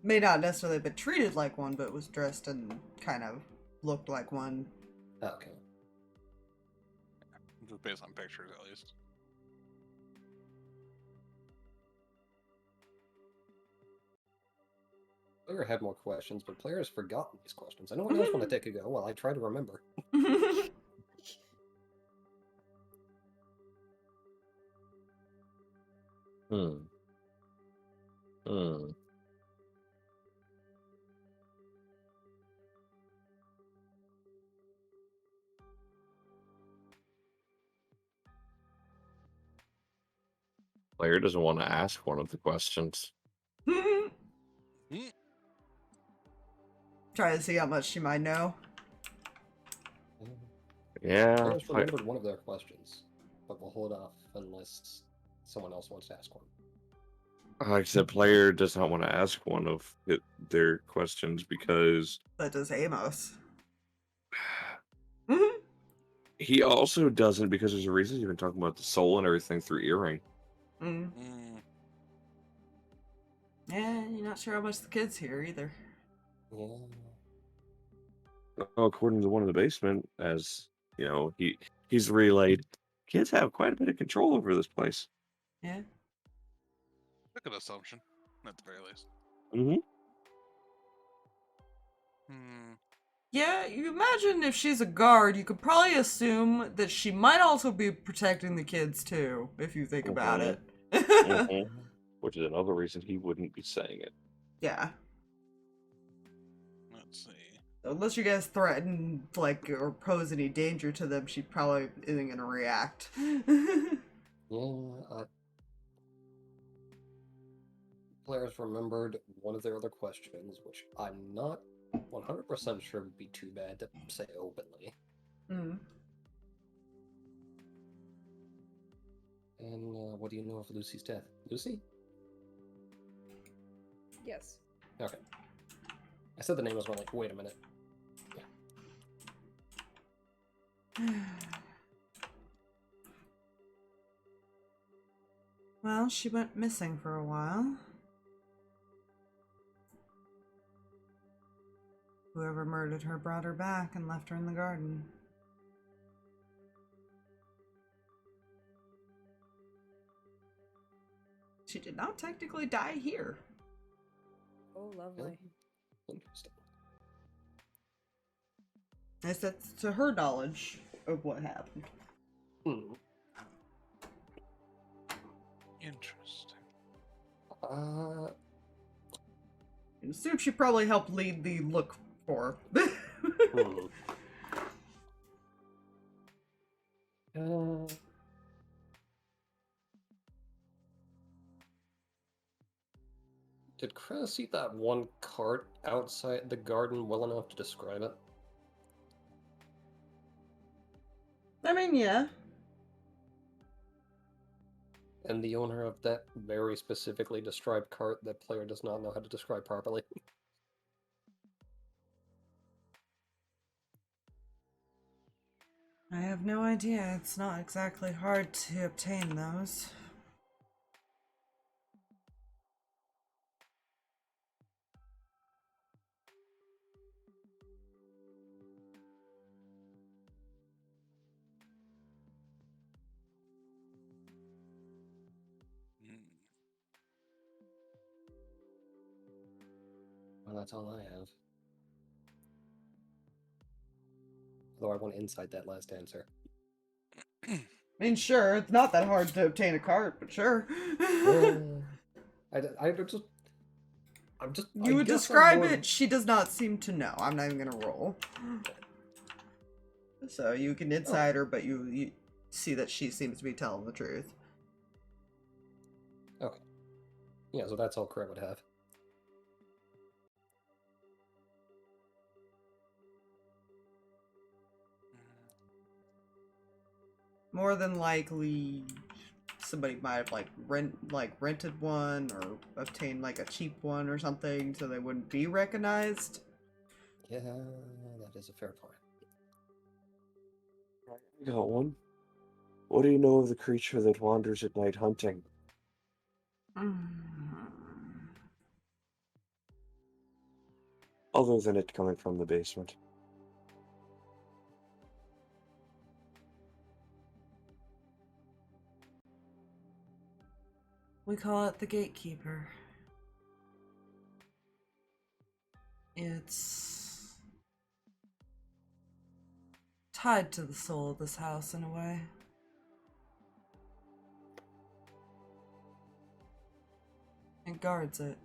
May not necessarily have been treated like one, but was dressed and kind of looked like one. Okay. Just based on pictures, at least. Player had more questions, but player has forgotten these questions. Anyone else want to take a go while I try to remember? Hmm. Player doesn't want to ask one of the questions. Try to see how much she might know. Yeah. Players remembered one of their questions, but we'll hold off unless someone else wants to ask one. Like I said, player does not want to ask one of their questions because That does Amos. he also doesn't because there's a reason you've been talking about the soul and everything through earring. Mm. Yeah, you're not sure how much the kids hear either. Yeah. Well, according to one in the basement, as you know, he's relayed, kids have quite a bit of control over this place. Yeah. A good assumption, at the very least. Mm-hmm. Yeah, you imagine if she's a guard, you could probably assume that she might also be protecting the kids too, if you think about it. Which is another reason he wouldn't be saying it. Yeah. Let's see. Unless you guys threaten, like, or pose any danger to them, she probably isn't gonna react. Yeah, players remembered one of their other questions, which I'm not 100% sure would be too bad to say openly. Mm. And what do you know of Lucy's death? Lucy? Yes. Okay. I said the name was wrong, like, wait a minute. Well, she went missing for a while. Whoever murdered her brought her back and left her in the garden. She did not technically die here. Oh, lovely. Interesting. That's to her knowledge of what happened. Hmm. Interesting. I assume she probably helped lead the look for. Hmm. Did Kreh see that one cart outside the garden well enough to describe it? I mean, yeah. And the owner of that very specifically described cart that player does not know how to describe properly. I have no idea. It's not exactly hard to obtain those. Mm. Well, that's all I have. Although I want inside that last answer. I mean, sure, it's not that hard to obtain a cart, but sure. I'm just. You would describe it, she does not seem to know. I'm not even gonna roll. So you can inside her, but you see that she seems to be telling the truth. Okay. Yeah, so that's all Kreh would have. More than likely, somebody might have rented one or obtained like a cheap one or something, so they wouldn't be recognized. Yeah, that is a fair point. I got one. What do you know of the creature that wanders at night hunting? Other than it coming from the basement. We call it the Gatekeeper. It's tied to the soul of this house in a way. It guards it.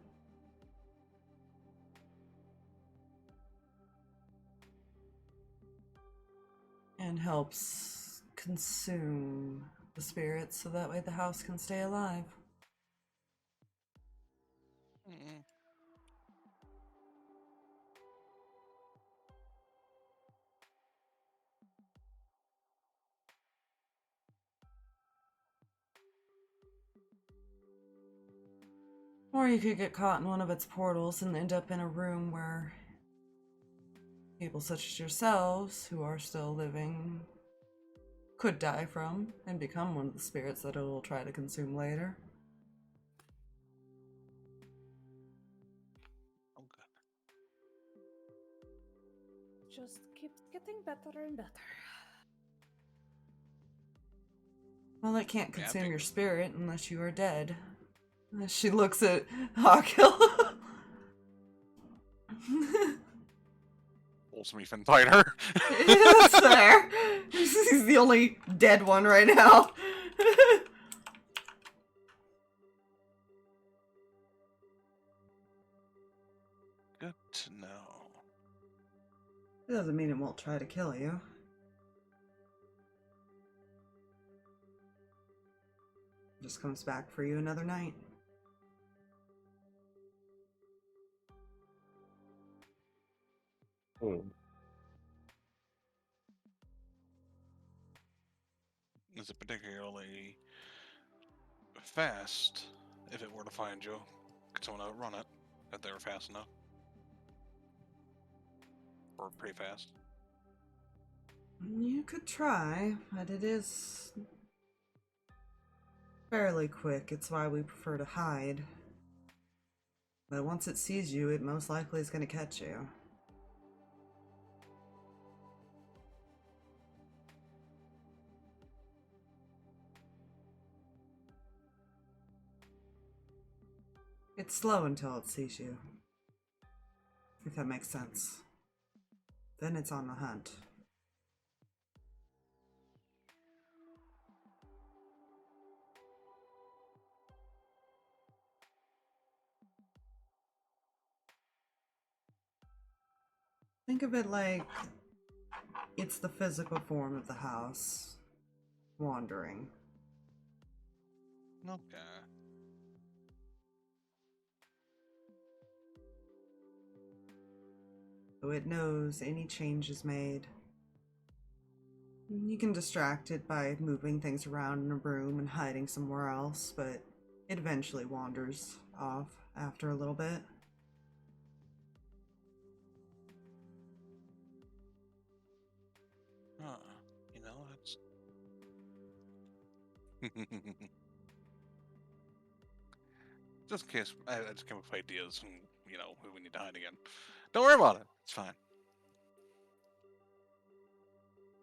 And helps consume the spirits so that way the house can stay alive. Mm. Or you could get caught in one of its portals and end up in a room where people such as yourselves, who are still living, could die from and become one of the spirits that it will try to consume later. Okay. Just keeps getting better and better. Well, it can't Yeah, I consume think- your spirit unless you are dead. She looks at Hawkill. Pulls me even tighter. That's fair. He's the only dead one right now. Good to know. It doesn't mean it won't try to kill you. It just comes back for you another night. Is it particularly fast if it were to find you? Could someone outrun it if they were fast enough? Or pretty fast? You could try, but it is fairly quick. It's why we prefer to hide. But once it sees you, it most likely is going to catch you. It's slow until it sees you. If that makes sense. Then it's on the hunt. Think of it like it's the physical form of the house wandering. Okay. So it knows any changes made. You can distract it by moving things around in a room and hiding somewhere else, but it eventually wanders off after a little bit. You know, that's just in case I just came up with ideas and you know we need to hide again. Don't worry about it. It's fine.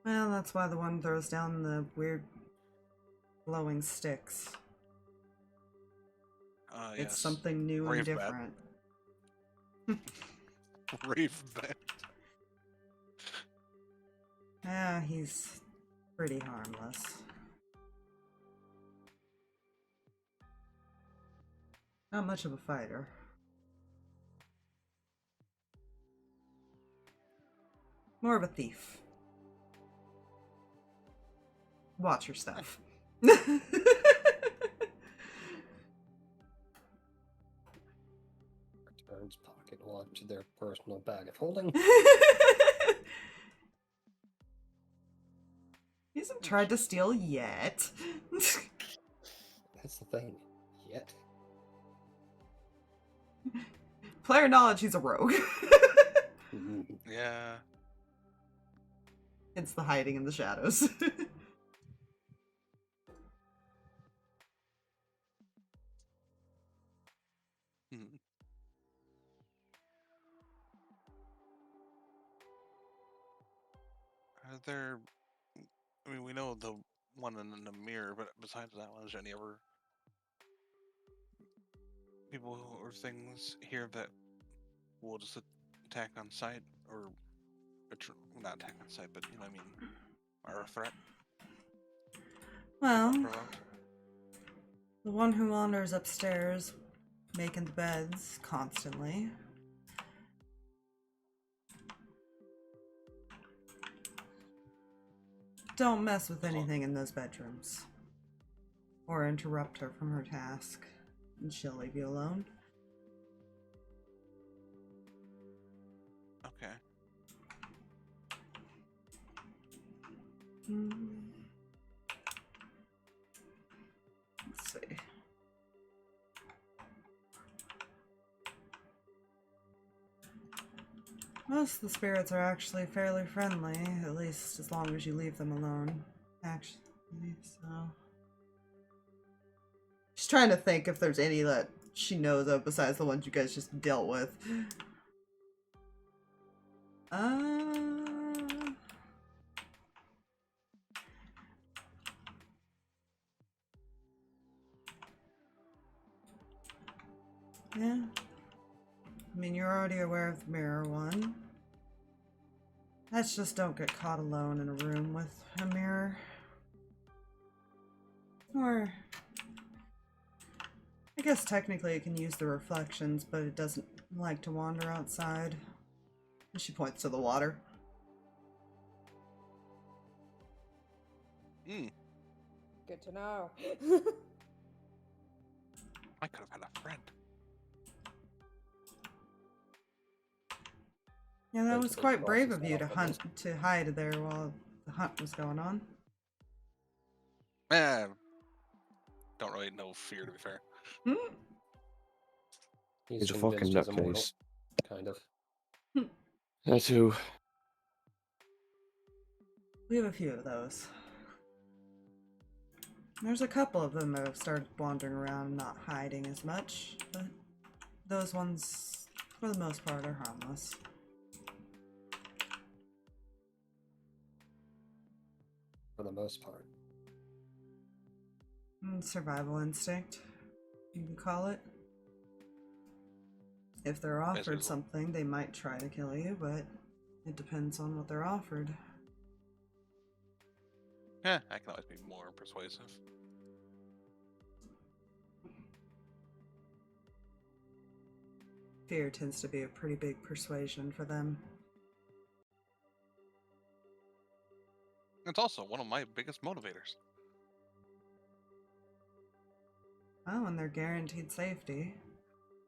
Well, that's why the one throws down the weird glowing sticks. It's Yes. something new Rave and bat. different. Rave bat. Yeah, he's pretty harmless. Not much of a fighter. More of a thief. Watch your stuff. Returns pocket watch to their personal bag of holding. He hasn't tried to steal yet. That's the thing. Yet. Player knowledge, he's a rogue. Yeah. It's the hiding in the shadows. Are there? I mean, we know the one in the mirror, but besides that one, is there any other people or things here that will just attack on sight, or not attack on sight, but you know what I mean, are a threat? Well, Unprovoked? the one who wanders upstairs, making the beds constantly. Don't mess with anything in those bedrooms. Or interrupt her from her task, and she'll leave you alone. Okay. Let's see. Most of the spirits are actually fairly friendly, at least as long as you leave them alone. Actually, so... She's trying to think if there's any that she knows of besides the ones you guys just dealt with. Yeah. I mean, you're already aware of the mirror one. Let's just don't get caught alone in a room with a mirror. Or... I guess technically it can use the reflections, but it doesn't like to wander outside. And she points to the water. Good to know. I could have had a friend. Yeah, that Thanks was for quite brave processing of you to all of this. to hide there while the hunt was going on. Don't really know fear, to be fair. He's a convinced fucking he's immortal, nutcase. kind of. That too. We have a few of those. There's a couple of them that have started wandering around and not hiding as much, but those ones, for the most part, are harmless. For the most part. Survival instinct, you can call it. If they're offered something, they might try to kill you, but it depends on what they're offered. Yeah, I can always be more persuasive. Fear tends to be a pretty big persuasion for them. It's also one of my biggest motivators. Well, when they're guaranteed safety,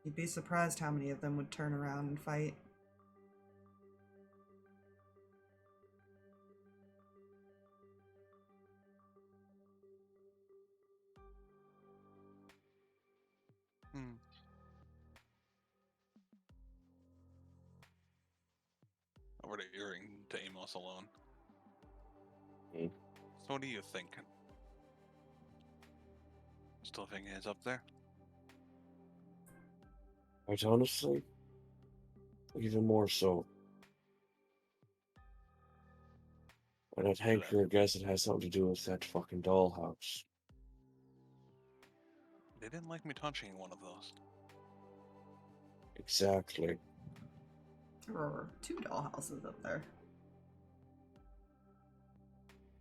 you'd be surprised how many of them would turn around and fight. Over to earring to Amos alone. Hmm. So what are you thinking? Still thinking it's up there? Quite honestly, even more so. And I'd hanker to guess it has something to do with that fucking dollhouse. They didn't like me touching one of those. Exactly. There were 2 dollhouses up there.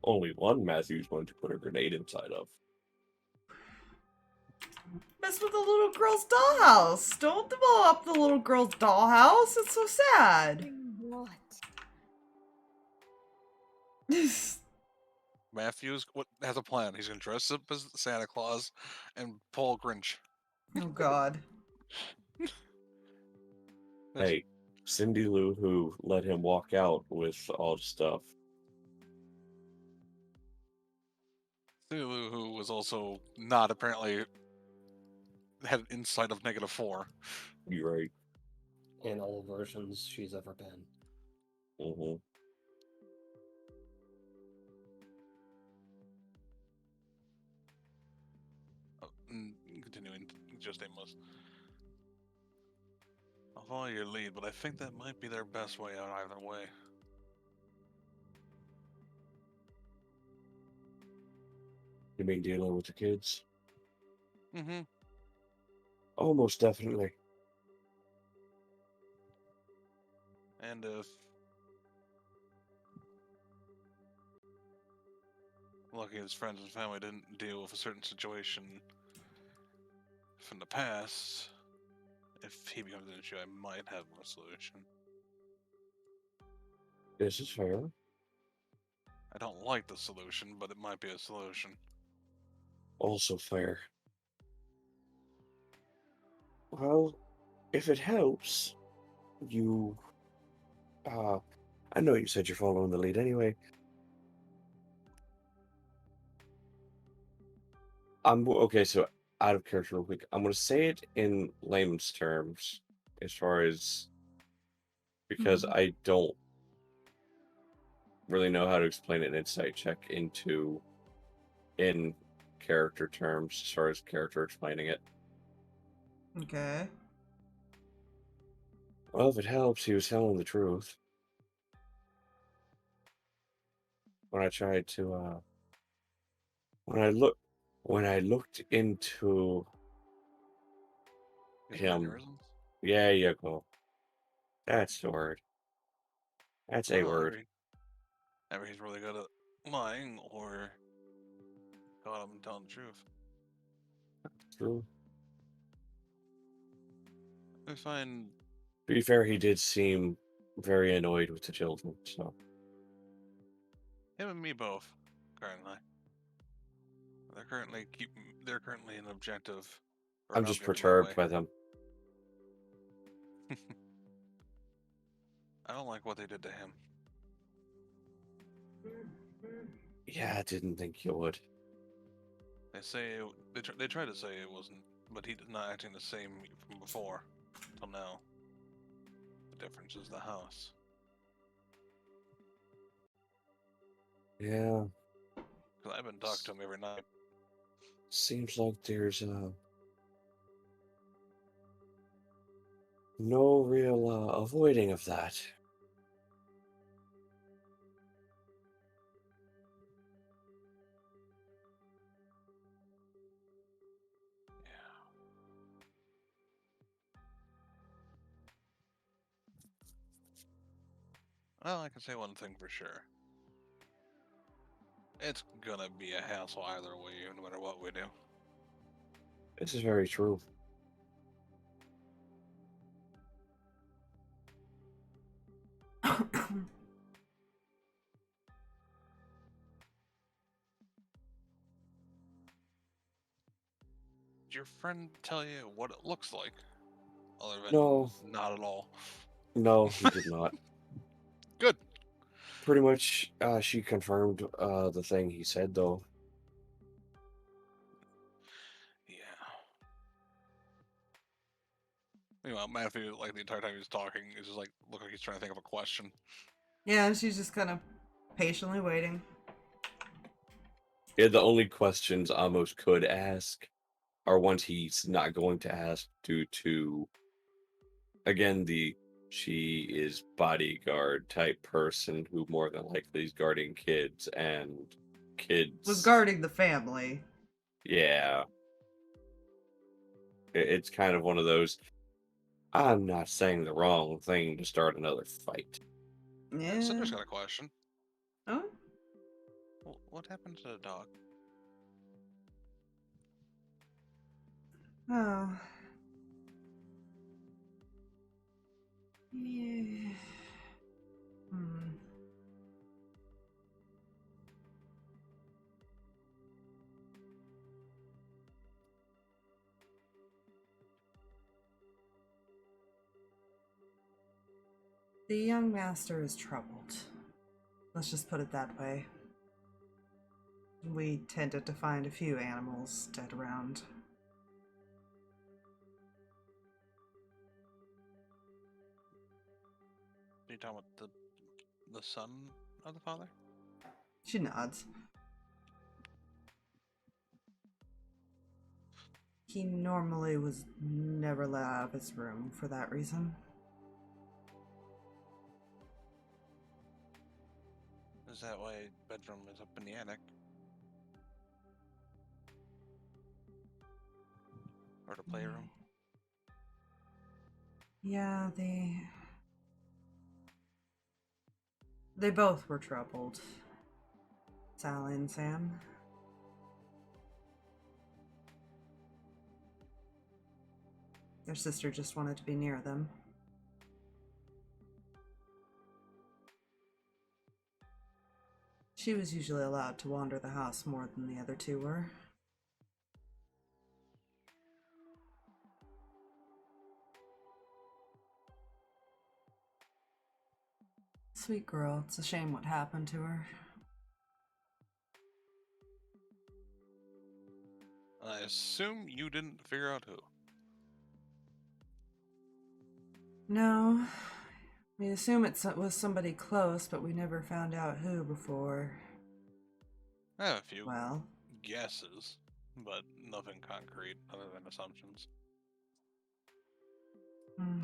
Only one Matthew's going to put a grenade inside of. Mess with the little girl's dollhouse! Don't blow up the little girl's dollhouse! It's so sad! What? Matthews has a plan. He's gonna dress up as Santa Claus and pull Grinch. Oh god. Hey, Cindy Lou Who let him walk out with all the stuff. Sulu, who was also not apparently had an insight of -4. You're right. In all versions she's ever been. Mm-hmm. Continuing, just Amos. I'll follow your lead, but I think that might be their best way out either way. You mean dealing with the kids? Mm-hmm. Oh, most definitely. And if lucky his friends and family didn't deal with a certain situation from the past, if he becomes an issue, I might have a solution. This is fair. I don't like the solution, but it might be a solution. Also fair. Well, if it helps, you... I know you said you're following the lead anyway. Okay, so out of character real quick. I'm going to say it in layman's terms, as far as... because I don't really know how to explain an insight check into in character terms, as far as character explaining it. Okay. Well, if it helps, he was telling the truth. When I tried to, when I looked into His him, mannerisms? yeah, you go. That's the word. That's a Well, word. either he's really good at lying, or God, I'm telling the truth. True. I find To be fair, he did seem very annoyed with the children, so. him and me both, currently. They're currently an objective. for I'm not just getting my perturbed way. by them. I don't like what they did to him. Yeah, I didn't think you would. They say they try to say it wasn't, but he's not acting the same from before till now. The difference is the house. Yeah. Because I've been talking to him every night. seems like there's no real avoiding of that. Well, I can say one thing for sure. It's gonna be a hassle either way, no matter what we do. This is very true. Did your friend tell you what it looks like? Other than No, not at all. no, he did not. Good. Pretty much, she confirmed the thing he said, though. Yeah. Meanwhile, Matthew, like the entire time he was talking, is just like look like he's trying to think of a question. Yeah, and she's just kind of patiently waiting. Yeah, the only questions Amos could ask are ones he's not going to ask due to, again, she is bodyguard type person who more than likely is guarding kids and kids. Was guarding the family. Yeah. It's kind of one of those, I'm not saying the wrong thing to start another fight. Yeah. Cinder's got a question. Oh? What happened to the dog? Oh. Yeah. Hmm. The young master is troubled. Let's just put it that way. We tended to find a few animals dead around. Are you talking about the son of the father? She nods. He normally was never let out of his room for that reason. Is that why bedroom is up in the attic? Or the playroom? Yeah, they both were troubled. Sally and Sam. Their sister just wanted to be near them. She was usually allowed to wander the house more than the other two were. Sweet girl, it's a shame what happened to her. I assume you didn't figure out who. No, we assume it was somebody close, but we never found out who before. I have a few Well, guesses, but nothing concrete other than assumptions. hmm.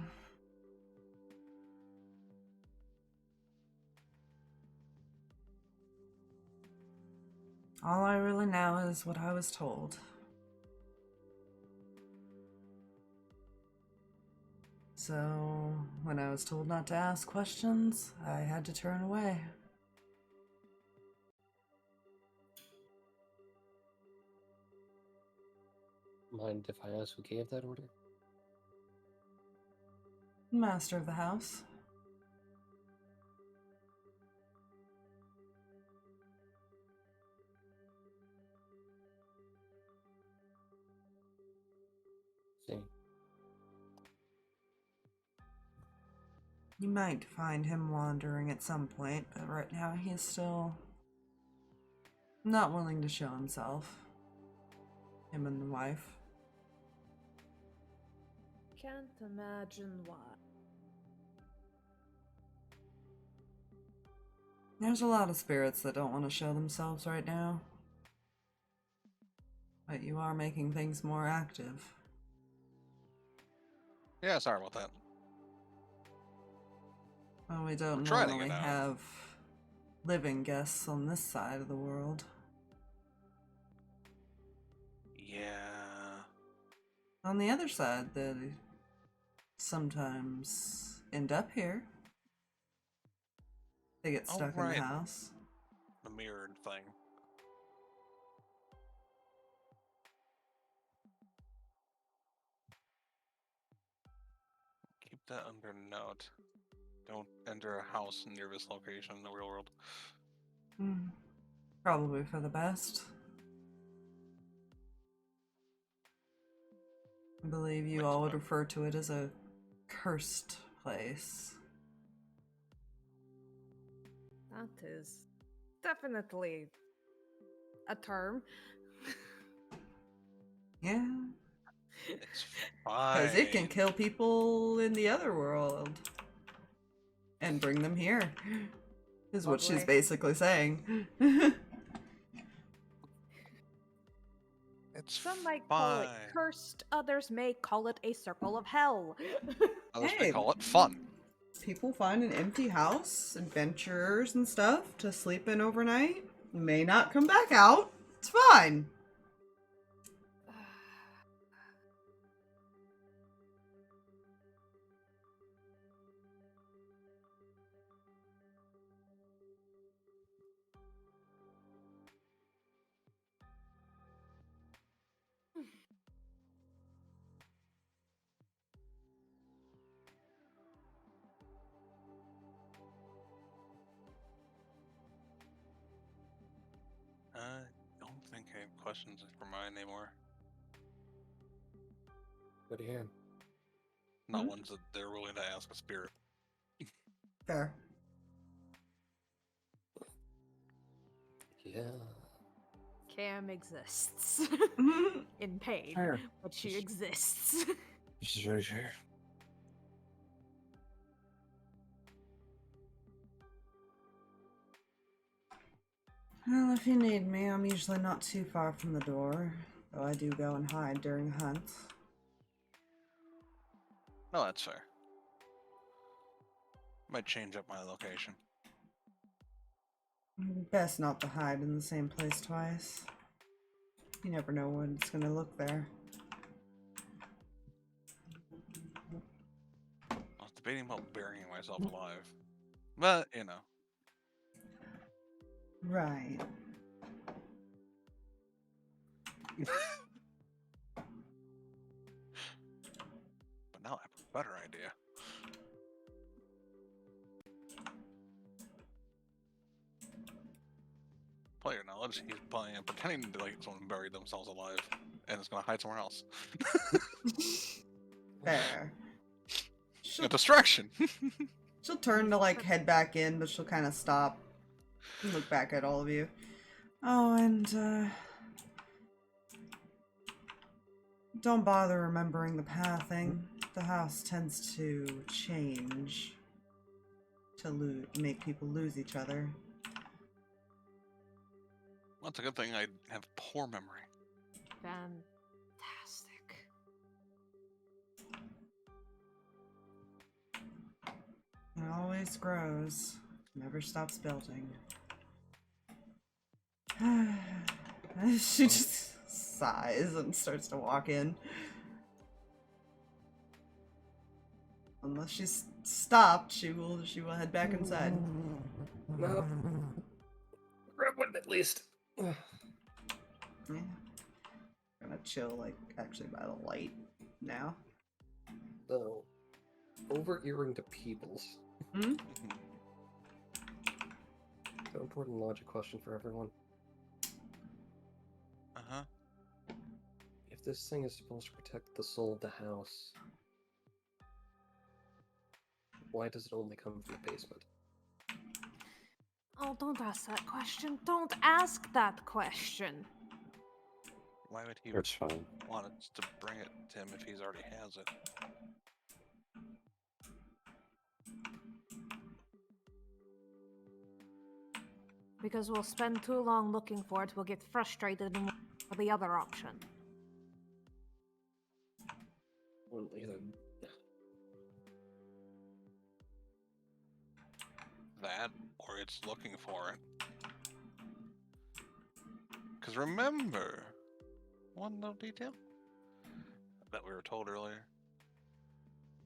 All I really know is what I was told. So, when I was told not to ask questions, I had to turn away. Mind if I ask who gave that order? Master of the house. See. You might find him wandering at some point, but right now he is still not willing to show himself. Him and the wife. Can't imagine why. There's a lot of spirits that don't want to show themselves right now. But you are making things more active. Yeah, sorry about that. Well, we don't We're trying to normally get out. have living guests on this side of the world. Yeah. On the other side, they sometimes end up here. They get Oh, stuck in right. the house. The mirrored thing. Keep that under note. Don't enter a house near this location in the real world. Hmm. Probably for the best. I believe you Makes all would sense. refer to it as a cursed place. That is definitely a term. Yeah, It's because it can fine. kill people in the other world and bring them here. Is what she's Lovely. basically saying. It's Some might call it fine. cursed, others may call it a circle of hell. Others Hey. may call it fun. People find an empty house, adventurers and stuff, to sleep in overnight. May not come back out. It's fine. I don't think I have questions for mine anymore. Good to hear. Not Mhm. ones that they're willing to ask a spirit. Fair. Yeah. Cam exists in pain, Fair. but she exists. This is very fair. Well, if you need me, I'm usually not too far from the door, though I do go and hide during hunts. No, that's fair. Might change up my location. Best not to hide in the same place twice. You never know when it's gonna look there. I was debating about burying myself alive. But, you know. Right. But now I have a better idea. Player knowledge, he's pretending to like someone buried themselves alive and is gonna hide somewhere else. Fair. A She'll, distraction! she'll turn to like head back in, but she'll kind of stop and look back at all of you. Oh, and don't bother remembering the pathing. The house tends to change to make people lose each other. Well, it's a good thing I have poor memory. Fantastic. It always grows, never stops building. She just sighs and starts to walk in. Unless she's stopped, she will head back inside. No. Grab one at least. Yeah. Gonna chill, like, actually by the light now. So, overearing to peoples. Hmm? So important logic question for everyone. Uh-huh. If this thing is supposed to protect the soul of the house, why does it only come from the basement? Oh, don't ask that question. Don't ask that question. Why would he It's fine. want us to bring it to him if he's already has it? Because we'll spend too long looking for it, we'll get frustrated and Or the other option. Well, either That, or it's looking for it. Because remember, one little detail that we were told earlier.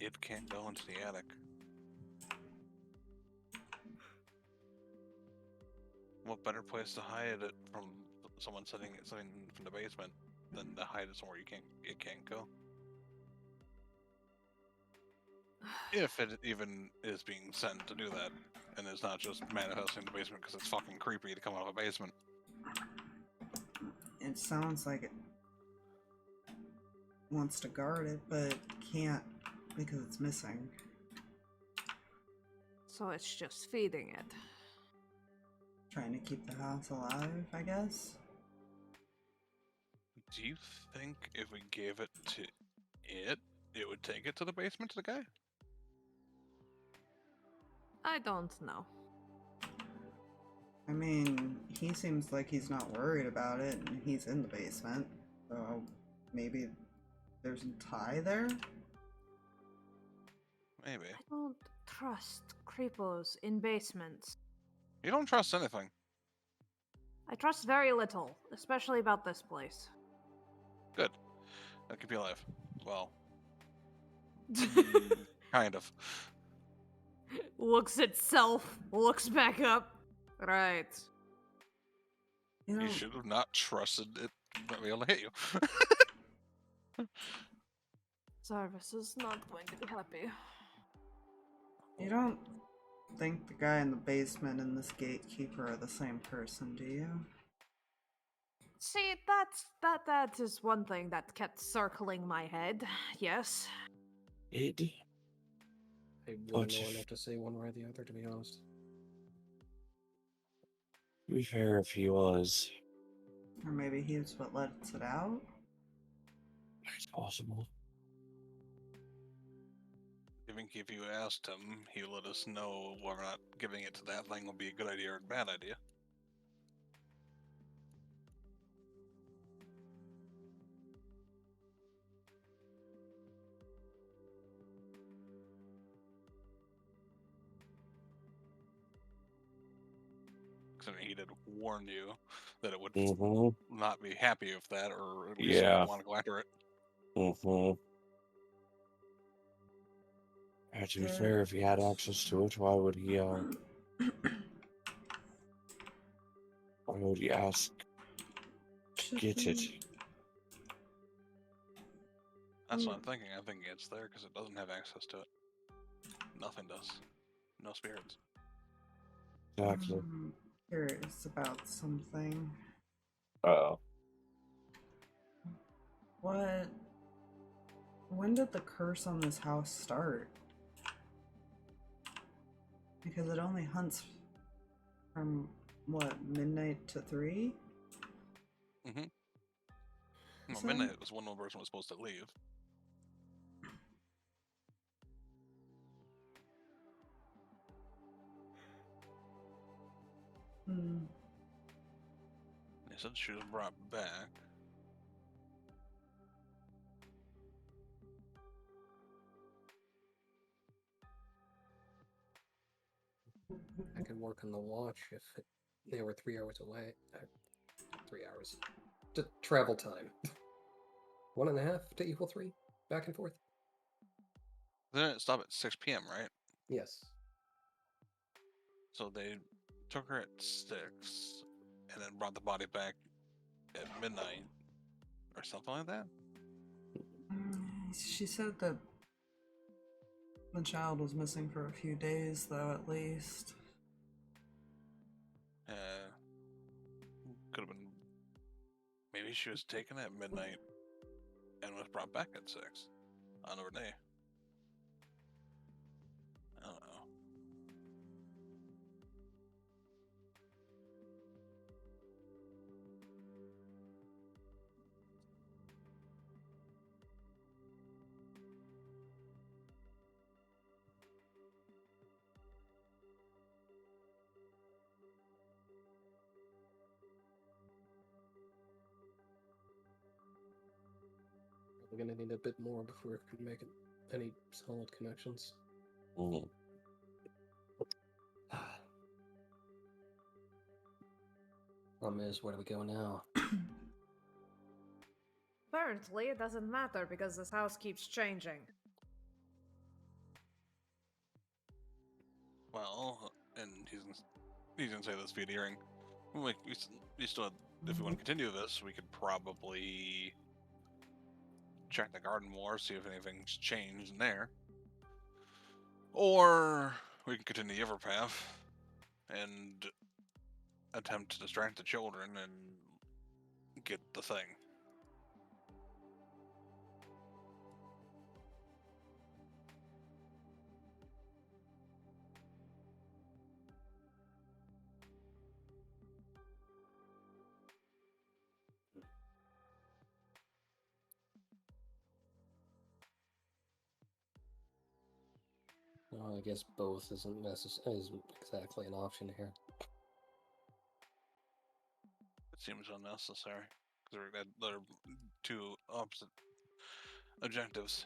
It can't go into the attic. What better place to hide it from someone sitting from the basement than to hide it somewhere it can't go? If it even is being sent to do that, and it's not just manifesting in the basement because it's fucking creepy to come out of a basement. It sounds like it wants to guard it, but can't because it's missing. So it's just feeding it. Trying to keep the house alive, I guess. Do you think if we gave it to it would take it to the basement to the guy? I don't know. I mean, he seems like he's not worried about it, and he's in the basement. So maybe there's a tie there? Maybe. I don't trust creepos in basements. You don't trust anything. I trust very little, especially about this place. Good. That keep you alive. Well, kind of. Looks itself, looks back up. Right. You know, You should have not trusted it to be able to hit you. Zarvis is not going to be happy. you don't think the guy in the basement and this gatekeeper are the same person, do you? See, that is one thing that kept circling my head. Yes. It. I Oh, wouldn't know gee. enough to say one way or the other, to be honest. To be fair, if he was, Or maybe he's what lets it out? it's possible. I think if you asked him, he would let us know whether or not giving it to that thing would be a good idea or a bad idea. Because I mean, he did warn you that it would Mm-hmm. not be happy with that, or at least Yeah. want to go after it. Mm-hmm. To be fair, if he had access to it, why would he ask to get it? That's what I'm thinking. I think it's there because it doesn't have access to it. Nothing does. No spirits. Exactly. I'm curious about something. Uh-oh. When did the curse on this house start? Because it only hunts from, what, midnight to 3? Mm-hmm. Well, So- midnight was when one person was supposed to leave. Hmm. They said she was brought back. I could work on the watch if they were 3 hours away. 3 hours. Travel time. 1.5 to equal 3? Back and forth? Then it stopped at 6 p.m., right? Yes. So they took her at 6 and then brought the body back at midnight or something like that. She said that the child was missing for a few days, though, at least. Could have been. Maybe she was taken at midnight and was brought back at 6 on her day. I don't know. We're gonna need a bit more before we can make any solid connections. Mhm. Problem is, where do we go now? Apparently, it doesn't matter because this house keeps changing. Well, and he's gonna say this via the hearing. We still have, if we want to continue this, we could probably check the garden more, see if anything's changed in there. Or we can continue the Everpath and attempt to distract the children and get the thing. Well, I guess both isn't exactly an option here. It seems unnecessary. They're two opposite objectives.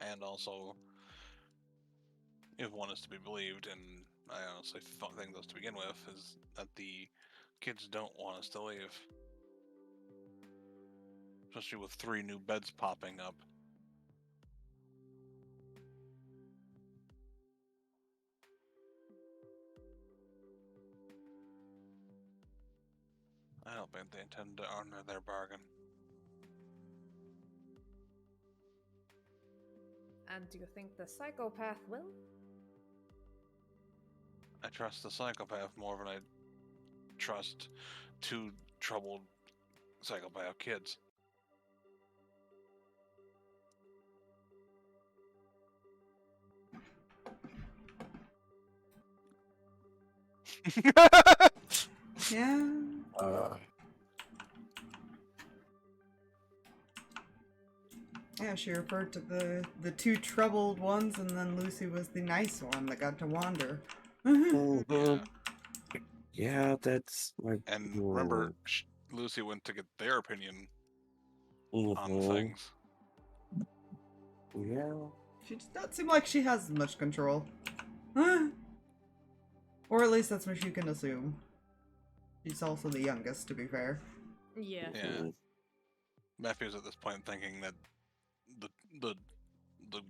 And also, if one is to be believed, and I honestly think those to begin with, is that the kids don't want us to leave. Especially with 3 new beds popping up. I don't think they intend to honor their bargain. And do you think the psychopath will? I trust the psychopath more than I trust 2 troubled psychopath kids. Yeah. Yeah, she referred to the 2 troubled ones, and then Lucy was the nice one that got to wander. Yeah. Yeah, that's my. And remember, Lucy went to get their opinion on Mhm. things. Yeah. She does not seem like she has much control. Or at least that's what you can assume. She's also the youngest, to be fair. Yeah. Yeah. Matthew's at this point thinking that the the the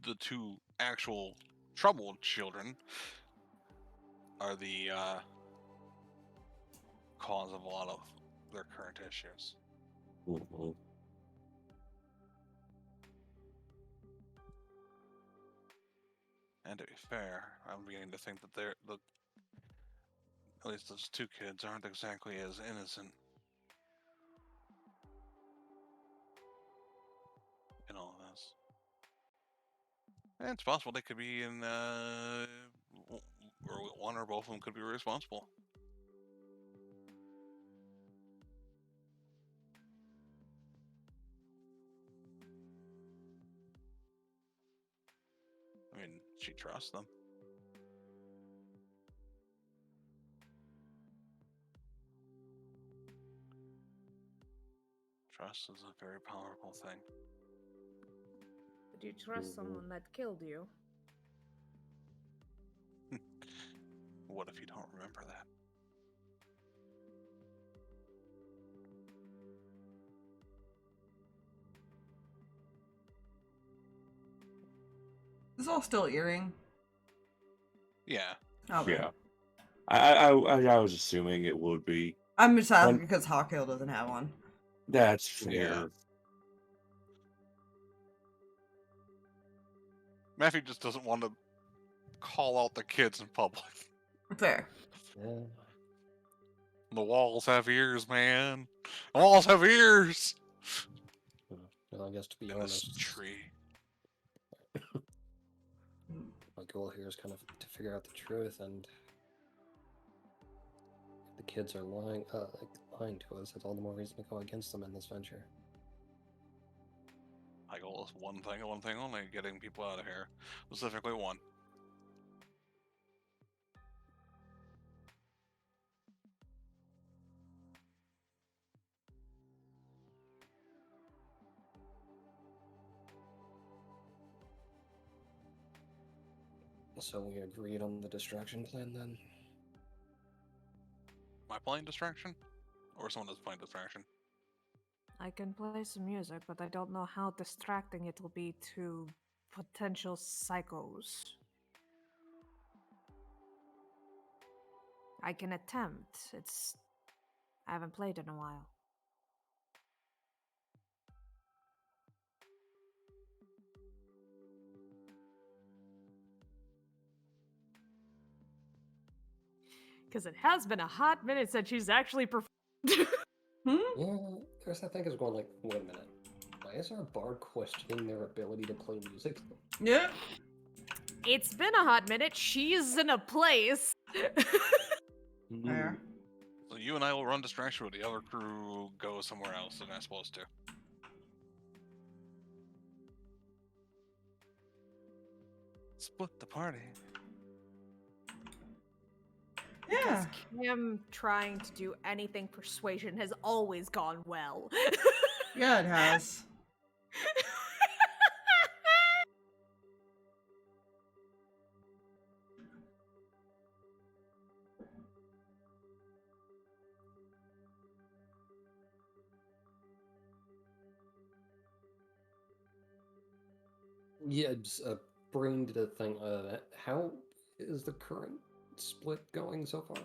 the 2 actual troubled children are the cause of a lot of their current issues. Mhm. And to be fair, I'm beginning to think that at least those 2 kids aren't exactly as innocent in all of this. And it's possible they could be in, or one or both of them could be responsible. I mean, she trusts them. Trust is a very powerful thing. But you trust someone that killed you? What if you don't remember that? This is all still earring. Yeah. Okay. Yeah. I was assuming it would be. I'm just asking because Hawkhill doesn't have one. That's fair. Yeah. Matthew just doesn't want to call out the kids in public. Fair. Yeah. The walls have ears, man. The walls have ears. Well, I guess to be In this honest, tree. my goal here is kind of to figure out the truth, and if the kids are lying to us, it's all the more reason to go against them in this venture. My goal is one thing and one thing only: getting people out of here. Specifically, one. So we agreed on the distraction plan then? Am I playing distraction? Or someone else playing distraction? I can play some music, but I don't know how distracting it will be to potential psychos. I can attempt. I haven't played in a while. Because it has been a hot minute since she's actually performed. Hmm? Yeah, there's that thing is going like, wait a minute. Why is our bard questioning their ability to play music? Yeah. It's been a hot minute. She's in a place. Fair. So you and I will run distraction with the other crew go somewhere else than they're supposed to. Split the party. Yeah. Him trying to do anything persuasion has always gone well. Yeah, it has. Yeah, just bring to the thing. How is the current split going so far?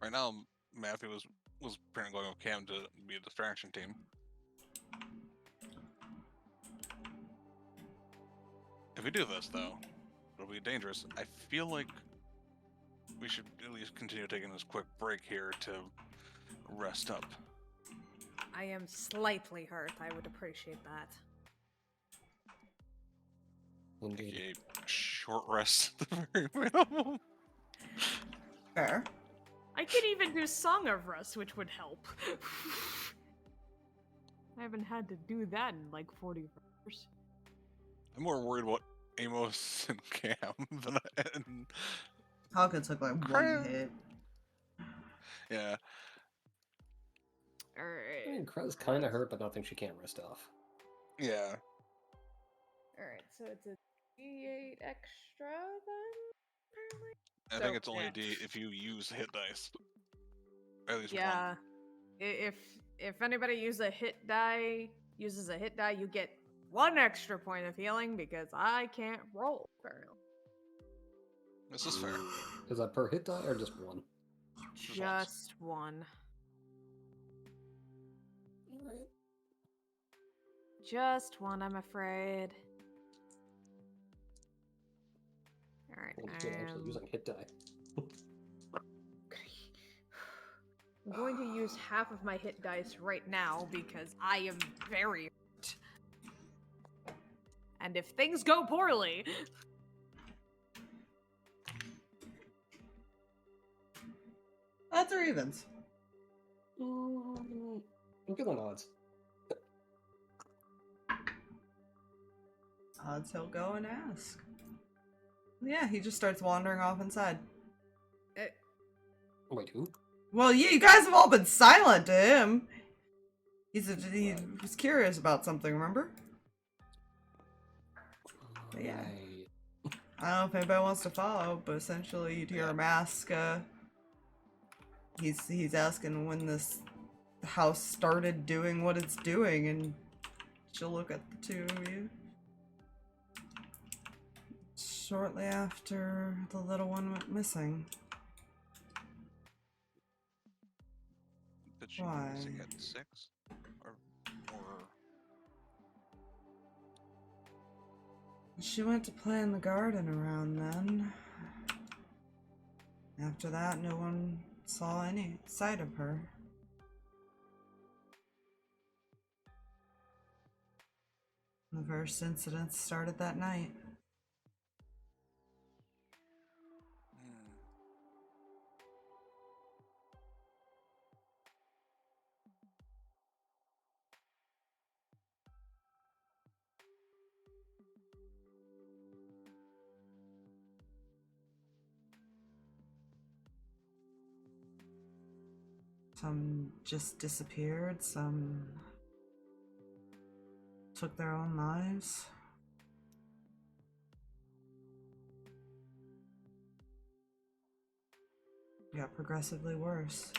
Right now, Matthew was apparently going with Cam to be a distraction team. If we do this, though, it'll be dangerous. I feel like we should at least continue taking this quick break here to rest up. I am slightly hurt. I would appreciate that. Indeed. A short rest at the very minimum. Fair. I could even do Song of Rust, which would help. I haven't had to do that in like 40 years. I'm more worried about Amos and Cam than and Hawka took like Kreh. one hit. yeah. I Alright. mean, Kreh's kind of hurt, but nothing she can't rest off. Yeah. Alright, so it's a D8 extra then, apparently? I So, think it's only yeah. a D if you use hit dice. At least Yeah. If anybody uses a hit die, you get 1 extra point of healing because I can't roll apparently. one. This is fair. Is that per hit die or just one? Just 1. Alright. Just 1, I'm afraid. Alright, Well, she's actually using hit die. I'm going to use half of my hit dice right now because I am very hurt. And if things go poorly... Odds or evens? Look at the odds. Odds he'll go and ask. Yeah, he just starts wandering off inside. Wait, who? Well, yeah, you guys have all been silent to him. He was curious about something, remember? Yeah. Right. I don't know if anybody wants to follow, but essentially you'd hear him ask, he's asking when this house started doing what it's doing, and she'll look at the two of you. Shortly after the little one went missing. Did she Why? at 6? Or She went to play in the garden around then. After that, no one saw any sight of her. The first incident started that night. Some just disappeared, some took their own lives. Got progressively worse.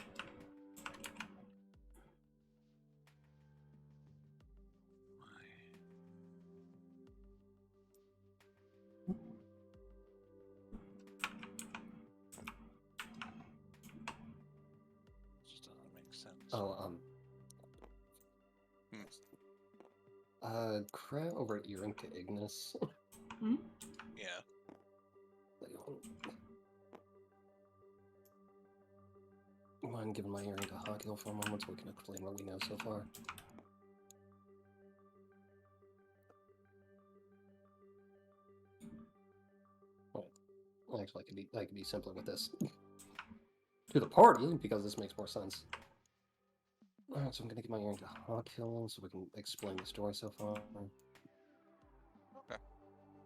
Just doesn't make sense. Oh, Kreh over earring to Ignis. Yeah. Mind giving my earring to Hawkill for a moment so we can explain what we know so far. Well, actually, I could be simpler with this. To the party, because this makes more sense. Alright, so I'm gonna give my earring to Hawkill so we can explain the story so far. Okay.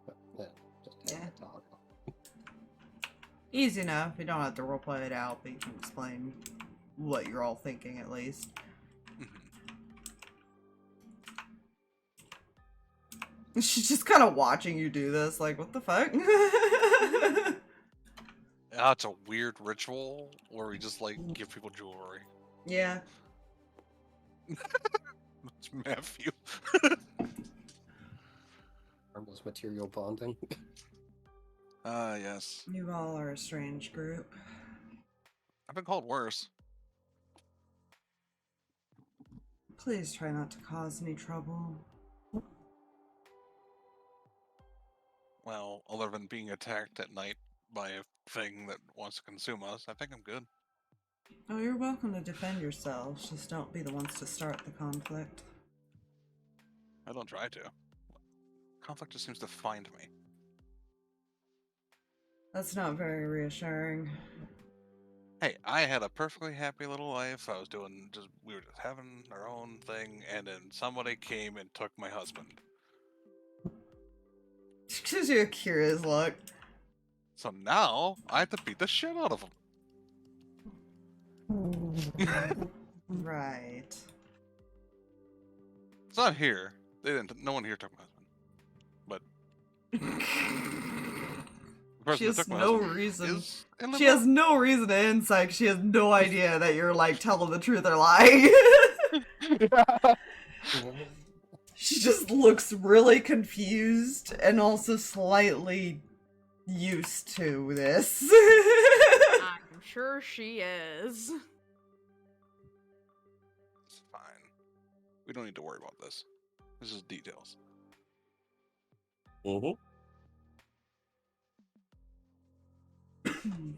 But, yeah, just hand it to Hawkill. Easy enough. You don't have to roleplay it out, but you can explain what you're all thinking at least. She's just kind of watching you do this, like, what the fuck? Yeah, it's a weird ritual where we just like give people jewelry. Yeah. It's Matthew. Harmless material bonding. Yes. You all are a strange group. I've been called worse. Please try not to cause any trouble. Well, other than being attacked at night by a thing that wants to consume us, I think I'm good. Oh, you're welcome to defend yourselves. Just don't be the ones to start the conflict. I don't try to. Conflict just seems to find me. That's not very reassuring. Hey, I had a perfectly happy little life. I was doing we were just having our own thing, and then somebody came and took my husband. Gives you a curious look. So now I have to beat the shit out of him. Right. It's not here. They didn't. No one here took my husband. But the person She that has took my no husband reason. is in She has limbo. no reason to insight. She has no idea that you're like telling the truth or lying. She just looks really confused and also slightly used to this. I'm sure she is. It's fine. We don't need to worry about this. This is details. Mm-hmm. Hmm.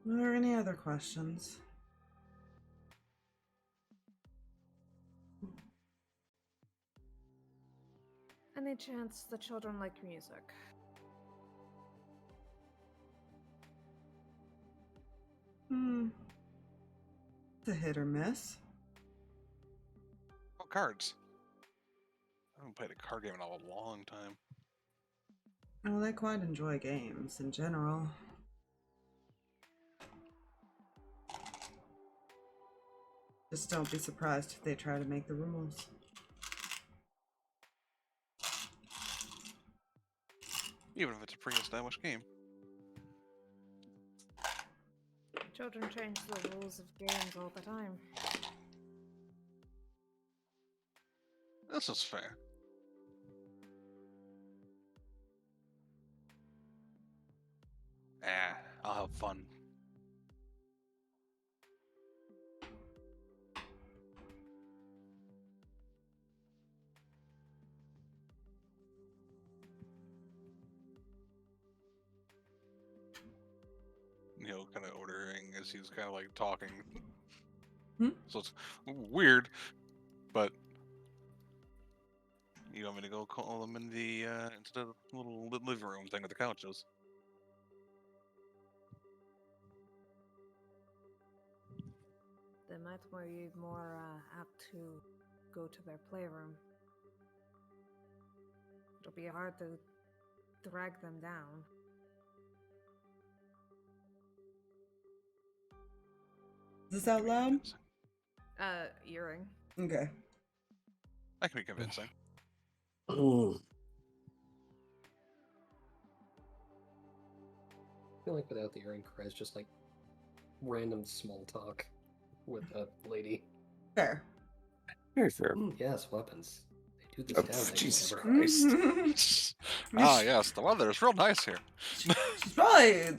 Are there any other questions? Any chance the children like music? It's a hit or miss. Oh, cards. I haven't played a card game in a long time. Well, they quite enjoy games in general. Just don't be surprised if they try to make the rules. Even if it's a pre-established game. Children change the rules of games all the time. This is fair. I'll have fun. Kind of ordering as he's kind of like talking. So it's weird, but you want me to go call them in the into the little living room thing with the couches? They might be more apt to go to their playroom. It'll be hard to drag them down. Is this out loud? Earring. Okay. That can be convincing. I feel like without the earring, Kreh's just like random small talk with a lady. Fair. Very fair. Yes, weapons. They do Oh, this down. Jesus Christ. Christ. Ah, yes, the weather is real nice here. She's probably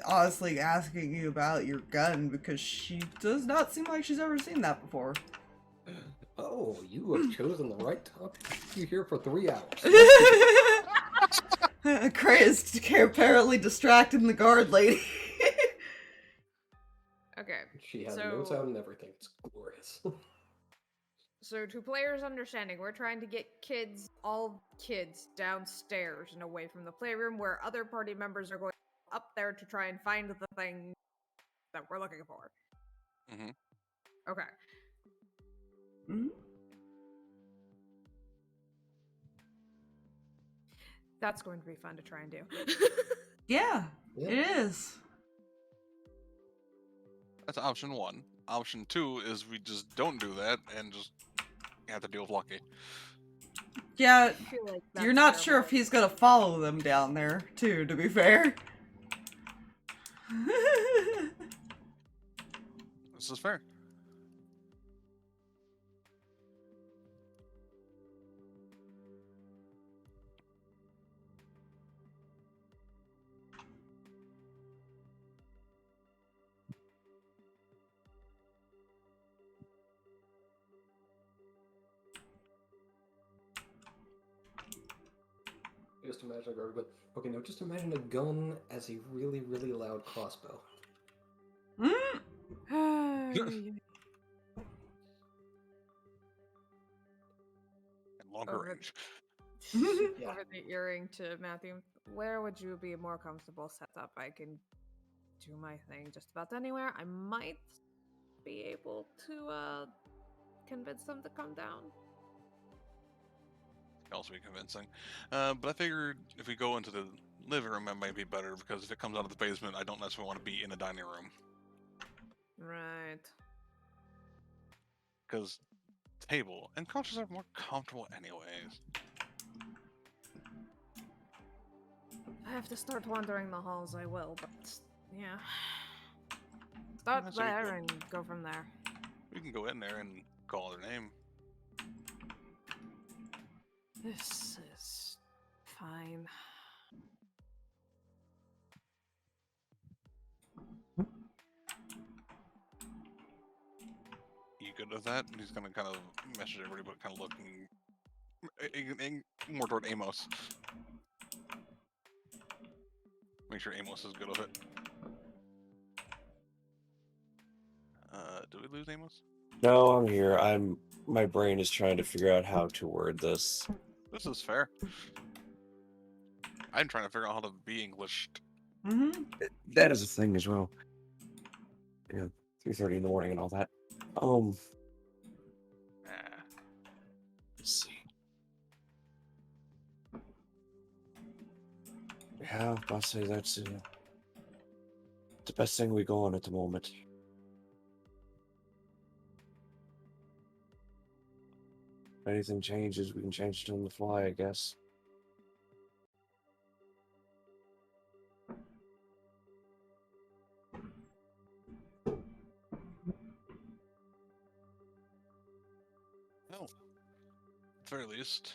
honestly asking you about your gun because she does not seem like she's ever seen that before. Oh, you have chosen the right topic. You're here for 3 hours. Kreh is apparently distracting the guard lady. Okay. She has So- notes out and everything. It's glorious. So, to players' understanding, we're trying to get all kids, downstairs and away from the playroom, where other party members are going up there to try and find the thing that we're looking for. Mhm. Okay. Mhm. That's going to be fun to try and do. Yeah, Yeah. it is. That's option 1. Option 2 is we just don't do that and just have to deal with Lucky. Yeah, I feel like you're that's not sure if terrible. he's gonna follow them down there, too, to be fair. This is fair. Just imagine a guard, but okay, no, just imagine a gun as a really, really loud crossbow. Mm. And longer Okay. range. Yeah. Over the earring to Matthew. Where would you be more comfortable set up? I can do my thing just about anywhere. I might be able to convince them to come down. Can also be convincing. But I figured if we go into the living room, that might be better because if it comes out of the basement, I don't necessarily want to be in the dining room. Right. Because table and couches are more comfortable anyways. I have to start wandering the halls, I will, but yeah. Start That's what we there do. and go from there. We can go in there and call their name. This is fine. You good with that? He's gonna kind of message everybody, but kind of looking more toward Amos. Make sure Amos is good with it. Do we lose Amos? No, I'm here. My brain is trying to figure out how to word this. This is fair. I'm trying to figure out how to be Englished. Mm-hmm. That is a thing as well. Yeah, 3:30 in the morning and all that. Let's see. Yeah, I'll say that's the best thing we go on at the moment. If anything changes, we can change it on the fly, I guess. Well, at the very least,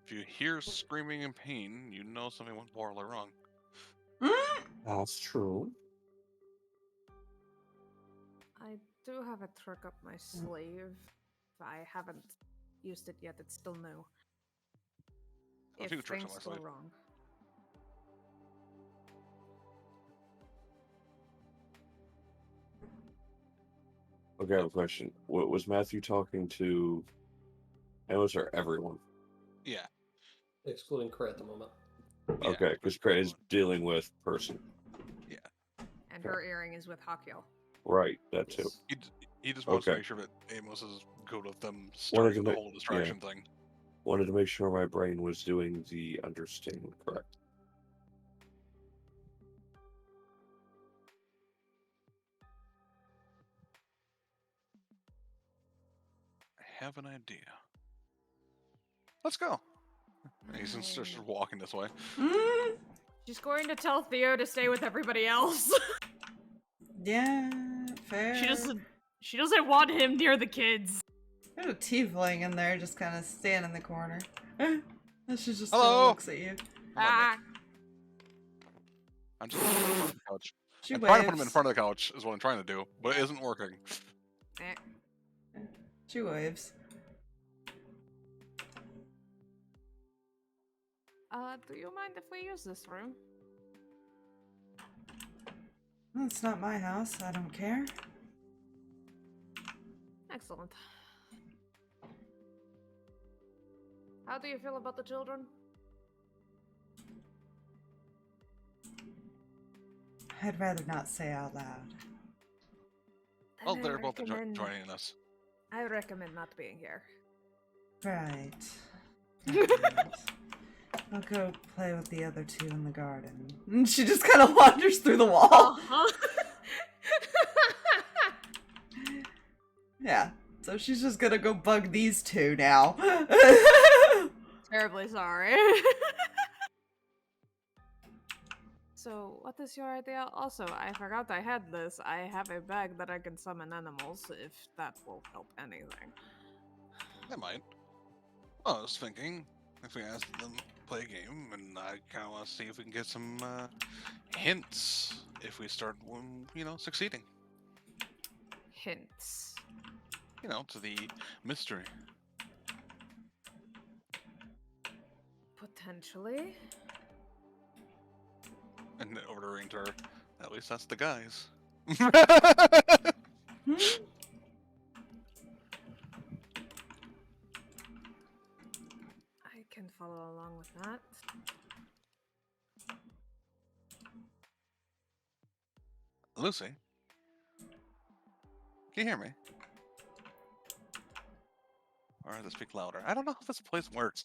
if you hear screaming in pain, you know something went morally wrong. That's true. I do have a trick up my sleeve. I haven't used it yet, it's still new. A If few tricks up things my go sleeve. wrong. Okay, I have a question. Was Matthew talking to Amos or everyone? Yeah. Excluding Kreh at the moment. Yeah, Okay, because Kreh is dealing with person. And her earring is with Hakyel. Right, that too. Yes. He just wants to Okay. make sure that Amos is good with them Wanted to starting the make- whole distraction thing. Wanted to make sure my brain was doing the understanding correct. have an idea. Let's go. And he's just walking this way. Mm, She's going to tell Theo to stay with everybody else. yeah, fair. She doesn't want him near the kids. There's a tiefling in there, just kind of standing in the corner. And she just Hello? looks at you. Ah, I'm just in front of the couch. She I'm waves. trying to put him in front of the couch is what I'm trying to do, but it isn't working. She waves. Do you mind if we use this room? Well, it's not my house. I don't care. Excellent. How do you feel about the children? I'd rather not say out loud. Oh, Then they're I both recommend- joining us. I recommend not being here. Right. Right. I'll go play with the other two in the garden. And she just kind of wanders through the wall. uh-huh. Yeah. So she's just gonna go bug these two now. Terribly sorry. So, what is your idea? Also, I forgot I had this. I have a bag that I can summon animals, if that will help anything. They might. Well, I was thinking if we ask them to play a game, and I kind of want to see if we can get some hints if we start, succeeding. Hints. To the mystery. Potentially. And then ordering to her, at least that's the guys. I can follow along with that. Lucy? Can you hear me? Or to speak louder. I don't know if this place works.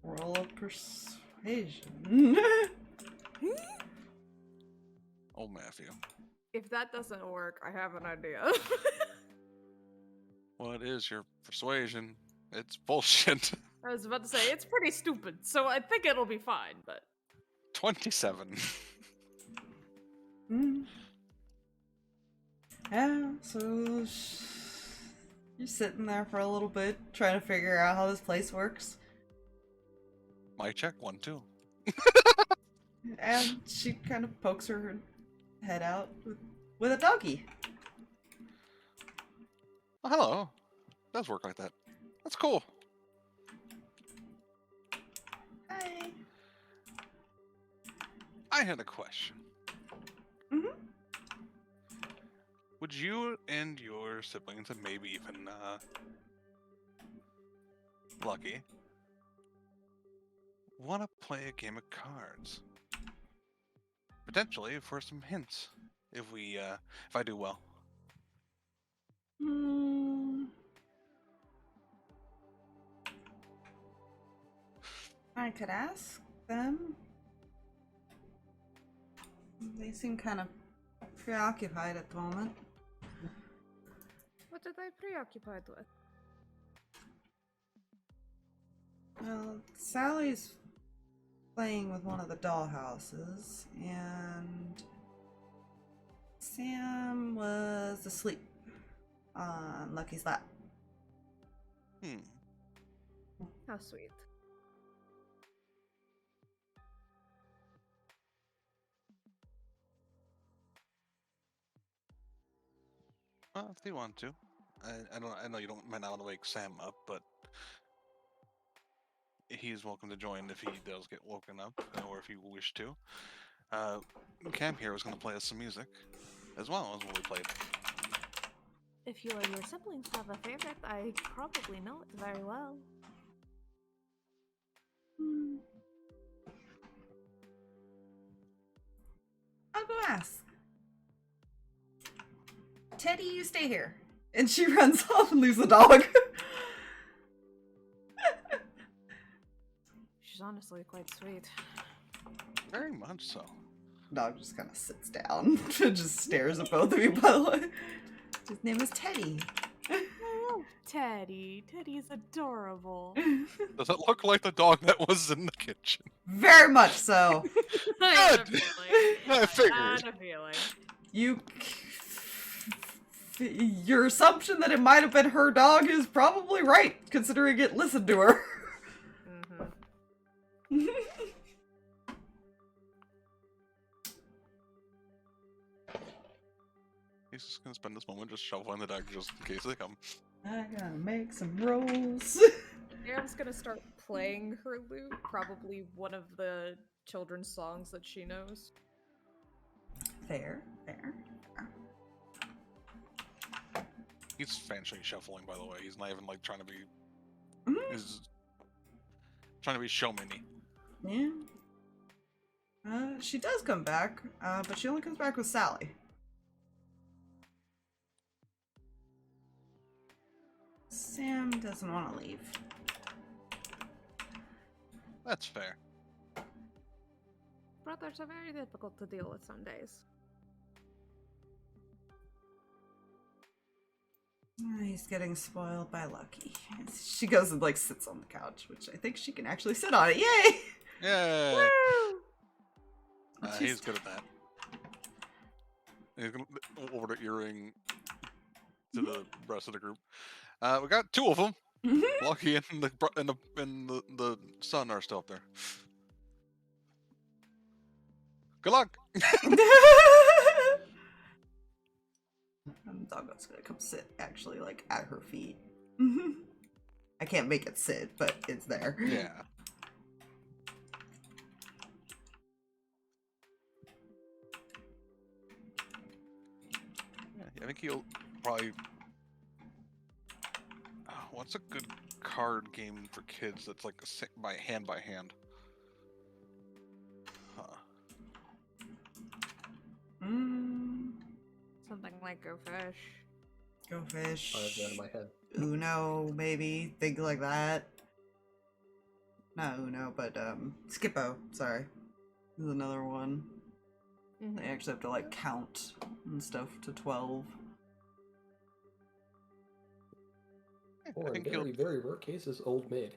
Roll of persuasion. Oh, Matthew. If that doesn't work, I have an idea. What is your persuasion? It's bullshit. I was about to say, it's pretty stupid, so I think it'll be fine, but... 27. Yeah, so you're sitting there for a little bit, trying to figure out how this place works. My check, 1, 2. And she kind of pokes her head out with a doggy. Oh, hello. It does work like that. That's cool. Hi. I had a question. Mhm. Would you and your siblings, and maybe even Lucky, want to play a game of cards? Potentially for some hints, if I do well. I could ask them. They seem kind of preoccupied at the moment. What are they preoccupied with? Well, Sally's playing with one of the dollhouses, and Sam was asleep on Lucky's lap. How sweet. Well, if you want to. I know you might not want to wake Sam up, but he's welcome to join if he does get woken up, or if you wish to. Cam here was going to play us some music, as well as what we played. If you or your siblings have a favorite, I probably know it very well. I'll go ask. Teddy, you stay here. And she runs off and leaves the dog. She's honestly quite sweet. Very much so. Dog just kind of sits down and just stares at both of you, by the way. His name is Teddy. Oh, Teddy. Teddy's adorable. Does it look like the dog that was in the kitchen? Very much so. I had a Good. feeling. I figured. had a feeling. Your assumption that it might have been her dog is probably right, considering it listened to her. Mm-hmm. He's just gonna spend this moment just shoveling the deck just in case they come. I gotta make some rolls. Miriam's gonna start playing her lute, probably one of the children's songs that she knows. Fair, fair. He's fancy shuffling, by the way. He's not even like trying to be. He's trying to be showmany. Yeah. She does come back, but she only comes back with Sally. Sam doesn't want to leave. That's fair. Brothers are very difficult to deal with some days. He's getting spoiled by Lucky. She goes and like sits on the couch, which I think she can actually sit on it. Yay! Yeah. She's He's good at that. He's gonna over the earring to the rest of the group. We got two of them. Lucky and the son are still up there. Good luck. Doggo's gonna come sit actually like at her feet. I can't make it sit, but it's there. Yeah. I think he'll probably. What's a good card game for kids that's like by hand? Huh. Something like Go Fish. Go Fish. I have that in my head. Uno, maybe. Things like that. Not Uno, but Skippo, sorry. There's another one. They actually have to like count and stuff to 12. Or in very, very rare cases, Old Maid.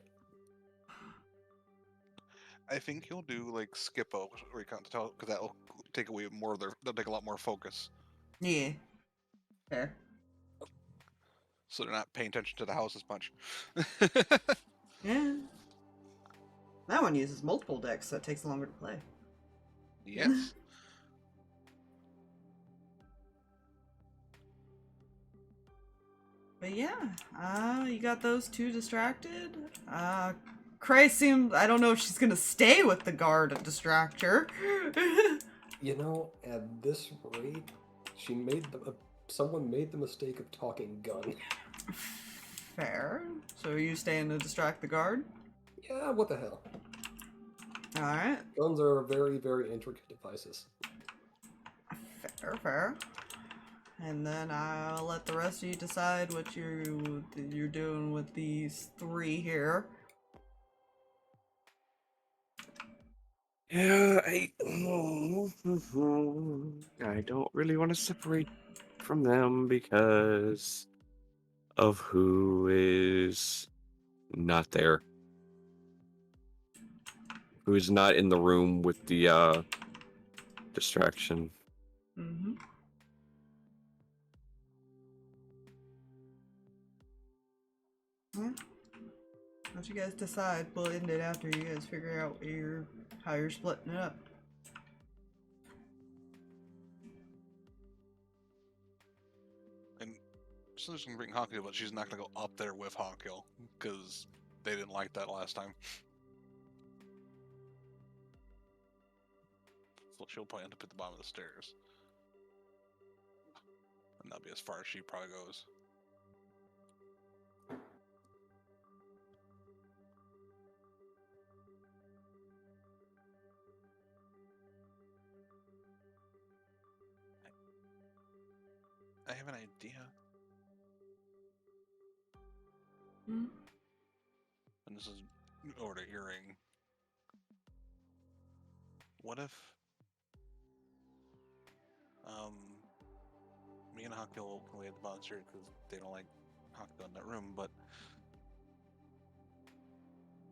I think he'll do like Skippo, where you count to tell, because that'll take away more of their. They'll take a lot more focus, Yeah. Fair. so they're not paying attention to the house as much. Yeah. That one uses multiple decks, so it takes longer to play. Yes. But yeah, you got those two distracted. Kreh seems, I don't know if she's gonna stay with the guard and distract her. You know, at this rate, she made someone made the mistake of talking gun. Fair. So are you staying to distract the guard? Yeah, what the hell? Alright. Guns are very, very intricate devices. Fair, fair. And then I'll let the rest of you decide what you're doing with these three here. Yeah, I don't really want to separate from them because of who is not there. Who is not in the room with the distraction. Mm-hmm. Yeah. Once you guys decide, we'll end it after you guys figure out how you're splitting it up. And she's gonna bring Hawkhill, but she's not gonna go up there with Hawkhill because they didn't like that last time. So she'll probably end up at the bottom of the stairs, and that'll be as far as she probably goes. I have an idea. Hmm? And this is over to earring. What if Me and Hakuel will wait at the volunteer because they don't like Hakuel in that room, but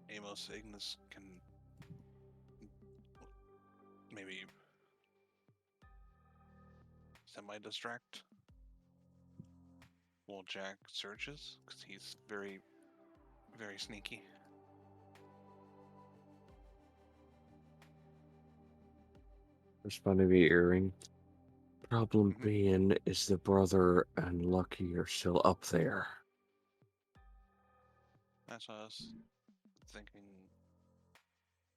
Amos, Ignis can maybe semi-distract while Jack searches, because he's very, very sneaky. There's going to be earring. Problem Mhm. being is the brother and Lucky are still up there. That's us thinking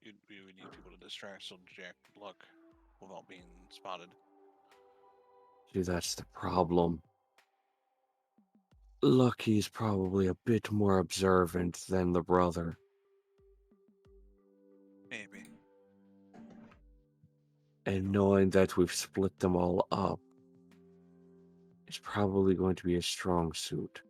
we would need people to distract so Jack could look without being spotted. See, that's the problem. Lucky's probably a bit more observant than the brother. Maybe. And knowing that we've split them all up is probably going to be a strong suit.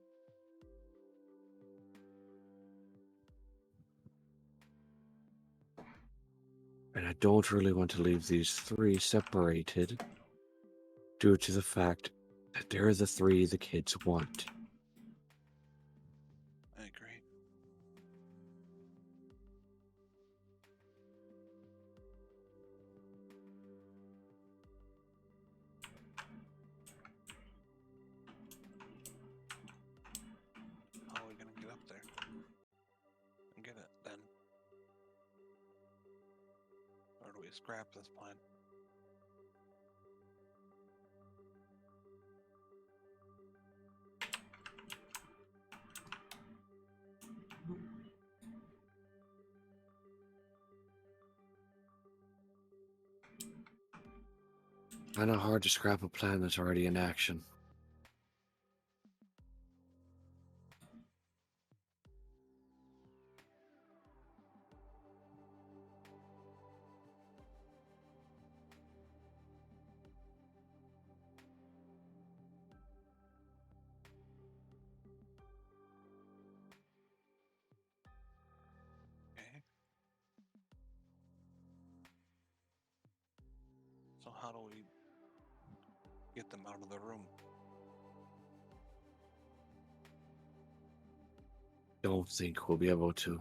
And I don't really want to leave these three separated due to the fact that they're the three the kids want. I agree. How are we gonna get up there and get it then? Or do we scrap this plan? Kinda hard to scrap a plan that's already in action. Okay. So how do we get them out of the room? Don't think we'll be able to.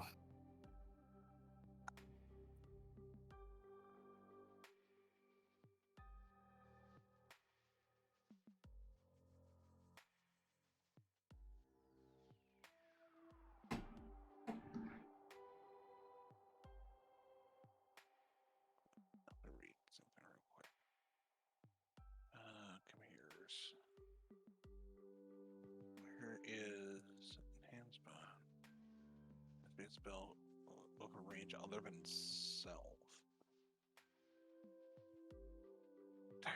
Let me read something real quick. Come here's. Where is enhanced bond? Be a spell of a range other than self. Damn.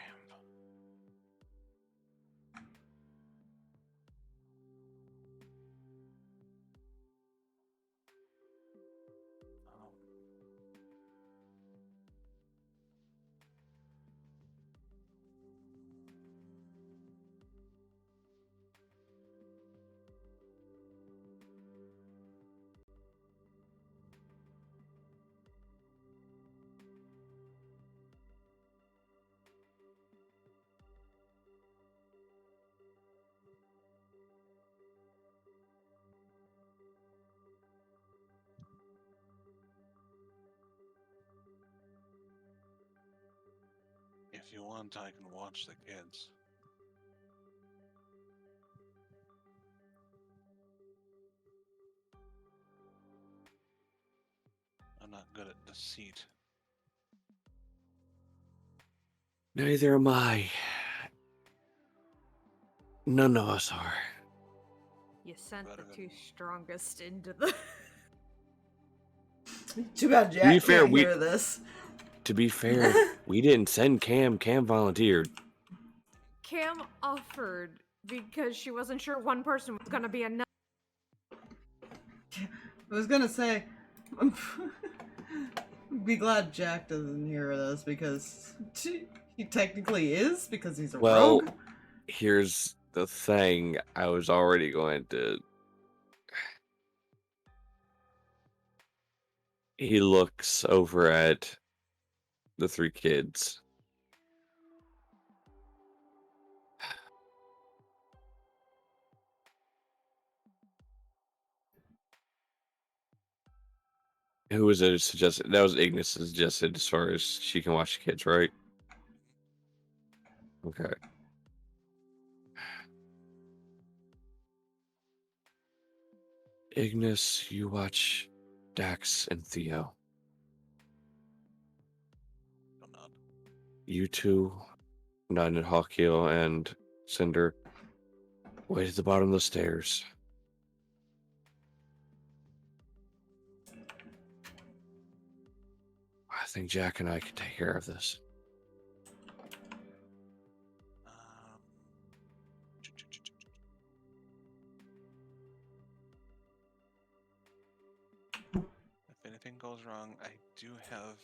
If you want, I can watch the kids. I'm not good at deceit. Neither am I. None of us are. You sent Better the than- two strongest into the. Too bad be Jack fair, can't we- hear this. To be fair, we didn't send Cam. Cam volunteered. Cam offered because she wasn't sure one person was gonna be enough. I was gonna say, be glad Jack doesn't hear this because he technically is because he's a Well, rogue. here's the thing. I was already going to. He looks over at the three kids. Who was it suggested? That was Ignis suggested as far as she can watch the kids, right? Okay. Ignis, you watch Dax and Theo. I'm not. You two, None and Hawkeel and Cinder, wait at the bottom of the stairs. I think Jack and I can take care of this. If anything goes wrong, I do have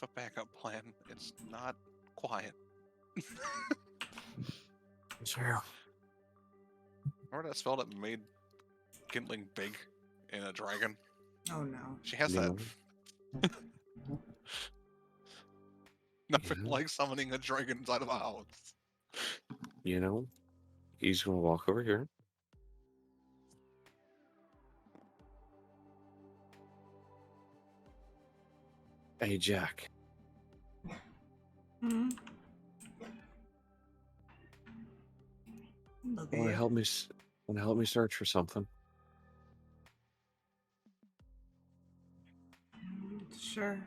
a backup plan. It's not quiet. Sure. Remember that spell that made kindling big in a dragon? Oh no. She has Yeah. that. Nothing Yeah. like summoning a dragon inside of a house. You know, he's gonna walk over here. Hey, Jack. Hmm. Look at Want to you. help me? Want to help me search for something? Sure.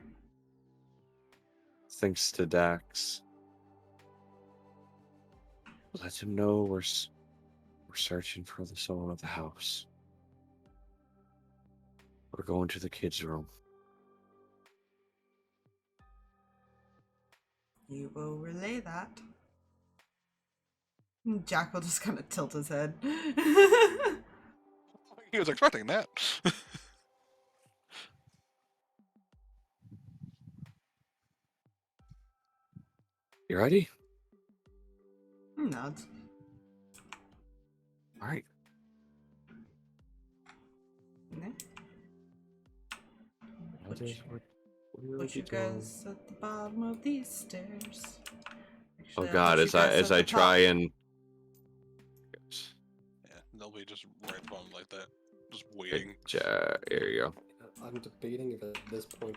Thanks to Dax. Let him know we're searching for the soul of the house. We're going to the kids' room. You will relay that. Jack will just kind of tilt his head. He was expecting that. You ready? Nods. All right. Okay. What is what? Put you guys at the bottom of these stairs. Oh Actually, I'll God! put As you I guys as at I the try top. and Yeah, they'll be just right above him like that, just waiting. There you go. I'm debating if at this point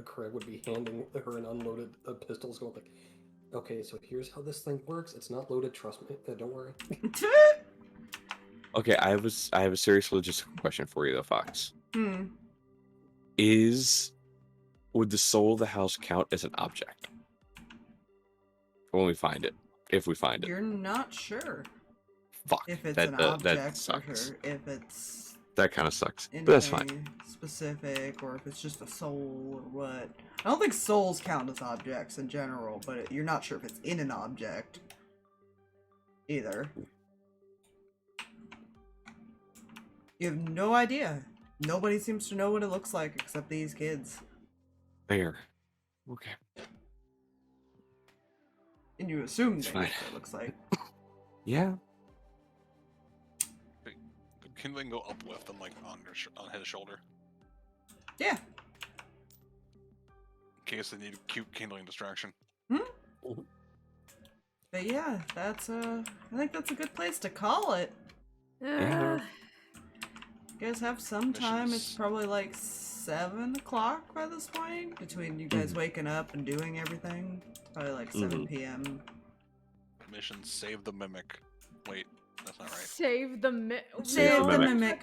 Kreh would be handing her an unloaded pistols, going like, "Okay, so here's how this thing works. It's not loaded. Trust me. Don't worry." Okay, I have a serious logistical question for you, though, Fox. Hmm. Would the soul of the house count as an object when we find it? If we find it, You're not sure fuck. if it's that an that object for sucks. her, if it's That kind of sucks. But that's fine. anything specific, or if it's just a soul or what. I don't think souls count as objects in general, but you're not sure if it's in an object either. You have no idea. Nobody seems to know what it looks like except these kids. There. Okay. And you assume they It's know fine. what it looks like. Yeah. Could kindling go uplift and like on his shoulder Yeah. in case they need a cute kindling distraction? But yeah, that's I think that's a good place to call it. Yeah. You guys have some time. It's Missions. probably like 7 o'clock by this point. Between you guys waking up and doing everything. Probably like 7 p.m. Mission: save the mimic. Wait, that's not right. Save the Save the mimic. mimic.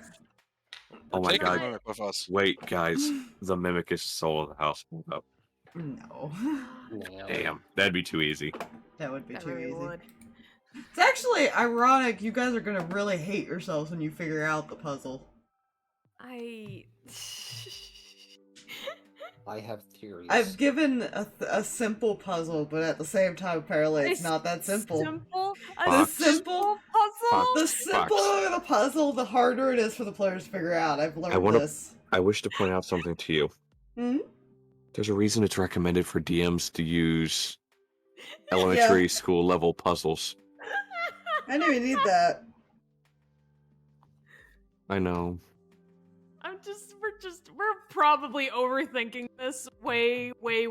Oh my Taking the God. mimic with us. Wait, guys. The mimic is the soul of the house. Hold up. No. Nah. Damn. That'd be too easy. That would be That too really easy. would. It's actually ironic. You guys are gonna really hate yourselves when you figure out the puzzle. I have theories. I've given a simple puzzle, but at the same time, apparently it's A not that simple. Simple? A Fox. simple puzzle? The Fox. simpler the puzzle, the harder it is for the players to figure out. I've learned wanna- this. I wish to point out something to you. Hmm? There's a reason it's recommended for DMs to use elementary school level puzzles. I knew you need that. I know. We're probably overthinking this way too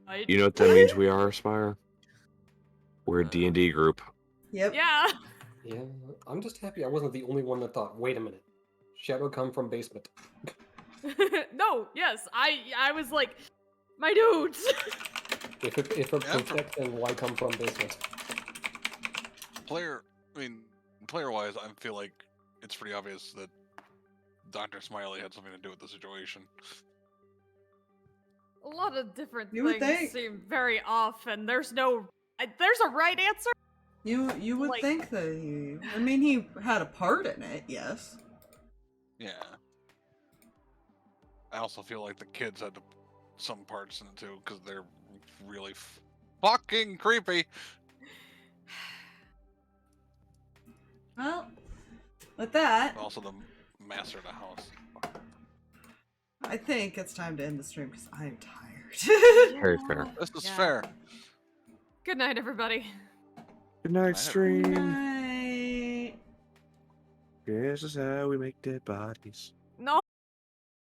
much. You know what that means we are, Aspire? We're a D&D group. Yep. Yeah. Yeah, I'm just happy I wasn't the only one that thought, wait a minute, Shadow come from basement. No, yes, I was like, my dudes. If it Yeah, for- protecting, why come from basement? Player-wise, I feel like it's pretty obvious that Dr. Smiley had something to do with the situation. A lot of different You would things think. seem very off, and there's a right answer. You would Like- think that he. I mean, he had a part in it. Yes. Yeah. I also feel like the kids had some parts in it too, because they're really fucking creepy. Well, with that, Also, the master of the house. I think it's time to end the stream because I'm tired. Very fair. This is Yeah. fair. Good night, everybody. Good night, Night, stream. Night. This is how we make dead bodies.